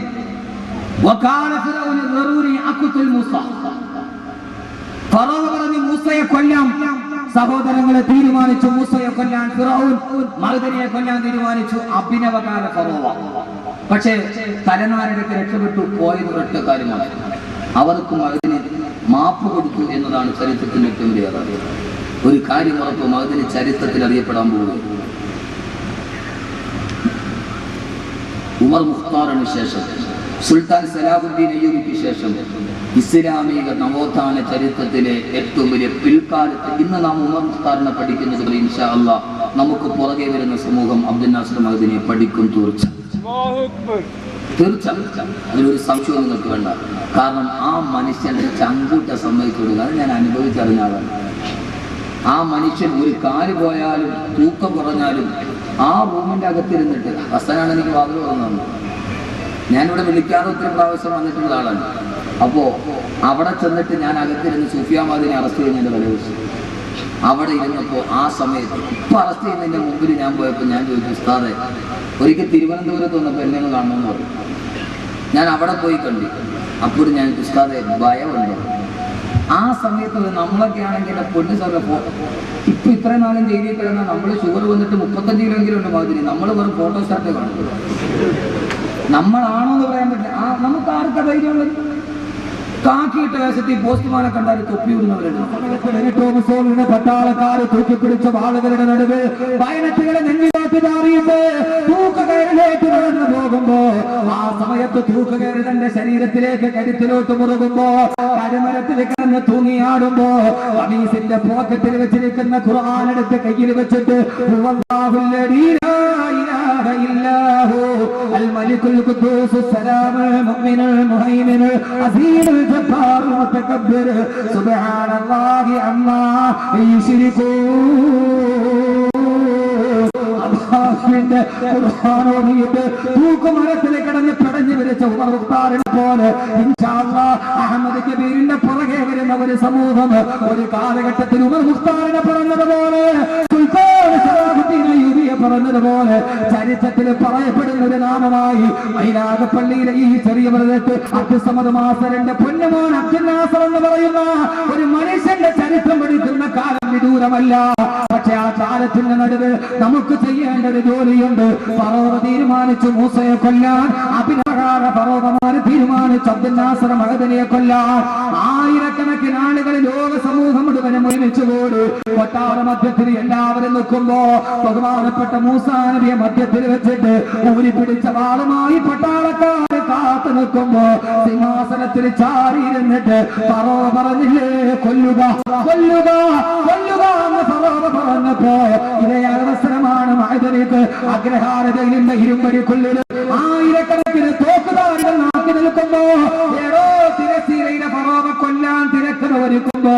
ഫറോവ പറഞ്ഞു മൂസയെ കൊല്ലാം. സഹോദരങ്ങളെ തീരുമാനിച്ചു മൂസയെ കൊല്ലാൻ ഫിറഔൻ, മഅദനിയെ കൊല്ലാൻ തീരുമാനിച്ചു അഭിനവകാല ഫറോവ. പക്ഷേ തലനാരിടയ്ക്ക് രക്ഷപ്പെട്ടു പോയത് ഒരൊറ്റ കാര്യമാണ്, അവർക്ക് മഅദനി മാപ്പ് കൊടുത്തു എന്നതാണ് ചരിത്രത്തിന്റെ ഏറ്റവും വലിയ യാഥാർത്ഥ്യം. ഒരു കാര്യം ഉറപ്പ്, മഅദനി ചരിത്രത്തിൽ അറിയപ്പെടാൻ പോകുന്നു. ഉമർ മുഖ്താറിന് ശേഷം, സുൽത്താൻ സലാഹുദ്ദീൻ അയ്യൂബിക്ക് ശേഷം ഇസ്ലാമിക നവോത്ഥാന ചരിത്രത്തിലെ ഏറ്റവും വലിയ പിൽക്കാലത്ത് ഇന്ന് നാം ഉമർ മുഖ്താറിനെ പഠിക്കുന്നത് പോലെ ഇൻഷാ അല്ലാഹ് നമുക്ക് പുറകെ വരുന്ന സമൂഹം അബ്ദുൽ നാസർ മഅദനിയെ പഠിക്കും. തീർച്ചയായും അതിലൊരു സംശയവും നിങ്ങൾക്ക് വേണ്ട. കാരണം ആ മനുഷ്യന്റെ ചങ്കൂറ്റ സമ്മതിക്കൊടുക്കുക, അത് ഞാൻ അനുഭവിച്ചറിഞ്ഞ ആളാണ്. ആ മനുഷ്യൻ ഒരു കാല് പോയാലും തൂക്കം കുറഞ്ഞാലും ആ റൂമിന്റെ അകത്തിരുന്നിട്ട്, ഹസനാണ് എനിക്ക് വാതിൽ തുറന്നു, ഞാനിവിടെ വിളിക്കാതെ ഒത്തിരി പ്രാവശ്യം വന്നിട്ടുള്ള ആളാണ്. അപ്പോ അവിടെ ചെന്നിട്ട് ഞാൻ അകത്തിരുന്ന് സുഫിയാമാദിനെ അറസ്റ്റ് ചെയ്യുന്നതിന്റെ തലേദിവസം അവിടെ ഇരുന്നപ്പോൾ ആ സമയത്ത് ഇപ്പൊ അറസ്റ്റ് ചെയ്യുന്നതിന്റെ മുമ്പിൽ ഞാൻ പോയപ്പോൾ ഞാൻ ചോദിച്ചു, ഉസ്താദെ ഒരിക്കൽ തിരുവനന്തപുരത്ത് വന്നപ്പോൾ എന്നെ ഒന്ന് കാണണമെന്ന് പറഞ്ഞു. ഞാൻ അവിടെ പോയി കണ്ടു. അപ്പോഴും ഞാൻ ഉസ്താദെ ഭയമുണ്ടോ? ആ സമയത്ത് നമ്മളൊക്കെ ആണെങ്കിൽ എൻ്റെ പൊന്നു സാറിന് ഇപ്പൊ ഇത്രയും നാളും ജയിലിൽ കിടന്നാൽ നമ്മൾ ഷുഗർ വന്നിട്ട് 35 കിലോയെങ്കിലും ഉണ്ട് മാതിരി നമ്മൾ വെറും ഫോട്ടോസ്റ്റാറ്റ് കാണുന്നത്. നമ്മളാണോ എന്ന് പറയാൻ പറ്റില്ല. നമുക്ക് ആർക്കാ ധൈര്യമുള്ളത്? കാക്കിയിട്ട വേഷത്തിൽ പോസ്റ്റ്മാനെ കണ്ടാൽ തൊപ്പി വിടുന്നവരുണ്ട്. പട്ടാളക്കാർ തൂക്കിപ്പിടിച്ച വാളുകളുടെ നടുവ് വയനറ്റുകളെ നെഞ്ചിലേക്ക് മാറിയിട്ട് തൂക്കുകയറിലേക്ക് നടന്നു പോകുമ്പോ ആ സമയത്ത് തൂക്കുകയറി തന്റെ ശരീരത്തിലേക്ക് കരുത്തിലോട്ട് മുറുകുമ്പോ കരുമരത്തിൽ കിടന്ന് തൂങ്ങിയാടുമ്പോ കമീസിന്റെ പോക്കറ്റിൽ വെച്ചിരിക്കുന്ന ഖുർആൻ എടുത്ത് കയ്യിൽ വെച്ചിട്ട് الملك القدوس السلام المؤمن المهيمن العزيز الجبار المتكبر سبحان الله عما يشركون. തൂക്കുമരത്തിലെ കിടന്ന് പിടഞ്ഞു വിരിച്ച ഉമർ മുഖ്താറിനെ പോലെ ഇൻഷാ അല്ലാഹ് അഹമ്മദ് കബീറിന്റെ പുറകെ വരുന്ന ഒരു സമൂഹം ഒരു കാലഘട്ടത്തിൽ ഉമർ മുഖ്താറിനെ പറഞ്ഞതുപോലെ സുൽത്താൻ സലാഹുദ്ദീൻ അയ്യൂബിയെ പറഞ്ഞതുപോലെ ചരിത്രത്തിൽ പറയപ്പെടുന്ന ഒരു നാമമായി മൈലാകപ്പള്ളിയിലെ ഈ ചെറിയ പ്രദേശത്ത് അബ്ദുസ്സമദ് മാസ്റ്ററിന്റെ പൊന്നുമോൻ അബ്ദുൽ നാസർ എന്ന് പറയുന്ന ഒരു മനുഷ്യന്റെ ചരിത്രം പഠിക്കുന്ന കാലം വിദൂരമല്ല. പക്ഷെ ആ കാലത്തിന്റെ നടുവ് നമുക്ക് ചെയ്യേണ്ട ഒരു ജോലിയുണ്ട്. ഫറോവ തീരുമാനിച്ചു മൂസയെ കൊല്ലാൻ, അഭിനവകാല ഫറോവമാര് തീരുമാനിച്ചു അബ്ദുൽ നാസർ മഅദനിയെ കൊല്ലാൻ. ആയിരക്കണക്കിന് ആളുകൾ ലോക സമൂഹം മുഴുവനും ഒരുമിച്ചുകൂടി കൊട്ടാര മധ്യത്തിൽ എല്ലാവരും നിൽക്കുമ്പോ ബഹുമാനപ്പെട്ട മൂസാ നബിയെ മധ്യത്തിൽ വെച്ചിട്ട് ഊരി പിടിച്ച വാളുമായി പട്ടാളക്കാർ കാത്തു നിൽക്കുമ്പോ സിംഹാസനത്തിൽ ചാരിയിരുന്നിട്ട് ഫറോവ പറഞ്ഞില്ലേ കൊല്ലുക കൊല്ലുക കൊല്ലുക എന്ന് ഫറോവ പറഞ്ഞപ്പോ ഇതേ അവസരമാണ് മഅദനിക്ക് അഗ്രഹാരതയിലെ ഇരുമ്പടി കൊല്ലുക. ആയിരക്കണക്കിന് തോക്കുധാരികൾ നാക്കി നിൽക്കുമ്പോ ഏതോ തിരശ്ശീലയിലെ ഫറോവ കൊല്ലാൻ തിരക്കുന്നവരിക്കുമ്പോ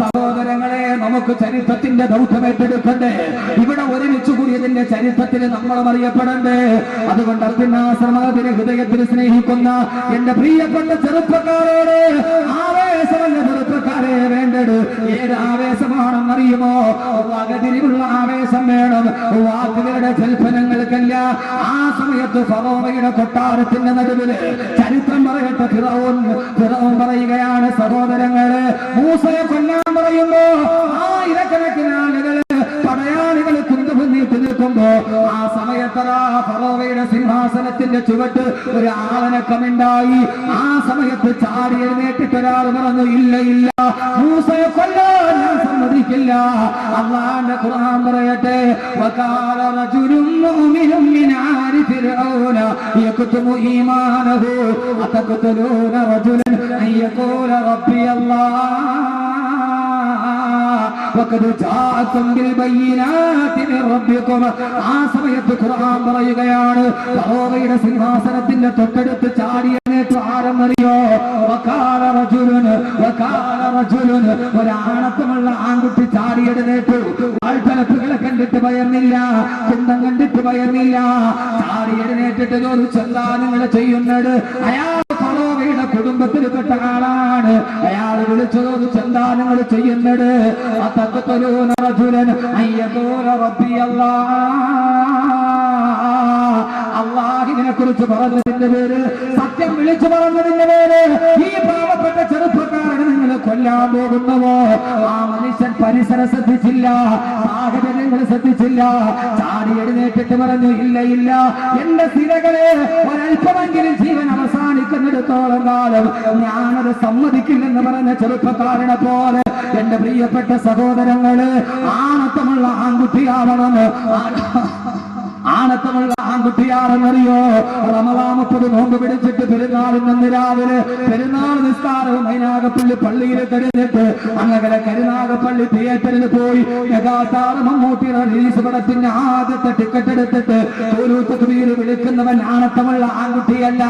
സഹോദരങ്ങളെ നമുക്ക് ചരിത്രത്തിന്റെ ദൗത്യം ഏറ്റെടുക്കണ്ടേ? ഇവിടെ ഒരുമിച്ച് കൂടിയതിന്റെ ചരിത്രത്തിൽ നമ്മളും അറിയപ്പെടണ്ടേ? അതുകൊണ്ട് അബ്ദുൽ നാസർ മഅദനി ഹൃദയത്തിൽ സ്നേഹിക്കുന്ന എന്റെ പ്രിയപ്പെട്ട ചെറുപ്പക്കാരോട്, ആവേശമല്ല ചെറുപ്പക്കാർ ആരെ വേണ്ടത്? ഏത് ആവേശമാണെന്നറിയുമോ? വകതിരിവുള്ള ആവേശം വേണം, വാക്കുകളുടെ ജൽപ്പനങ്ങൾക്കല്ല. ആ സമയത്ത് ഫറോവയുടെ കൊട്ടാരത്തിന്റെ നടുവില് ചരിത്രം പറയട്ടെ, ഫിറഔൻ പറയുകയാണ്, സഹോദരങ്ങളെ, മൂസയെ കൊല്ലാൻ പറയുമ്പോ ആയിരക്കണക്കിന് ആളുകള് പടയാളികൾ കുന്തുമുന്നിട്ട് നിൽക്കുമ്പോ ആ സമയത്തറാ ഫറോവയുടെ സിംഹാസനത്തിന്റെ ചുവട്ട് ഒരു ആളനക്കമുണ്ടായി. ആ സമയത്ത് ചാടി എഴുന്നേറ്റിട്ട് ഒരാൾ പറഞ്ഞു, ഇല്ല ഇല്ല, മൂസയെ കൊല്ലാൻ ഞാൻ സമ്മതിക്കില്ല. അല്ലാഹുവിന്റെ ഖുർആൻ പറയട്ടെ, വഖാല റജുലുൻ മുഅ്മിനുൻ മിൻ ആരി ഫിർഔന യക്തുമു ഈമാനഹു അതഖ്തുലൂന റജുലൻ അൻ യഖൂല റബ്ബി അല്ലാഹ് വഖദ് ജാഅകും ബിൽ ബയ്യിനാതി മിർ റബ്ബികും. ആ സമയത്ത് ഖുർആൻ പറയുകയാണ്, ഫറോവയുടെ സിംഹാസനത്തിന്റെ തൊട്ടടുത്ത് ചാടി എഴുന്നേറ്റ് ആരെന്നറിയോ? വഖാല റജുലുൻ, ഒരാണത്തമുള്ള ആൺകുട്ടി ചാടി എഴുന്നേറ്റു. ആൾത്തലപ്പുകളെ കണ്ടിട്ട് ഭയന്നില്ല, കുന്തം കണ്ടിട്ട് ഭയന്നില്ല. ചാടി എഴുന്നേറ്റിട്ട് ചോദിച്ചു, എന്താ നിങ്ങൾ ചെയ്യുന്നത്? അയാൾ ഫറോവയുടെ കുടുംബത്തിൽപ്പെട്ട ആളാണ്. അയാൾ വിളിച്ചു ചോദിച്ചു, എന്താ നിങ്ങൾ ചെയ്യുന്നത്? അതഖ്തുലൂന റജുലൻ അൻ യഖൂല റബ്ബി അല്ലാഹുവിനെ കുറിച്ച് പറഞ്ഞതിന്റെ പേര്, സത്യം വിളിച്ചു പറഞ്ഞതിന്റെ പേര് ഈ പാവപ്പെട്ട ചെറുപ്പക്കാരനെ നിങ്ങൾ കൊല്ലാൻ പോകുന്നുവോ? ആ മനുഷ്യൻ പരിസരം ശ്രദ്ധിച്ചില്ല, സാഹചര്യങ്ങൾ ശ്രദ്ധിച്ചില്ല. ചാടി എഴുന്നേറ്റിട്ട് പറഞ്ഞു, ഇല്ല ഇല്ല, എന്റെ സിരകളെ ഒരൽപ്പമെങ്കിലും ജീവൻ അവസാനിക്കുന്നിടത്തോളം കാലം ഞാനത് സമ്മതിക്കില്ലെന്ന് പറഞ്ഞ ചെറുപ്പക്കാരനെ പോലെ എന്റെ പ്രിയപ്പെട്ട സഹോദരങ്ങള്, ആണത്തമുള്ള ആൺകുട്ടിയാവണം. ആണത്തമുള്ള ആൺകുട്ടിയാണെന്നറിയോ? റമദാൻ 30 നോമ്പ് പിടിച്ചിട്ട് പെരുന്നാളിന് രാവിലെ പെരുന്നാൾ നിസ്കാരവും മൈനാഗപ്പള്ളി പള്ളിയിൽ കഴിഞ്ഞിട്ട് അങ്ങനെ കരുനാഗപ്പള്ളി തിയേറ്ററിൽ പോയി യഥാർത്ഥാറ മമ്മൂട്ടിയുടെ റിലീസ് പടത്തിന്റെ ആദ്യത്തെ ടിക്കറ്റ് എടുത്തിട്ട് തക്ബീർ വിളിക്കുന്നവൻ ആണത്തമുള്ള ആൺകുട്ടിയല്ല.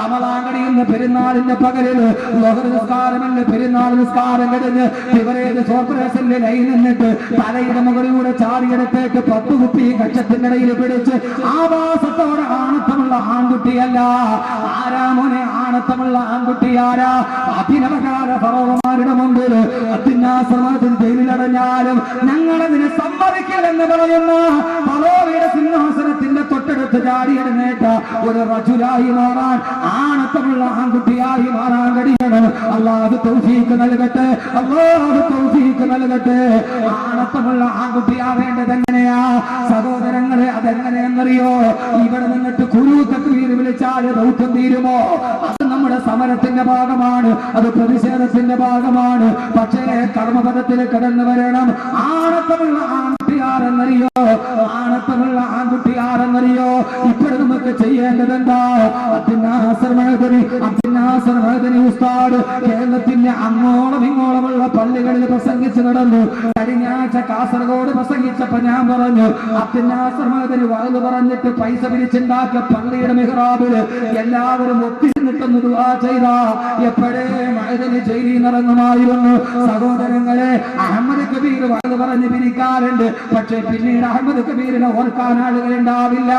റമദാൻ കഴിയുന്ന പെരുന്നാളിന്റെ പകലിൽ ളുഹർ നിസ്കാരമല്ല, പെരുന്നാൾ നിസ്കാരം കഴിഞ്ഞ് ഇവരേത് കോർപ്പറേഷനിൽ ലൈൻ നിന്നിട്ട് തലയുടെ മുകളിലൂടെ ചാടിയെടുത്തേക്ക് 10 കുപ്പി കക്ഷത്തിന്റെ ഇടയിൽ പിടിച്ച് ആവാസത്തോടെ ആണത്തമുള്ള ആൺകുട്ടിയല്ല. ആരാ മോനെ ആണത്തമുള്ള ആൺകുട്ടിയാരാ? അഭിനവകാല ഫറോവമാരുടെ മുമ്പിൽ അത്യുന്നാശ്രമത്തിൽ ജയിലിലടഞ്ഞാലും ഞങ്ങളതിനെ സമ്മതിക്കില്ലെന്ന് പറയുന്ന ഫറോവയുടെ സിംഹാസനത്തിന്റെ തൊട്ടടുത്ത് ചാടിയെഴുന്നേറ്റ ഒരു റജുലായി മാറാൻ, ആണത്തമുള്ള ആൺകുട്ടിയായി മാറാൻ കഴിയണം. അല്ലാഹു തൗഫീഖ് നൽകട്ടെ, അല്ലാഹു തൗഫീഖ് നൽകട്ടെ. ആണത്തമുള്ള ആൺകുട്ടിയാവേണ്ടത് എങ്ങനെയാ സഹോദരങ്ങളെ? അതെങ്ങനെയെന്നറിയോ? ഇവിടെ നിന്നിട്ട് കുരു തക്ബീർ വിളിച്ചാൽ ദൗത്യം തീരുമോ? അത് നമ്മുടെ സമരത്തിന്റെ ഭാഗമാണ്, അത് പ്രതിഷേധത്തിന്റെ ഭാഗമാണ്. പക്ഷേ കർമ്മപദത്തിൽ കടന്നു വരണം. ആണത്തമുള്ള ആൺകുട്ടിയാരെന്നറിയോ? ആണത്തമുള്ള ആൺകുട്ടിയാരെന്നറിയോ? ഇപ്പോൾ നമുക്ക് ചെയ്യേണ്ടത് എന്താ? അബ്ദുന്നാസർ മഅദനി ഉസ്താദ് കേരളത്തിന്റെ അങ്ങോളം ഇങ്ങോളമുള്ള പള്ളികളിൽ പ്രസംഗിച്ചു നടന്നു. കഴിഞ്ഞ ആഴ്ച കാസർഗോഡ് പ്രസംഗിച്ചപ്പോ ഞാൻ പറഞ്ഞു, അബ്ദുന്നാസർ മഅദനി വഅദ് പറഞ്ഞിട്ട് പൈസ പിരിച്ചുണ്ടാക്കിയ പള്ളിയുടെ മിഹ്റാബില് എല്ലാവരും ഒത്തിരുന്നിട്ടൊന്ന് ദുആ ചെയ്താ എപ്പോഴേ മഅദനി ജയിലിൽ ഇറങ്ങുമായിരുന്നു. സഹോദരങ്ങളെ, അഹമ്മദ് കബീർ വഅദ് പറഞ്ഞ് പിരിക്കാറുണ്ട്, പക്ഷേ പിന്നീട് അഹമ്മദ് കബീറിനെ ഓർക്കാൻ ആളുകൾ ഉണ്ടാവില്ല.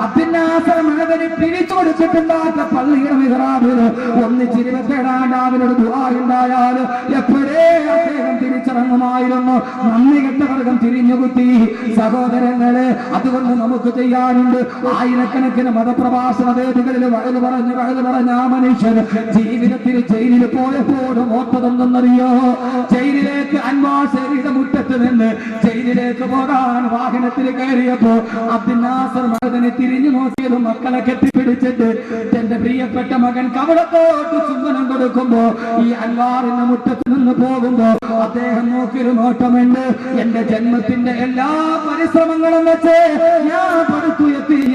അബ്ദുന്നാസർ മഅദനി പിരിച്ചു കൊടുത്തിട്ടുണ്ടാക്കിയ പള്ളിയുടെ മിഹ്റാബില് ഒന്നിച്ചിരുപത്തേഴാണ്ടാവിനോട് ദുആ ഉണ്ടായാൽ എപ്പോഴേ അദ്ദേഹം തിരിച്ചിറങ്ങുമായിരുന്നു. നന്ദി കെട്ടവർഗം തിരിഞ്ഞുകുത്തി. സഹോദരങ്ങളെ, അതുകൊണ്ട് നമുക്ക് ചെയ്യാനുണ്ട്. ആയിരക്കണക്കിന് മതപ്രഭാഷണ വേദികളിൽ വഴുതു പറഞ്ഞ ആ മനുഷ്യൻ ജീവിതത്തിൽ ജയിലിൽ പോയപ്പോഴും ഓർത്തതെന്നറിയോ? ജയിലിലേക്ക് അൻവാശേരിയുടെ മുറ്റത്ത് നിന്ന് ജയിലിലേക്ക് പോകാൻ വാഹനത്തിൽ കയറിയപ്പോ അബ്ദുന്നാസർ മഅദനി തിരിഞ്ഞു നോക്കിയത് മക്കളെ കെട്ടിപ്പിടിച്ചിട്ട് എന്റെ പ്രിയപ്പെട്ട മകൻ കവളത്തോട്ട് ചുംബനം കൊടുക്കുമ്പോ ഈ അൻവാറിന്റെ മുറ്റത്ത് നിന്ന് പോകുമ്പോ അദ്ദേഹം നോക്കിയൊരു നോട്ടമുണ്ട്. എന്റെ ജന്മത്തിന്റെ എല്ലാ പരിശ്രമങ്ങളും വെച്ച് ഞാൻ പടുത്തുയർത്തി ഈ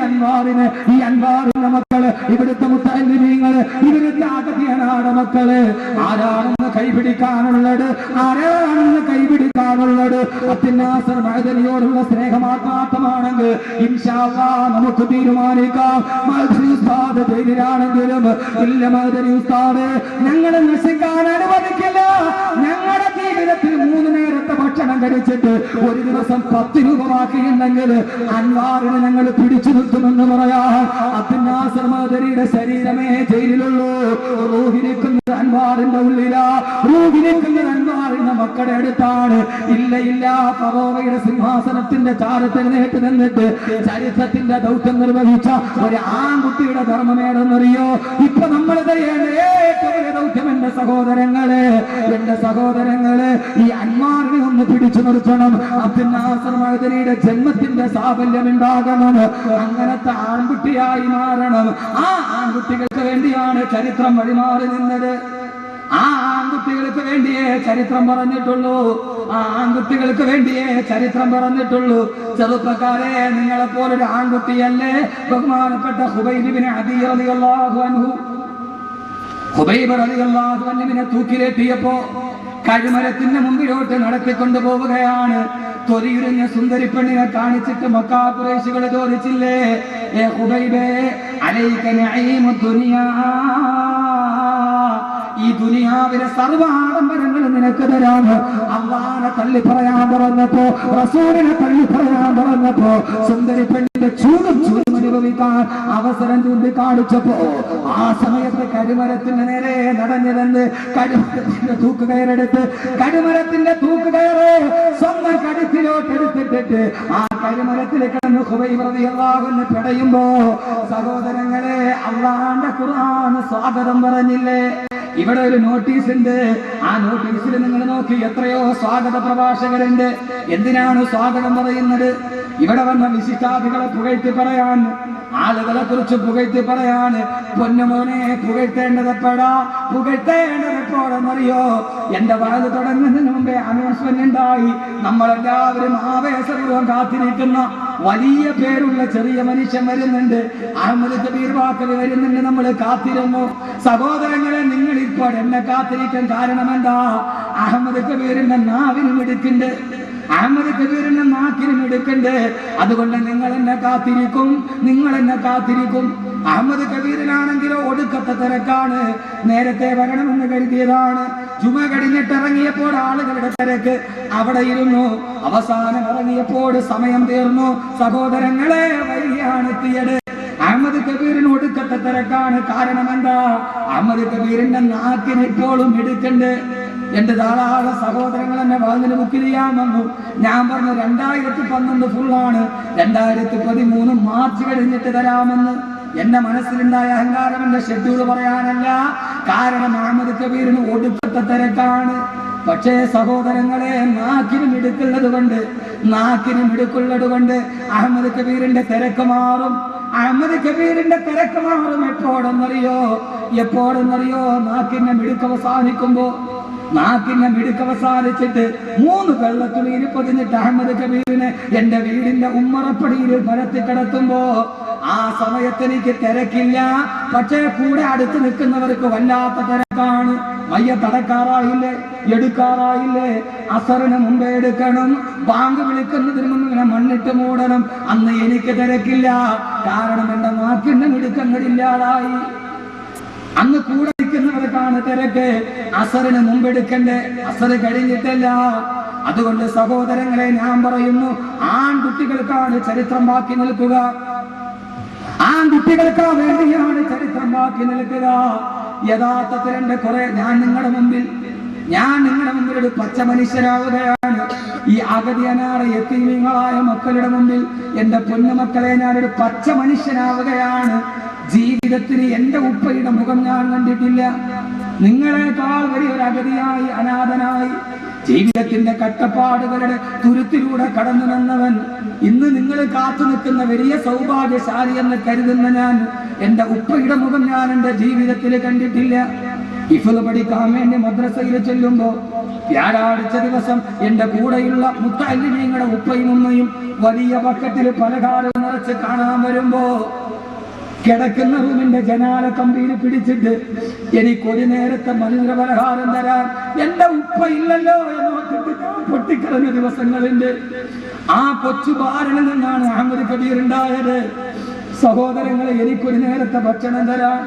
അൻവാറിന്റെ മക്കള്, ഇവിടുത്തെ മുത്തല്ലിമീങ്ങള്, ഇവിടുത്തെ അഗതിയനാട് മക്കള് ആരാണെന്ന് കൈപിടിക്കാനുള്ളത്? ആരാണെന്ന് കൈപിടിക്കാനുള്ളത്? അബ്ദുന്നാസർ മഅദനിയോടുള്ള സ്നേഹമാത്മാർത്ഥമാണെങ്കിൽ ഇൻഷാ അല്ലാഹ് നമുക്ക് തീരുമാനിക്കാം. മഅദനി ഉസ്താദ് ജയിലിലാണെങ്കിലും ഇല്ല, മഅദനി ഉസ്താദ് ഞങ്ങളെ നശിക്കാൻ അനുവദിക്കില്ല. ഞങ്ങളുടെ ജീവിതത്തിൽ 3 നേരത്തെ ഭക്ഷണം കഴിച്ചിട്ട് ഒരു ദിവസം 10 രൂപ ബാക്കിയുണ്ടെങ്കിൽ അൻവാറിനെ ഞങ്ങൾ പിടിച്ചു നിർത്തുമെന്ന് പറയാൻ അബ്ദുന്നാസർ മഅദനിയുടെ ശരീരമേ ജയിലിലുള്ളൂ. റൂഹിരിക്കുന്നത് അൻവാറിന്റെ ഉള്ളിലാ, റൂഹിരിക്കുന്നത് ബഹുമാറുന്ന മക്കളുടെ അടുത്താണ്. ഇല്ല, ഫറോവയുടെ സിംഹാസനത്തിന്റെ ചാരത്തെഴുന്നേറ്റ് നിന്നിട്ട് ചരിത്രത്തിന്റെ ദൗത്യം നിർവഹിച്ച ഒരു ആൺകുട്ടിയുടെ ധർമ്മമേടെന്നറിയോ? ഇപ്പൊ നമ്മൾ ചെയ്യേണ്ട ഏറ്റവും വലിയ ദൗത്യം എന്റെ സഹോദരങ്ങളെ ഈ അൻമാറിനെ ഒന്ന് പിടിച്ചു നിർത്തണം. അബ്ദുൽ നാസർ മഅ്ദനിയുടെ ജന്മത്തിന്റെ സാഫല്യം ഉണ്ടാകണം. അങ്ങനത്തെ ആൺകുട്ടിയായി മാറണം. ആ ആൺകുട്ടികൾക്ക് വേണ്ടിയാണ് ചരിത്രം വഴിമാറി നിന്നത്. ആ ആൺകുട്ടികൾക്ക് വേണ്ടിയേ ചരിത്രം പറഞ്ഞിട്ടുള്ളൂ. ചെറുപ്പക്കാരെ, നിങ്ങളെപ്പോലൊരു ആൺകുട്ടിയല്ലേ ബഹുമാനപ്പെട്ട ഖുബൈബ് ഇബ്നു അദി റളിയല്ലാഹു അൻഹു. ഖുബൈബ് റളിയല്ലാഹു അൻഹുവിനെ തൂക്കിലേറ്റിയപ്പോ കഴുമരത്തിന്റെ മുമ്പിലോട്ട് നടത്തിക്കൊണ്ടു പോവുകയാണ്. തൊലിയുരിഞ്ഞ സുന്ദരി പെണ്ണിനെ കാണിച്ചിട്ട് മക്കാ ഖുറൈശികൾ ചോദിച്ചില്ലേ, ഏ ഖുബൈബേ, അലൈക നഈമു ദുനിയാ, ഈ ദുനിയാവിലെ സർവ്വ ആഡംബരങ്ങളും നിനക്ക് തരാണ്. അള്ളാനെ തള്ളി പറയാൻ പറഞ്ഞപ്പോ, റസൂലിനെ തള്ളി പറയാൻ പറഞ്ഞപ്പോ, സുന്ദരി പെണ്ണിന്റെ ചൂടും അനുഭവിക്കാൻ അവസരം ചൂണ്ടിക്കാണിച്ചപ്പോ ആ സമയത്ത് കരുമരത്തിന്റെ നേരെ നടന്നിരുന്ന് കരുമരത്തിന്റെ തൂക്കുകയറെടുത്ത് കരുമരത്തിന്റെ തൂക്കുകയറ് സ്വന്തം കഴുത്തിലോട്ട് എടുത്തിട്ടിട്ട് ആ കരുമരത്തിൽ കിടന്ന് ഖുബൈബ് റളിയല്ലാഹു അൻഹു പിടയുമ്പോ, സഹോദരങ്ങളെ, അള്ളാന്റെ ഖുർആൻ സ്വാഗതം പറഞ്ഞില്ലേ? ഇവിടെ ഒരു നോട്ടീസ് ഉണ്ട്. ആ നോട്ടീസിൽ നിങ്ങൾ നോക്കി, എത്രയോ സ്വാഗത പ്രഭാഷകരുണ്ട്. എന്തിനാണ് സ്വാഗതം പറയുന്നത്? ഇവിടെ വന്ന വിശിഷ്ടാദികളെ പുകഴ്ത്തി പറയാൻ, ആളുകളെ കുറിച്ച് പുകഴ്ത്തി പറയാൻ. പൊന്നുമോനെ, പുകഴ്ത്തേണ്ടതെപ്പോഴെന്നറിയോ? എന്റെ വാല് തുടങ്ങുന്നതിന് മുമ്പേ അനൗൺസ്മെന്റ് ഉണ്ടായി. നമ്മളെല്ലാവരും ആവേശപൂർവ്വം കാത്തിരിക്കുന്ന വലിയ പേരുള്ള ചെറിയ മനുഷ്യൻ വരുന്നുണ്ട്. അഹമ്മദ് കബീർ വാക്കവി വരുന്നുണ്ട്. നമ്മൾ കാത്തിരുന്നു. സഹോദരങ്ങളെ, നിങ്ങൾ ഇപ്പോൾ എന്നെ കാത്തിരിക്കാൻ കാരണം എന്താ? അഹമ്മദ് കബീറിന്റെ നാവിനും എടുക്കുന്നുണ്ട്, അഹമ്മദ് കബീറിന്റെ നാക്കിനും എടുക്കണ്ടേ. അതുകൊണ്ട് നിങ്ങൾ എന്നെ കാത്തിരിക്കും. അഹമ്മദ് കബീറിനാണെങ്കിലോ ഒടുക്കത്തെ തിരക്കാണ്. നേരത്തെ വരണമെന്ന് കരുതിയതാണ്. ജുമ കഴിഞ്ഞിട്ട് ഇറങ്ങിയപ്പോൾ ആളുകളുടെ തിരക്ക് അവിടെ ഇരുന്നു. അവസാനം ഇറങ്ങിയപ്പോൾ സമയം തീർന്നു. സഹോദരങ്ങളെ, വഴിയാണ് എത്തിയത്. അഹമ്മദ് കബീറിന് ഒടുക്കത്തെ തിരക്കാണ്. കാരണം എന്താ? അഹമ്മദ് കബീറിന്റെ നാക്കിന് ഇപ്പോഴും എടുക്കണ്ട്. എന്റെ ധാരാളം സഹോദരങ്ങൾ എന്നെ വാതിന് ബുക്ക് ചെയ്യാൻ വന്നു. ഞാൻ പറഞ്ഞു 2012 ഫുള്ളാണ്, 2013 മാർച്ച് കഴിഞ്ഞിട്ട് തരാമെന്ന്. എന്റെ മനസ്സിലുണ്ടായ അഹങ്കാരം എന്റെ ഷെഡ്യൂൾ പറയാനല്ല. കാരണം അഹമ്മദ് കബീറിന് ഒടുക്കത്തെ തിരക്കാണ്. പക്ഷേ സഹോദരങ്ങളെ, നാക്കിനും ഇടുക്കുള്ളത് കൊണ്ട് അഹമ്മദ് കബീറിന്റെ തിരക്ക് മാറും. അഹമ്മദ് കബീറിന്റെ തിരക്ക് മാറും എപ്പോഴെന്നറിയോ? നാക്കിന്റെ മിടുക്ക് അവസാനിച്ചിട്ട് 3 വെള്ളത്തുണിയിൽ പൊതിഞ്ഞിട്ട് അഹമ്മദ് കബീറിനെ എന്റെ വീടിന്റെ ഉമ്മറപ്പടിയിൽ പരത്തി കിടത്തുമ്പോ ആ സമയത്ത് എനിക്ക് തിരക്കില്ല. പക്ഷേ കൂടെ അടുത്ത് നിൽക്കുന്നവർക്ക് വല്ലാത്ത തിരക്കാണ്. മയ്യത്തടക്കാറായില്ലേ, എടുക്കാറായില്ലേ, അസറിന് മുമ്പേ എടുക്കണം, ബാങ്ക് വിളിക്കുന്നതിന് മുമ്പ് ഇങ്ങനെ മണ്ണിട്ട് മൂടണം. അന്ന് എനിക്ക് തിരക്കില്ല. കാരണം എന്റെ നാക്കിന്റെ മിടുക്കങ്ങളില്ലാതായി. അന്ന് കൂടെ നിൽക്കുന്നവർക്കാണ് തിരക്ക്. അസറിന് മുമ്പെടുക്കണ്ടേ, അസറ് കഴിഞ്ഞിട്ടല്ല. അതുകൊണ്ട് സഹോദരങ്ങളെ, ഞാൻ പറയുന്നു, ആൺകുട്ടികൾക്കാണ് ചരിത്രം ബാക്കി നിൽക്കുക. ആൺകുട്ടികൾക്ക് വേണ്ടിയാണ് ചരിത്രം ബാക്കി നിൽക്കുക. യഥാർത്ഥത്തിൽ ഞാൻ നിങ്ങളുടെ മുമ്പിൽ ഒരു പച്ച മനുഷ്യരാവുകയാണ്. ഈ അഗതിയനായ യതീമീങ്ങളായ മക്കളുടെ മുമ്പിൽ എന്റെ പൊന്നുമക്കളെ, ഞാനൊരു പച്ച മനുഷ്യനാവുകയാണ്. ജീവിതത്തിന് എന്റെ ഉപ്പയുടെ മുഖം ഞാൻ കണ്ടിട്ടില്ല. നിങ്ങളെക്കാൾ വലിയൊരു അഗതിയായി, അനാഥനായി, ജീവിതത്തിന്റെ കട്ടപ്പാടുകളുടെ തുരുത്തിലൂടെ കടന്നു വന്നവൻ, ഇന്ന് നിങ്ങൾ കാത്തു നിൽക്കുന്ന വലിയ സൗഭാഗ്യശാലി എന്ന് കരുതുന്ന ഞാൻ, എന്റെ ഉപ്പയുടെ മുഖം ഞാൻ എന്റെ ജീവിതത്തിൽ കണ്ടിട്ടില്ല. ഹിഫ്ള് പഠിക്കാൻ വേണ്ടി മദ്രസയിൽ ചെല്ലുമ്പോ വ്യാഴാഴ്ച ദിവസം എന്റെ കൂടെയുള്ള മുത്തഅല്ലിമീങ്ങളുടെ ഉപ്പയും ഉമ്മയും വലിയ ബക്കറ്റിൽ പലഹാരം നിറച്ച് കാണാൻ വരുമ്പോ കിടക്കുന്ന റൂമിന്റെ ജനാല കമ്പിയിൽ പിടിച്ചിട്ട് എനിക്കൊരു നേരത്തെ മനുഷ്യ പലഹാരം തരാൻ എന്റെ ഉപ്പ ഇല്ലല്ലോ എന്ന് പൊട്ടിക്കളഞ്ഞ ദിവസങ്ങളുണ്ട്. ആ കൊച്ചു ബാരനിൽ നിന്നാണ് അഹമ്മദ് കബീർ ഉണ്ടായത്. സഹോദരങ്ങളെ, എനിക്കൊരു നേരത്തെ ഭക്ഷണം തരാൻ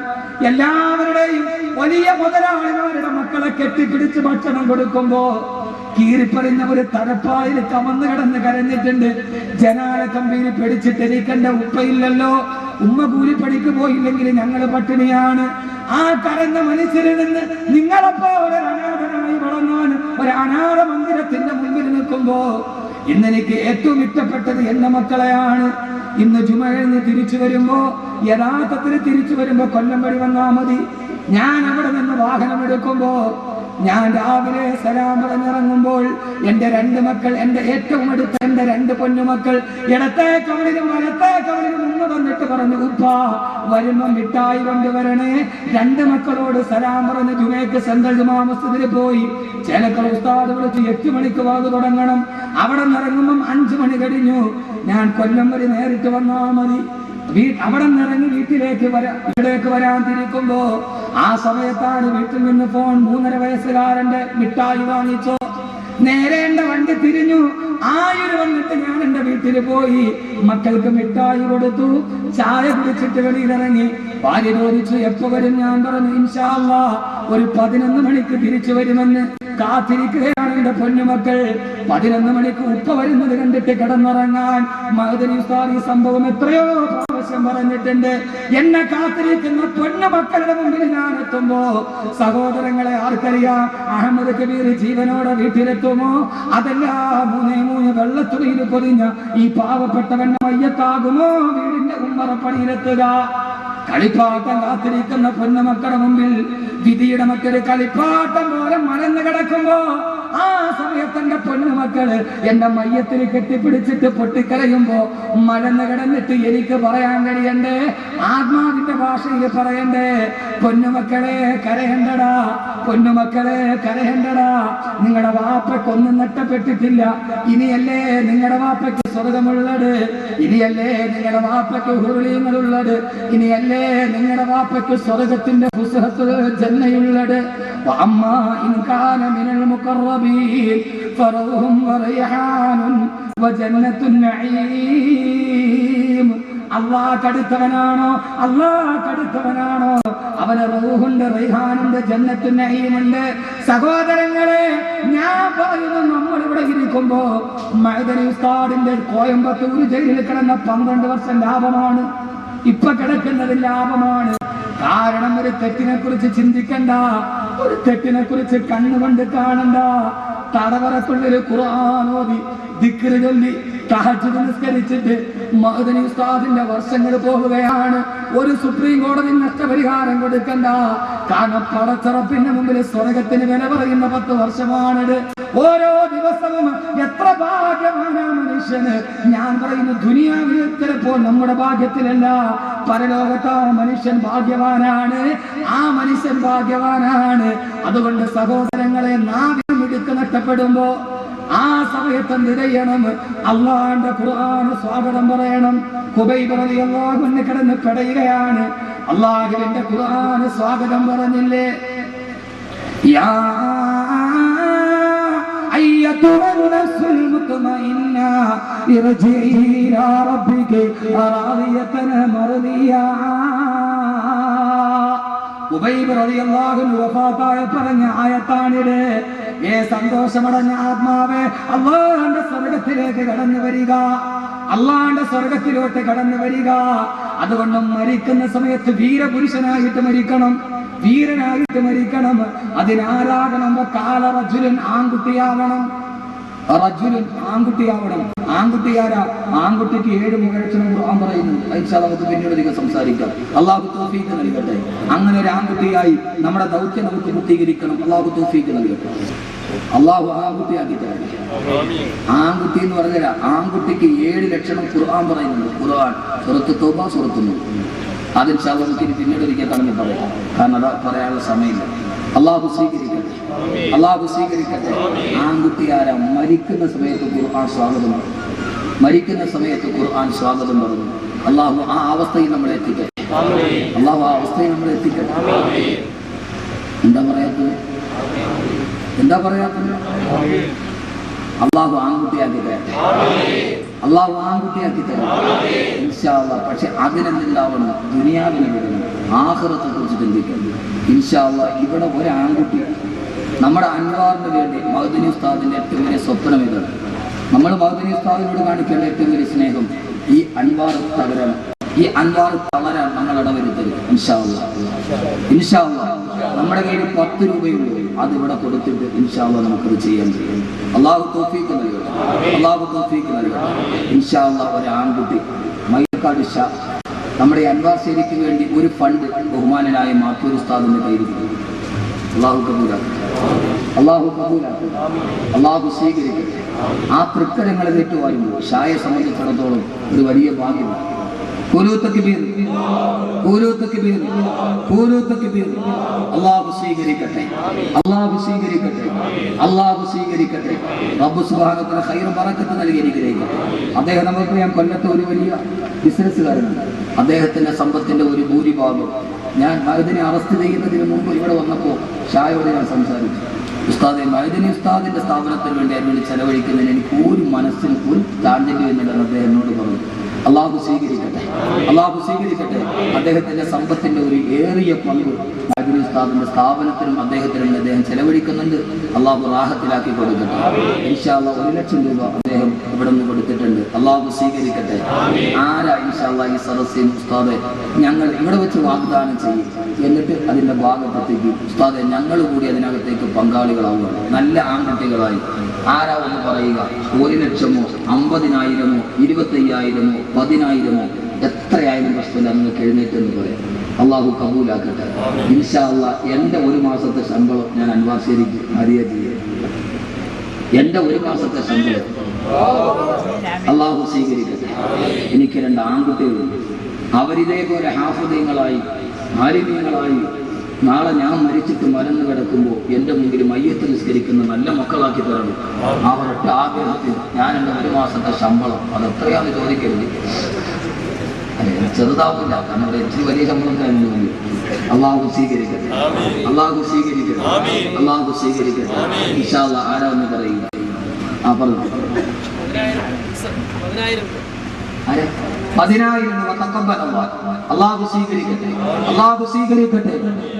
എല്ലാവരുടെയും വലിയ മുതലാളിമാരുടെ മക്കളെ കെട്ടിപ്പിടിച്ച് ഭക്ഷണം കൊടുക്കുമ്പോ കീറിപ്പറിഞ്ഞ ഒരു തലപ്പായിൽ കമന്ന് കിടന്ന് കരഞ്ഞിട്ടുണ്ട്. ജനാല കമ്പിയിൽ പിടിച്ചിട്ട് എനിക്കെന്റെ ഉപ്പയില്ലല്ലോ, ഉമ്മ കൂലിപ്പണിക്ക് പോയില്ലെങ്കിൽ ഞങ്ങൾ പട്ടിണിയാണ്. ആ കരഞ്ഞ മനുഷ്യരിൽ നിന്ന് നിങ്ങളെപ്പോലെ അനാഥനായി വളർന്നാൻ ഒരു ഒരു അനാഥ മന്ദിരത്തിന്റെ മുമ്പിൽ നിൽക്കുമ്പോ ഇന്നെനിക്ക് ഏറ്റവും ഇഷ്ടപ്പെട്ടത് എന്റെ മക്കളെയാണ്. ഇന്ന് ജുമയിൽ നിന്ന് തിരിച്ചു വരുമ്പോ, യഥാർത്ഥത്തിൽ തിരിച്ചു വരുമ്പോ കൊല്ലം വഴി വന്നാ മതി. ഞാൻ അവിടെ നിന്ന് വാഹനം എടുക്കുമ്പോ, ഞാൻ രാവിലെ സലാം പറഞ്ഞിറങ്ങുമ്പോൾ എന്റെ 2 മക്കൾ, എന്റെ ഏറ്റവും അടുത്ത എന്റെ 2 പൊന്നുമക്കൾ ഇടത്തെ കവളിലും വലത്തെ കവളിലും മുങ്ങ തന്നിട്ട് പറഞ്ഞു, ഉപ്പാ വരുമ്പം മിഠായി കൊണ്ടുവരണേ. 2 മക്കളോട് സലാം പറഞ്ഞ് ജുമയ്ക്ക് സെൻട്രൽ ജുമാ മസ്ജിദിൽ പോയി. ചേലക്കള ഉസ്താദ് വിളിച്ച് 8 മണിക്ക് വാത് തുടങ്ങണം. അവിടെ നിറങ്ങുമ്പം 5 മണി കഴിഞ്ഞു. ഞാൻ കൊല്ലം വരെ നേരിട്ട് വന്നാ മതി. അവിടെ നിറങ്ങി ഇവിടേക്ക് വരാൻ തിരിക്കുമ്പോ ആ സമയത്താണ് വീട്ടിൽ നിന്ന് ഫോൺ. 3.5 വയസ്സുകാരന്റെ മിഠായി വാങ്ങിച്ചോ. നേരെ എന്റെ വണ്ടി തിരിഞ്ഞു. 1000 വന്നിട്ട് ഞാൻ എന്റെ വീട്ടിൽ പോയി. മക്കൾക്ക് മിഠായി കൊടുത്തു. ചായ കുടിച്ചിട്ട് വെളിയിലിറങ്ങി. ഭാര്യ ചോദിച്ചു എപ്പോ വരും? ഞാൻ പറഞ്ഞു ഇൻഷാ അല്ലാഹ് ഒരു 11 മണിക്ക് തിരിച്ചു വരുമെന്ന്. കാത്തിരിക്കുകയാണ് എന്റെ പൊന്നുമക്കൾ. 11 മണിക്ക് ഉപ്പ വരുന്നത് കണ്ടിട്ട് കിടന്നുറങ്ങാൻ മഅ്ദനി ഉസ്താദ് ഈ സംഭവം എത്രയോ പ്രാവശ്യം പറഞ്ഞിട്ടുണ്ട്. എന്നെ കാത്തിരിക്കുന്ന പൊന്നുമക്കളുടെ മുമ്പിൽ ഞാൻ എത്തുമ്പോ, സഹോദരങ്ങളെ ആർക്കറിയാം അഹമ്മദ് കബീർ ജീവനോടെ വീട്ടിലെത്തുമോ? അതല്ല 3 വെള്ളത്തുണിയിൽ പൊതിഞ്ഞ ഈ പാവപ്പെട്ടവന്റെ മയ്യത്താകുമോ വീടിന്റെ ഉമ്മറപ്പണിയിലെത്തുക? കളിപ്പാട്ടം കാത്തിരിക്കുന്ന പൊന്നുമക്കളുടെ മുമ്പിൽ വിധിയുടെ മറ്റൊരു കളിപ്പാട്ടം പോലെ മലന്ന് കിടക്കുമ്പോ, ആ സമയത്ത് എന്റെ പൊന്നുമക്കള് എന്റെ മയ്യത്തിൽ കെട്ടിപ്പിടിച്ചിട്ട് പൊട്ടിക്കരയുമ്പോ മലന്ന് കിടന്നിട്ട് എനിക്ക് പറയാൻ കഴിയണ്ടേ? ആത്മാവിന്റെ ഭാഷയിൽ പറയണ്ടേ? പൊന്നുമക്കളെ കരയണ്ടടാ, പൊന്നുമക്കളെ കരയണ്ടടാ. നിങ്ങളുടെ വാപ്പയ്ക്കൊന്നും നഷ്ടപ്പെട്ടിട്ടില്ല. ഇനിയല്ലേ നിങ്ങളുടെ വാപ്പയ്ക്ക് സ്വർഗമുള്ളത്, ഇനിയല്ലേ നിങ്ങളുടെ വാപ്പയ്ക്ക് ഹുർലിയങ്ങളുള്ളത്, ഇനിയല്ലേ നിങ്ങളുടെ വാപ്പയ്ക്ക് സ്വർഗത്തിന്റെ ഫുസ്ഹത്തുൽ ജന്നയുള്ളത്. വഅമ്മാ ഇൻ കാന മിനൽ മുഖറബീൻ ഫറഹും വറയ്ഹാനും വജന്നത്തുൻ നഈം. അല്ലാഹ് അടുത്തവനാണോ? അല്ലാഹ് അടുത്തവനാണോ? അവന് റൂഹുണ്ട്, റൈഹാനുണ്ട്, ജന്നത്തുൻ നഈമുണ്ട്. സഹോദരങ്ങളെ, ഞാൻ പറയുന്നു, നമ്മൾ ഇവിടെ ഇരിക്കുമ്പോ മഅ്ദനി ഉസ്താദിന്റെ കോയമ്പത്തൂർ ജയിലിൽ കിടന്ന 12 വർഷം ലാഭമാണ്. ഇപ്പൊ കിടക്കുന്നത് ലാഭമാണ്. കാരണം ഒരു തെറ്റിനെ കുറിച്ച് ചിന്തിക്കണ്ട, ഒരു തെറ്റിനെ കുറിച്ച് കണ്ണുകൊണ്ട് കാണണ്ട. തടവറക്കുള്ളിൽ ഖുർആൻ ഓതി ദിക്ർ ചൊല്ലി തഹജ്ജുദ് നിസ്കരിച്ചിട്ട് മഅ്ദനി ഉസ്താദിന്റെ വർഷങ്ങൾ പോവുകയാണ്. ഒരു സുപ്രീം കോടതി നഷ്ടപരിഹാരം കൊടുക്കണ്ട. കാരണം പടച്ചറപ്പിന്റെ മുമ്പിൽ സ്വർഗത്തിന് വില പറയുന്ന 10 വർഷമാണിത്. ഓരോ ദിവസവും എത്ര ഭാഗ്യമാണ് മനുഷ്യന്. ഞാൻ പറയുന്നു, ദുനിയാവിൽ ചിലപ്പോൾ നമ്മുടെ ഭാഗ്യത്തിലല്ല, പരലോകത്ത് ആ മനുഷ്യൻ ഭാഗ്യവാനാണ്. ആ മനുഷ്യൻ ഭാഗ്യവാനാണ്. അതുകൊണ്ട് സഹോദരങ്ങളെ, നാവിടുക്ക് നഷ്ടപ്പെടുമ്പോ ആ സമയത്ത് എന്ത് ചെയ്യണം? അള്ളാന്റെ ഖുർആൻ സ്വാഗതം പറയണം. ഖുബൈബ് റളിയല്ലാഹു അൻഹു കിടന്ന് പെടയുകയാണ്. അള്ളാഹുവിന്റെ ഖുർആൻ സ്വാഗതം പറഞ്ഞില്ലേ? യാ അയ്യത്തുഹൻ നഫ്സുൽ മുത്മഇന്ന ഇർജിഇ ഇലാ റബ്ബികി റാദിയതൻ മർദിയാ. ഖുബൈബ് റളിയല്ലാഹു അൻഹു വഫാത്തായ പറഞ്ഞ ആയത്താണിത്. സന്തോഷമടഞ്ഞ ആത്മാവേ, അല്ലാഹുവിന്റെ സ്വർഗത്തിലേക്ക് കടന്നു വരിക, അല്ലാഹുവിന്റെ സ്വർഗത്തിലോട്ട് കടന്നു വരിക. അതുകൊണ്ട് മരിക്കുന്ന സമയത്ത് വീരപുരുഷനായിട്ട് മരിക്കണം, വീരനായിട്ട് മരിക്കണം. അതിനാരാകണം? കാല റജുലൻ, ആൺകുട്ടിയാവണം. റജുലൻ ആൺകുട്ടിയാവണം. ആൺകുട്ടിയാരാ? ആൺകുട്ടിക്ക് 7 മുഖലക്ഷണം ഖുർആൻ പറയുന്നുണ്ട്. നമുക്ക് പിന്നീട് അധികം സംസാരിക്കാം. അള്ളാഹു തൗഫീഖ് നൽകട്ടെ. അങ്ങനെ ഒരു ആൺകുട്ടിയായി നമ്മുടെ ദൗത്യം നമുക്ക് പൂർത്തീകരിക്കണം. അള്ളാഹു തൗഫീഖ് നൽകട്ടെ. അള്ളാഹു ആൺകുട്ടിയാക്കി തരാം. ആൺകുട്ടി എന്ന് പറഞ്ഞാൽ ആൺകുട്ടിക്ക് 7 ലക്ഷണം ഖുർആൻ പറയുന്നുണ്ട്. ഖുർആൻ സൂറത്ത് തൗബ, സൂറത്ത് നൂർ. അത് ഇൻഷാ അല്ലാഹ് നമുക്ക് പിന്നീട് ഒരിക്കൽ കടന്ന് പറയാം. കാരണം അത് പറയാനുള്ള സമയമില്ല. അള്ളാഹു സ്വീകരിക്കട്ടെ, അള്ളാഹു സ്വീകരിക്കട്ടെ. ആൺകുട്ടിയാരാ? മരിക്കുന്ന സമയത്ത് ഖുർആൻ സ്വാഗതം പറഞ്ഞു. മരിക്കുന്ന സമയത്ത് ഖുർആൻ സ്വാഗതം പറഞ്ഞു. അള്ളാഹു ആ അവസ്ഥയിൽ നമ്മളെ എത്തിക്കട്ടെ. അള്ളാഹു ആ അവസ്ഥയിൽ നമ്മളെ എത്തിക്കട്ടെ. എന്താ പറയാത്തത്? എന്താ പറയാത്തത്? അള്ളാഹു ആൺകുട്ടിയാക്കി തരാം. അള്ളാഹു ആൺകുട്ടിയാക്കി തരാം ഇൻഷാ അല്ലാഹ്. പക്ഷെ അതിനെന്തുണ്ടാവണം? ദുനിയാവിനെ വിടണം, ആഖിറത്തെ കുറിച്ച് ചിന്തിക്കണം ഇൻഷാ അല്ലാഹ്. ഇവിടെ ഒരു ആൺകുട്ടി നമ്മുടെ അൻവാറിന് വേണ്ടി മഅ്ദനി ഉസ്താദിന്റെ ഏറ്റവും വലിയ സ്വപ്നം ഇതാണ്. നമ്മൾ മഅ്ദനി ഉസ്താദിനോട് കാണിക്കേണ്ട ഏറ്റവും വലിയ സ്നേഹം ഈ അൻവാർ തകരാൻ, ഈ അൻവാർ തളരാൻ നമ്മൾ ഇടവരുത്തരുത് ഇൻഷാ അല്ലാഹ്. ഇൻഷാ അല്ലാഹ് നമ്മുടെ കയ്യിൽ 10 രൂപയുള്ളൂ, അത് ഇവിടെ കൊടുത്തിട്ട് ഇൻഷാ അല്ലാഹ് നമുക്കത് ചെയ്യാൻ കഴിയും. അള്ളാഹു തൗഫീഖ് നൽകട്ടെ, അള്ളാഹു തൗഫീഖ് നൽകട്ടെ. ഇൻഷാ അല്ലാഹ് ഒരു ആൺകുട്ടി മൈക്കാട് ഷാ നമ്മുടെ അൻവാർശേരിക്ക് വേണ്ടി ഒരു ഫണ്ട് ബഹുമാനനായ മാത്തൂർ ഉസ്താദിന്റെ കയ്യിൽ അള്ളാഹു കബൂലാക്കട്ടെ, അള്ളാഹു കബൂലാക്കട്ടെ, അള്ളാഹു സ്വീകരിക്കട്ടെ. ആ തൃക്കരങ്ങളെ തെറ്റുവാരുമ്പോൾ ഷായെ സംബന്ധിച്ചിടത്തോളം ഒരു വലിയ ഭാഗ്യമാണ്. അള്ളാഹു സ്വീകരിക്കട്ടെ, അള്ളാഹു സ്വീകരിക്കട്ടെ, അള്ളാഹു സ്വീകരിക്കട്ടെ. റബ്ബ് സുബ്ഹാനഹു വ തആല ഖൈറും ബറക്കത്തും നൽകി അനുഗ്രഹിക്കട്ടെ. അദ്ദേഹം നമുക്കറിയാം, കൊല്ലത്തെ ഒരു വലിയ ബിസിനസ്സുകാരനാണ്. അദ്ദേഹത്തിന്റെ സമ്പത്തിന്റെ ഒരു ഭൂരിഭാഗം ഞാൻ മഅദിനെ അറസ്റ്റ് ചെയ്യുന്നതിന് മുമ്പ് ഇവിടെ വന്നപ്പോൾ ഷായോട് ഞാൻ സംസാരിച്ചു. ഉസ്താദെ, മഅദിനി ഉസ്താദിന്റെ സ്ഥാപനത്തിന് വേണ്ടി അതിനുവേണ്ടി ചെലവഴിക്കുന്നതിന് എനിക്ക് ഒരു മനസ്സിന് ഒരു താല്പര്യം എന്നുള്ളത് അദ്ദേഹം എന്നോട് പറഞ്ഞു. അള്ളാഹു സ്വീകരിക്കട്ടെ, അള്ളാഹു സ്വീകരിക്കട്ടെ. അദ്ദേഹത്തിന്റെ സമ്പത്തിന്റെ ഒരു ഏറിയ പങ്ക് മഅദിനി ഉസ്താദിന്റെ സ്ഥാപനത്തിനും അദ്ദേഹത്തിനും അദ്ദേഹം ചെലവഴിക്കുന്നുണ്ട്. അള്ളാഹു റാഹത്തിലാക്കി കൊടുക്കട്ടെ. ഇൻഷാ അല്ലാഹ് 1 ലക്ഷം രൂപ അദ്ദേഹം ഇവിടെ നിന്ന് കൊടുത്തിട്ടുണ്ട്. അള്ളാഹു സ്വീകരിക്കട്ടെ. ആരാ ഇൻഷാ അല്ലാഹ് ഈ സദസ്സിൽ ഉസ്താദെ ഞങ്ങൾ ഇവിടെ വെച്ച് വാഗ്ദാനം ചെയ്യും, എന്നിട്ട് അതിന്റെ ഭാഗത്തേക്ക് ഉസ്താദെ ഞങ്ങൾ കൂടി അതിനകത്തേക്ക് പങ്കാളികളാവുകയാണ്, നല്ല ആൺകുട്ടികളായി. ആരാ ഒന്ന് പറയുക. 1 ലക്ഷമോ 50,000മോ 25,000മോ 10,000മോ എത്രയായാലും പ്രശ്നമില്ല, നിങ്ങൾക്ക് എഴുന്നേറ്റെന്ന് പറയാം. അള്ളാഹു കബൂലാക്കട്ടെ. ഇൻഷാ അല്ലാഹ് എൻ്റെ 1 മാസത്തെ ശമ്പളം ഞാൻ അൻവാർശേരിക്ക് ഹദിയ ചെയ്യും. എൻ്റെ 1 മാസത്തെ ശമ്പളം അള്ളാഹു സ്വീകരിക്കട്ടെ. എനിക്ക് 2 ആൺകുട്ടികളുണ്ട്. അവരിതേപോലെ ഹാഫിദീങ്ങളായി ആലിമീങ്ങളായി നാളെ ഞാൻ മരിച്ചിട്ട് മരന്ന് കിടക്കുമ്പോൾ എൻ്റെ മുമ്പിൽ മയ്യത്ത് നിസ്കരിക്കുന്ന നല്ല മക്കളാക്കി തരണം. അവരുടെ ആഗ്രഹത്തിൽ ഞാൻ എൻ്റെ 1 മാസത്തെ ശമ്പളം അത് എത്രയാണെന്ന് ചോദിക്കരുത്, ചെറുതാവില്ല, കാരണം ഇവിടെ ഇച്ചിരി വലിയ ശമ്പളം തന്നെ. അള്ളാഹു സ്വീകരിക്കട്ടെ, അള്ളാഹു സ്വീകരിക്കട്ടെ, അള്ളാഹു സ്വീകരിക്കട്ടെ. ഇൻഷാ അല്ലാഹ് ആരാ എന്ന് പറയുക. ആ പറഞ്ഞു 10,000 രൂപ തഖബ്ബൽ അല്ലാഹ്. അള്ളാഹു സ്വീകരിക്കട്ടെ, അള്ളാഹു സ്വീകരിക്കട്ടെ.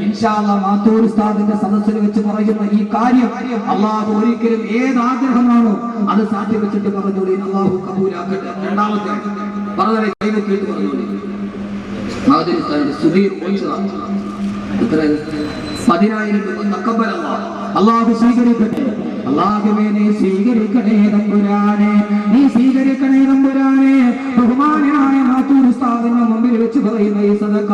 ഇൻഷാ അല്ലാഹ് മാത്തൂർ ഉസ്താദിന്റെ സദസ്സിൽ വെച്ച് പറയുന്ന ഈ കാര്യം അള്ളാഹു ഒരിക്കലും ഏത് ആഗ്രഹമാണോ അത് സാധ്യവെച്ചിട്ട് പറഞ്ഞോളി. അള്ളാഹു കബൂലാക്കട്ടെ. രണ്ടാമത്തെ പറഞ്ഞ കൈവെക്കിയിട്ട് പറഞ്ഞോളി. മഅദിനി ഉസ്താദിന്റെ സുബീർ എത്ര 10,000 രൂപ തഖബ്ബൽ അല്ലാഹ്. അള്ളാഹു സ്വീകരിക്കട്ടെ. അല്ലാഹുവേ നീ സ്വീകരിക്കണേ തമ്പുരാനെ, നീ സ്വീകരിക്കണേ തമ്പുരാനെ. ബഹുമാനായ മാത്തൂർ ഉസ്താദിന്റെ മുമ്പിൽ വെച്ച് പറയുന്ന ഈ സദഖ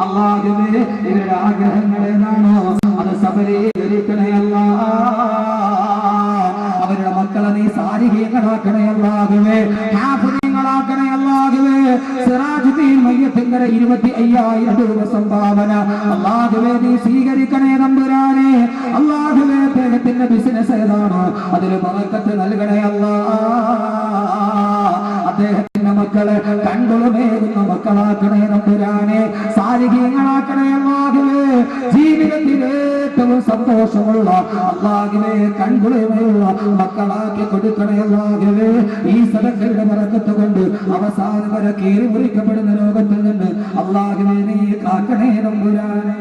അല്ലാഹുവേ ഇവരുടെ ആഗ്രഹങ്ങൾ ഏതാണോ അത് സഫലീകരിക്കണേ അല്ലാഹ്. അവരുടെ മക്കളെ നീ സാലിഹീങ്ങളാക്കണേ അല്ലാഹുവേ, ഹാഫിളീങ്ങളാക്കണേ അല്ലാഹുവേ. സിറാജുദ്ദീൻ മയ്യത്തിങ്കര 25,000 രൂപ സംഭാവന അല്ലാഹുവേ നീ സ്വീകരിക്കണേ തമ്പുരാനെ. അല്ലാഹുവേ അദ്ദേഹത്തിന്റെ ബിസിനസ് ഏതാണോ അതിൽ ബറക്കത്ത് നൽകണേ അല്ലാഹ്. അദ്ദേഹത്തിന്റെ മക്കളെ കൺകുളമേകുന്ന മക്കളാക്കണേ തമ്പുരാനെ, സാലിഹീങ്ങളാക്കണേ അല്ലാഹുവേ. ജീവിതത്തിൽ ഏറ്റവും സന്തോഷമുള്ള അല്ലാഹുവേ കൺകുളമേയുള്ള മക്കളാക്കി കൊടുക്കണേ അല്ലാഹുവേ. ഈ സദഖയുടെ ബറക്കത്ത് കൊണ്ട് അവസാനം വരെ കീറി മുറിക്കപ്പെടുന്ന ലോകത്തിൽ നിന്ന് അല്ലാഹുവേ നീ കാക്കണേ തമ്പുരാനെ.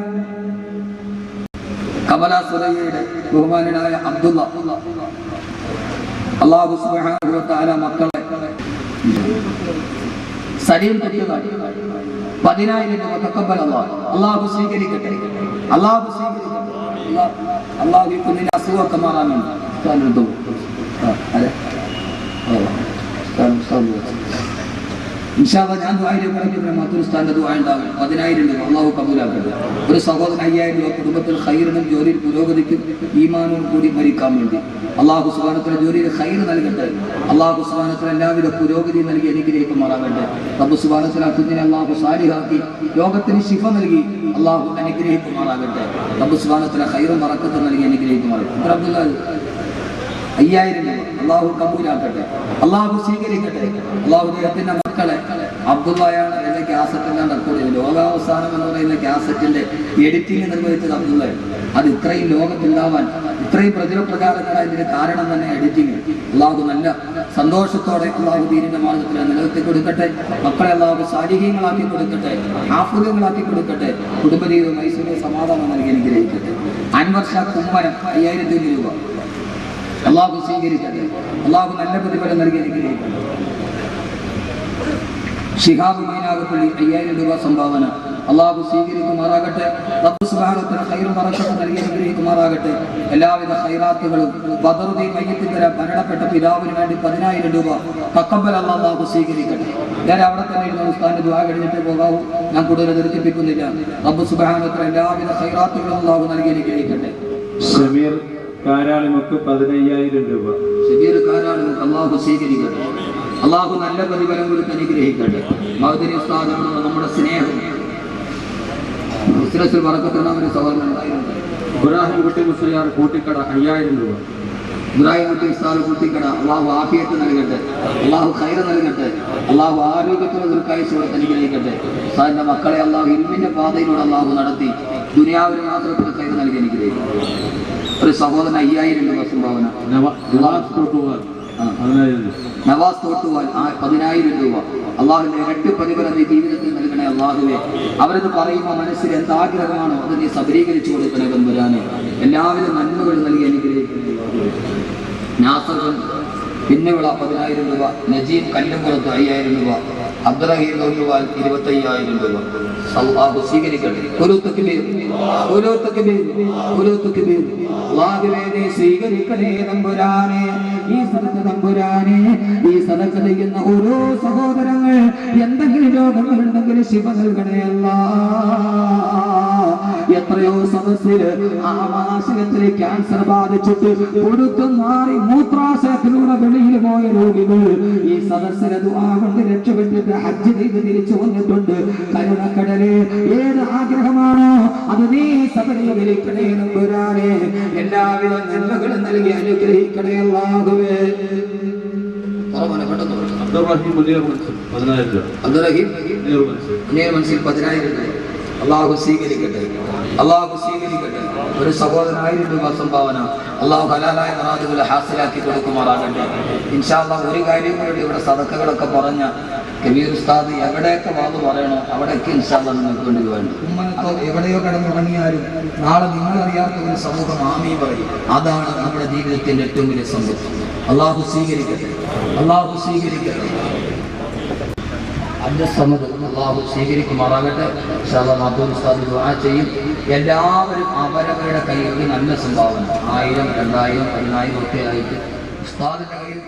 കമല സുറൈയുടെ ബഹുമാനനായ അബ്ദുള്ള അല്ലാഹു സുബ്ഹാനഹു വ തആല മക്കളെ സലീം കുട്ടികൾ 10,000 രൂപ തഖബ്ബൽ അല്ലാഹ്. അല്ലാഹു സ്വീകരിക്കട്ടെ, അല്ലാഹു സ്വീകരിക്കട്ടെ. അല്ലാഹു ഈ കുഞ്ഞിനെ അസുഖമൊക്കെ മാറാനുണ്ട്. ഇൻഷാ അല്ലാഹ് ഞാൻ ദുആയിൽ പറയുന്ന മാത്തൂർ ഉസ്താദിന്റെ ദുആ ഉണ്ടാകും. 10,000 രൂപ അല്ലാഹു കബൂലാക്കട്ടെ. ഒരു സഹോദരൻ 5,000 രൂപ കുടുംബത്തിൽ ഖൈറിനും ജോലിയിൽ പുരോഗതിക്കും ഈമാനും കൂടി മരിക്കാൻ വേണ്ടി അല്ലാഹു സുബ്ഹാനഹു വ തആല ജോലിയിൽ ഖൈർ നൽകട്ടെ. അല്ലാഹു സുബ്ഹാനഹു വ തആല എല്ലാവിധ പുരോഗതി നൽകി അനുഗ്രഹിക്കുമാറാകട്ടെ. റബ്ബ് സുബ്ഹാനഹു വ തആല കുഞ്ഞിനെ അല്ലാഹു സാലിഹാക്കി ലോകത്തിന് ശിഫ നൽകി അല്ലാഹു അനുഗ്രഹിക്കുമാറാകട്ടെ. റബ്ബ് സുബ്ഹാനഹു വ തആല ഖൈറും ബറക്കത്തും നൽകി അനുഗ്രഹിക്കുമാറാകട്ടെ. അബ്ദുല്ലാഹ് 5,000 രൂപ അല്ലാഹു കബൂലാക്കട്ടെ, അല്ലാഹു സ്വീകരിക്കട്ടെ. അല്ലാഹു അദ്ദേഹത്തിന്റെ മക്കളെ അബ്ദുള്ളയാണ് എന്ന കാസറ്റെല്ലാം റെക്കോർഡ് ചെയ്തു. ലോകാവസാനം എന്ന് പറയുന്ന കാസറ്റിന്റെ എഡിറ്റിംഗ് നിർവഹിച്ചത് അബ്ദുള്ളയാണ്. അത് ഇത്രയും ലോകത്തുണ്ടാവാൻ ഇത്രയും പ്രചരപ്രചാരങ്ങളായതിന് കാരണം തന്നെ എഡിറ്റിംഗ്. അല്ലാഹു നല്ല സന്തോഷത്തോടെ അല്ലാഹു ദീനിന്റെ മാർഗത്തിൽ നിലനിർത്തി കൊടുക്കട്ടെ. മക്കളെ അല്ലാഹു സാലിഹീങ്ങളാക്കി കൊടുക്കട്ടെ, ഹാഫിളുകളാക്കി കൊടുക്കട്ടെ. കുടുംബജീവിതം ഐശ്വര്യ സമാധാനം നൽകി അനുഗ്രഹിക്കട്ടെ. അൻവർ ഷാ കുമ്മനം 5,000 രൂപ അല്ലാഹു സ്വീകരിക്കട്ടെ. അല്ലാഹു നല്ല പ്രതിഫലം നൽകി അനുഗ്രഹിക്കട്ടെ. ഷിഹാബ് മൈനാഗപ്പള്ളി 5,000 രൂപ സംഭാവന അള്ളാഹു സ്വീകരിക്കുമാറാകട്ടെ. റബ്ബ് സുബ്ഹാനഹു വ തആല ഖൈറും ബറക്കത്തും നൽകി അനുഗ്രഹിക്കുമാറാകട്ടെ. എല്ലാവിധ ഖൈറാത്തുകളും ബദറുദ്ദീൻ മയ്യിത്തിന്റെ മരണപ്പെട്ട പിതാവിന് വേണ്ടി 10,000 രൂപ തഖബ്ബൽ അല്ലാഹു സ്വീകരിക്കട്ടെ. ഞാൻ അവിടെ തന്നെ ഇരുന്ന ഉസ്താദിന്റെ ദുആ കഴിഞ്ഞിട്ട് പോകാവൂ, ഞാൻ കൂടുതൽ ദീർഘിപ്പിക്കുന്നില്ല. റബ്ബ് സുബ്ഹാനഹു വ തആല എല്ലാവിധ ഖൈറാത്തുകളും അല്ലാഹു നൽകി അനുഗ്രഹിക്കട്ടെ. ഷമീർ കാരാളിമുക്ക് 15,000 രൂപ. ഷമീർ കാരാളിമുക്ക് അല്ലാഹു സ്വീകരിക്കട്ടെ. അല്ലാഹു നല്ല പ്രതിഫലം കൊടുത്ത് അനുഗ്രഹിക്കട്ടെ. മഹദരി ഉസ്താദിനോട് നമ്മുടെ സ്നേഹം ബിസിനസ്സിൽ ബറക്കത്തുണ്ടാകുന്ന ഒരു സഹോദരൻ ഉണ്ടായിരുന്നു. ഇബ്രാഹിം കുട്ടി മുസ്ലിയാർ കൂട്ടിക്കട 5,000 രൂപ. ഇബ്രാഹിം കുട്ടി ഉസ്താദ് കൂട്ടിക്കട അല്ലാഹു ആഫിയത്ത് നൽകട്ടെ, അല്ലാഹു ഖൈർ നൽകട്ടെ, അല്ലാഹു ആരോഗ്യത്തോടെ ദീർഘായുസ്സ് കൊടുത്ത് അനുഗ്രഹിക്കട്ടെ. ഉസ്താദിന്റെ മക്കളെ അല്ലാഹു ഇൽമിന്റെ പാതയിലൂടെ അല്ലാഹു നടത്തി ദുനിയാവിൽ മാത്രത്തിൽ ഖൈർ നൽകി അനുഗ്രഹിക്കട്ടെ. ഒരു സഹോദരൻ 5,000 രൂപ സംഭാവന. നവാസ് തോട്ടുവാൻ 10,000 രൂപ. അള്ളാഹുവിന്റെ ഇരട്ടി പ്രതിഫലം നീ ജീവിതത്തിൽ നൽകണേ അള്ളാഹുവേ. അവരത് പറയുമ്പോൾ മനസ്സിൽ എന്താഗ്രഹമാണോ അത് നീ സബലീകരിച്ചു കൊടുക്കണേ തമ്പുരാനെ. എല്ലാവിധ നന്മകളും നൽകി അനുഗ്രഹിക്കുന്നു. നാസർ പിന്നുവിള 10,000 രൂപ. നജീബ് കല്ലുംകുളത്ത് 5,000 രൂപ. അബ്ദുറഹീം നോക്കുവാൻ 25,000 രൂപ. അല്ലാഹു സ്വീകരിക്കട്ടെ. ഒരു തക്ബീർ, ഒരു തക്ബീർ, ഒരു തക്ബീർ. അല്ലാഹുവേ നീ സ്വീകരിക്കണേ തമ്പുരാനെ. ഈ സദഖ തമ്പുരാനെ, ഈ സദഖ ചെയ്യുന്ന ഓരോ സഹോദരങ്ങൾ എന്തെങ്കിലും രോഗങ്ങളുണ്ടെങ്കിൽ ശിഫ നൽകണേ അല്ലാഹ്. എത്രയോ സദസ്സിൽ ആമാശയത്തിൽ ക്യാൻസർ ബാധിച്ചിട്ട് പൊടുത്തും മാറി മൂത്രാശയത്തിലൂടെ വെളിയിൽ പോയ രോഗികൾ ഈ സദസ്സിലെ ദുആ കൊണ്ട് രക്ഷപ്പെട്ടിട്ട് ഹജ്ജ് ചെയ്ത് തിരിച്ചു വന്നിട്ടുണ്ട്. കരുണക്കടലേ, ഏത് ആഗ്രഹമാണോ അത് നീ സബലീകരിക്കണേ തമ്പുരാനെ. എല്ലാവിധ നന്മകളും നൽകി അനുഗ്രഹിക്കണേ അല്ലാഹുവേ. അബ്ദുറഹീം മുനീർ മനസ്സിൽ 10,000 രൂപ. അബ്ദുറഹീം മുനീർ മനസ്സിൽ 10,000 രൂപ. അള്ളാഹു സ്വീകരിക്കട്ടെ, അള്ളാഹു സ്വീകരിക്കട്ടെ. ഒരു സഹോദരൻ 1000 രൂപ സംഭാവന. അള്ളാഹു ഹലാലായ മുറാദുകളെ ഹാസിലാക്കി കൊടുക്കുമാറാകട്ടെ. ഇൻഷാ അല്ലാഹ് ഒരു കാര്യം കൂടി, ഇവിടെ സദഖകളൊക്കെ പറഞ്ഞ കബീർ ഉസ്താദ് എവിടെയൊക്കെ വാത് പറയണോ അവിടെയൊക്കെ ഇൻഷാ അല്ലാഹ് നിങ്ങൾക്ക് വേണ്ടി വേണം. ഉമ്മനത്തോ എവിടെയോ കിടന്നുറങ്ങിയാലും നാളെ നിങ്ങളറിയാത്ത ഒരു സമൂഹം ആമീൻ പറയും. അതാണ് നമ്മുടെ ജീവിതത്തിന്റെ ഏറ്റവും വലിയ സമ്പത്ത്. അള്ളാഹു സ്വീകരിക്കട്ടെ, അള്ളാഹു സ്വീകരിക്കട്ടെ. അബ്ദുസ്സമദ് അള്ളാഹു സ്വീകരിക്കുമാറാകട്ടെ. ഇൻഷാ അല്ലാഹ് അബ്ദുൽ ഉസ്താദ് ദുആ ചെയ്യും. എല്ലാവരും അവരവരുടെ കയ്യിൽ നല്ല സംഭാവന 1000, 2000, 10,000 ഒക്കെ ആയിട്ട് ഉസ്താദിന്റെ കയ്യിൽ